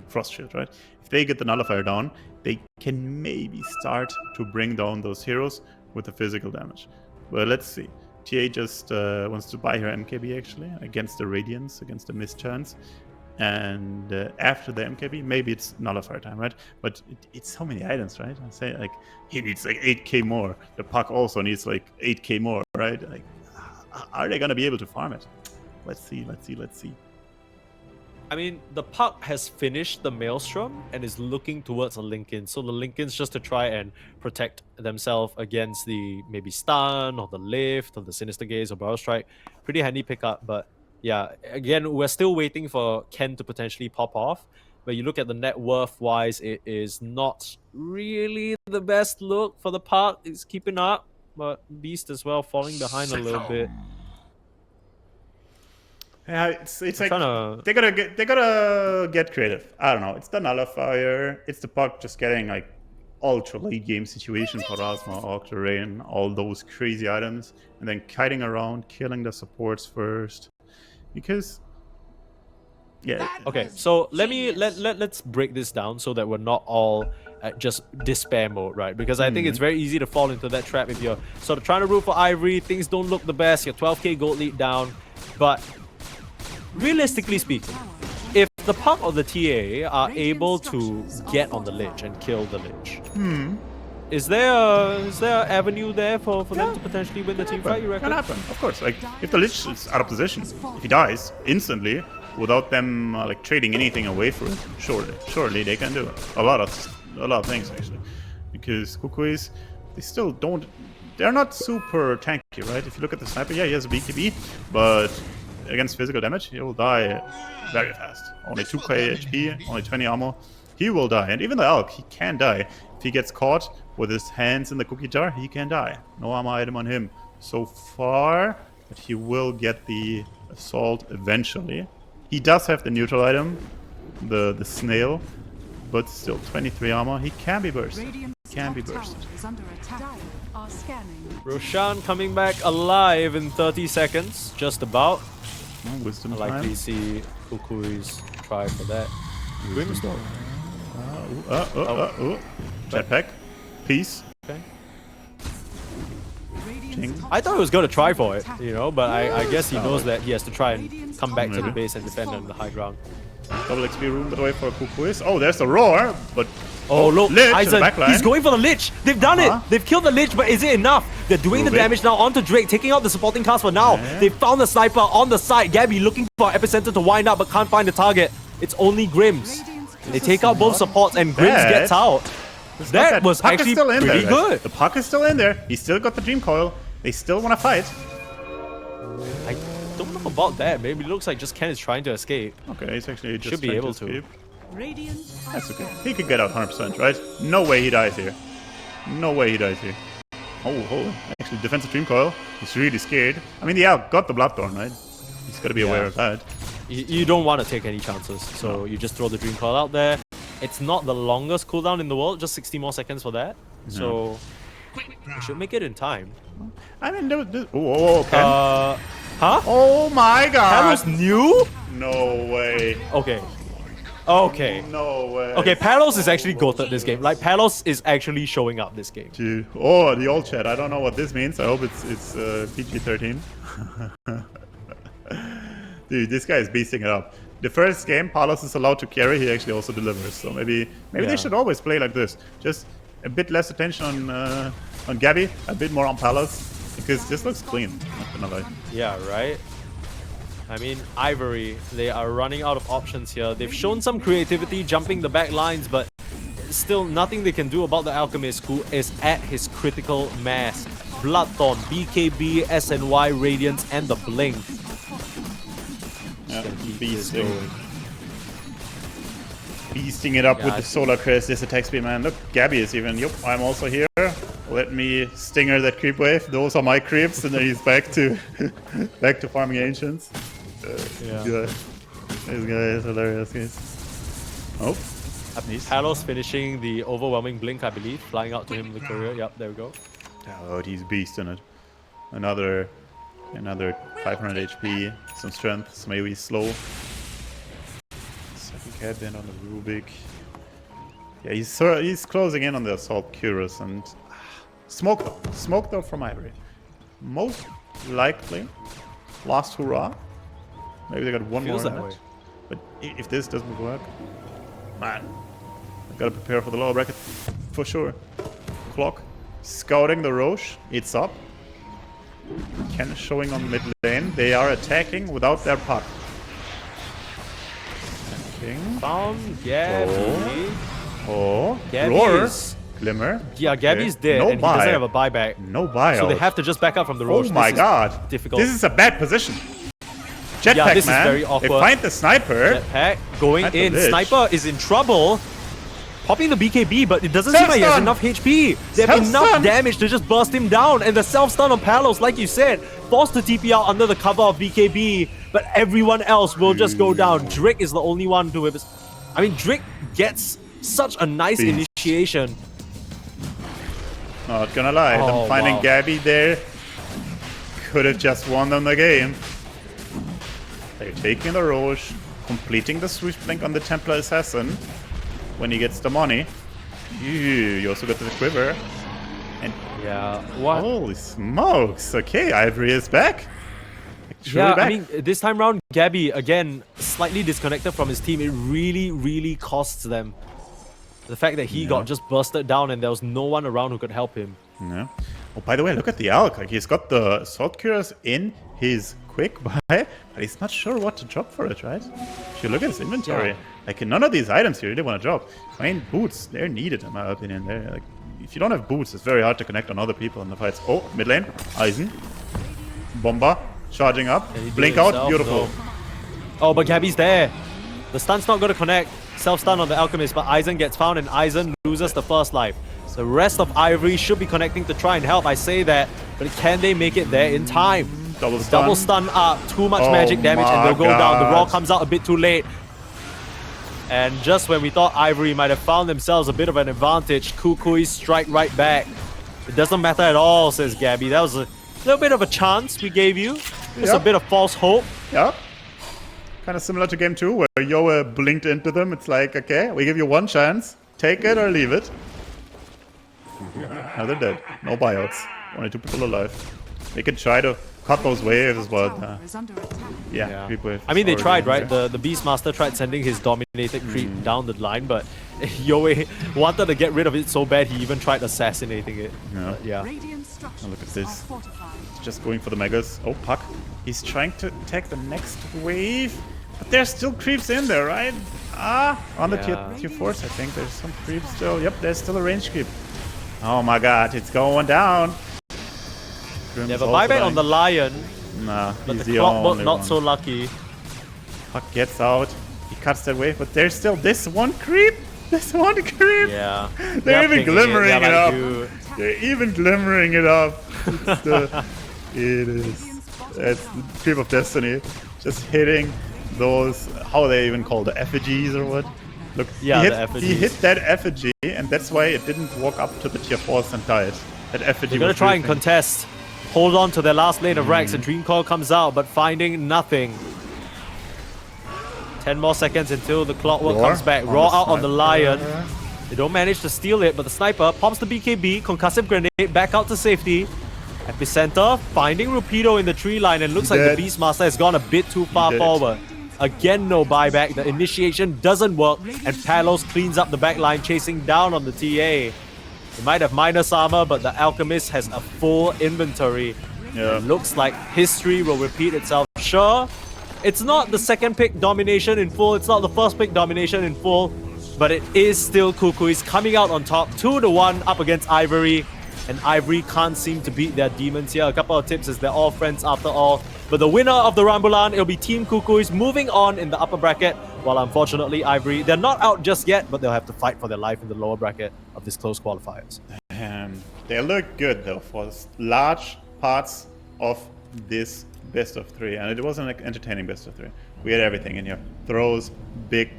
Frost Shield, right? If they get the nullifier down, they can maybe start to bring down those heroes with the physical damage. Well, let's see. TA just wants to buy her MKB actually against the Radiance, against the Mischance. And after the MKB, maybe it's nullifier time, right? But it's so many items, right? I say like he needs like 8k more. The puck also needs like 8k more, right? Like, are they gonna be able to farm it? Let's see. I mean, the puck has finished the Maelstrom and is looking towards a Lincoln. So the Lincoln's just to try and protect themselves against the maybe stun or the lift or the Sinister Gaze or Barrel Strike. Pretty handy pickup, but yeah, again, we're still waiting for Ken to potentially pop off. But you look at the net worth wise, it is not really the best look for the puck. It's keeping up, but Beast as well falling behind a little bit. Yeah, it's like tryna- they gotta get creative. I don't know. It's the nullifier. It's the puck just getting like ultra late game situation for Rasma, Octarain, all those crazy items, and then kiting around, killing the supports first. Because yeah. Okay, so let's break this down so that we're not all at just despair mode, right? Because I think it's very easy to fall into that trap if you're sort of trying to root for Ivory, things don't look the best, you're 12k gold lead down, but realistically speaking, if the puck or the TA are able to get on the Lich and kill the Lich, is there an avenue there for them to potentially win the team fight, you reckon? Can happen, of course. Like if the Lich is out of position, if he dies instantly without them like trading anything away for it, surely they can do it. A lot of things actually, because Kukuys, they're not super tanky, right? If you look at the sniper, yeah, he has a BKB, but against physical damage, he will die very fast. Only 2k HP, only 20 armor. He will die, and even the Elk, he can die. If he gets caught with his hands in the cookie jar, he can die. No armor item on him so far, but he will get the assault eventually. He does have the neutral item, the snail, but still 23 armor. He can be bursted. Is under attack. Are scanning. Roshan coming back alive in 30 seconds, just about. Wisdom I like time. to see Kukuys try for that. Brimstone. Jetpack. Peace. Okay. Radiant's top I thought he was going to try for it, you know, but I guess he knows Oh. that he has to try and come back to the Maybe. base and defend on the high ground. Double XP room, by the way, for Kukuys. Oh, there's the roar, but Oh, look, Lich in the Aizen, backline. he's going for the Lich. They've done Uh-huh. it. They've killed the Lich, but is it enough? They're doing the Move it. damage now onto Drake, taking out the supporting cast for now. Yeah. They found the sniper on the side. Gabby looking for Epicenter to wind up, but can't find the target. It's only Grims. They take out both supports, and Grims bad. gets out. It's not That bad. was The puck is actually still in pretty there, guys. good. The puck is still in there. He's still got the Dream Coil. They still want to fight. I don't know about that. Maybe it looks like just Ken is trying to escape. Okay, he's actually just Should be trying able to. escape. Radiant are That's okay. scanning. He could get out 100%, right? No way he dies here. No way he dies here. Oh, actually, defensive Dream Coil. He's really scared. I mean, yeah, got the Bloodthorn, right? He's got to be aware of that. You don't want to take any chances, so you just throw the Dream Coil out there. It's not the longest cooldown in the world, just 60 more seconds for that. So you should make it in time. I mean, okay. Huh? Oh my That god! was new? No way. Okay. Okay. No way. Okay, Palos is actually goated this game. Like, Palos is actually showing up this game. Dude. Oh, the old chat. I don't know what this means. I hope it's PG-13. Dude, this guy is beasting it up. The first game, Palos is allowed to carry. He actually also delivers. So maybe Yeah. they should always play like this. Just a bit less attention on Gabby, a bit more on Palos, because this looks clean. Not gonna lie. Yeah, right? I mean, Ivory, they are running out of options here. They've shown some creativity jumping the back lines, but still nothing they can do about the Alchemist, who is at his critical mass. Bloodthorn, BKB, SNY, Radiance, and the Blink. Yeah, Keep this beasting. going. Beasting it up Yeah, with I the see. Solar Crest, this attack speed, man. Look, Gabby is even. Yup, I'm also here. Let me stinger that creep wave. Those are my creeps, and then he's back to farming ancients. Yeah. This guy is hilarious, guys. Oh, up knees. Palos finishing the overwhelming blink, I believe. Flying out to him in the career. Yep, there we go. Oh, he's a beast in it. Another 500 HP, some strength, some AoE slow. Second cabin on the Rubik. Yeah, he's closing in on the Assault Curious and smoke though from Ivory. Most likely, last hurrah. Maybe they got one Feels more. that way. But if this doesn't work, man, I gotta prepare for the lower bracket for sure. Clock scouting the Roche. It's up. Ken is showing on mid lane. They are attacking without their puck. Attacking. Found Gabby. Oh, Gabby Roar. is... Glimmer. Yeah, Gabby's dead No and he buy. doesn't have a buyback. No buyout. So they have to just back up from the Roche. Oh my This is god. difficult. This is a bad position. Jetpack, Yeah, this is man. very awkward. They find the sniper. Jetpack going At the in. ledge. Sniper is in trouble. Popping the BKB, but it doesn't seem like he has Self-stun. enough HP. They have enough Self-stun. damage to just burst him down. And the self-stun on Palos, like you said, forced to TP out under the cover of BKB. But everyone else will just go down. Drake is the only one to have... I mean, Drake gets such a nice Beast. initiation. Not gonna lie, Oh, them finding wow. Gabby there could have just won them the game. They're taking the Roche, completing the Swift Blink on the Templar Assassin when he gets the money. You also got the Quiver. And Yeah, what? holy smokes, okay, Ivory is back. Truly Yeah, back. I mean, this time round, Gabby, again, slightly disconnected from his team. It really, really costs them. The fact that he got just bursted down and there was no one around who could help him. Yeah. Oh, by the way, look at the Alk. Like, he's got the Assault Curious in his quick buy, but he's not sure what to drop for it, right? If you look at his inventory, Yeah. like none of these items you really want to drop. I mean, boots, they're needed in my opinion. They're like, if you don't have boots, it's very hard to connect on other people in the fights. Oh, mid lane, Eisen, Bomba, charging up, Can he do blink it out, himself? beautiful. No. Oh, but Gabby's there. The stun's not going to connect. Self-stun on the Alchemist, but Eisen gets found and Eisen loses the first life. The rest of Ivory should be connecting to try and help. I say that, but can they make it there in time? Double stun. Double stun up, too much Oh magic damage, and my they'll go down. The Raw God. comes out a bit too late. And just when we thought Ivory might have found themselves a bit of an advantage, Kukuys strike right back. It doesn't matter at all, says Gabby. That was a little bit of a chance we gave you. Just a Yep. bit of false hope. Yeah. Kind of similar to game 2 where Yoa blinked into them. It's like, okay, we give you one chance. Take it or leave it. Now they're dead. No buyouts. Only 2 people alive. They can try to cut those waves, but Tower is under attack. yeah, creep wave I mean, they is tried, already right? there. The Beastmaster tried sending his dominated creep down the line, but Yoe wanted to get rid of it so bad he even tried assassinating it. Yeah. But yeah. Radiant structures look at are this. fortified. Just going for the megas. Oh, Puck. He's trying to attack the next wave, but there's still creeps in there, right? On the Yeah. tier 4s, I think there's some creeps still. Yep, there's still a range creep. Oh my god, it's going down. Grim's They have a also buyback on dying. the Lion, Nah, but he's the the Clockwork only not one. so lucky. Puck gets out. He cuts that wave, but there's still this one creep. This one creep. Yeah. They're even pinging glimmering They're it like, up. "Dude." They're even glimmering it up. It's it is. It's the creep of destiny. Just hitting those. How are they even called? The effigies or what? Look, Yeah, he the hit, effigies. he hit that effigy, and that's why it didn't walk up to the tier 4s and died. That effigy They're gonna was try and breathing. contest. Hold on to their last lane of Rex, and Dream Call comes out, but finding nothing. 10 more seconds until the Clockwork Roar comes back. on Raw the out on the sniper. Lion. They don't manage to steal it, but the Sniper pops the BKB, concussive grenade, back out to safety. Epicenter finding Rupido in the tree line, and looks like Dead. the Beastmaster has gone a bit too far Dead. forward. Again, no buyback. The initiation doesn't work, and Palos cleans up the backline, chasing down on the TA. They might have minus armor, but the Alchemist has a full inventory. Yeah. It looks like history will repeat itself. Sure, it's not the second pick domination in full, it's not the first pick domination in full, but it is still Kukuys coming out on top, 2-1 up against Ivory. And Ivory can't seem to beat their demons here. A couple of tips as they're all friends after all. But the winner of the Rambulan, it'll be Team Kukuys moving on in the upper bracket. While unfortunately Ivory, they're not out just yet, but they'll have to fight for their life in the lower bracket of this close qualifiers. They look good though for large parts of this best of 3, and it wasn't like entertaining best of 3. We had everything in here: throws, big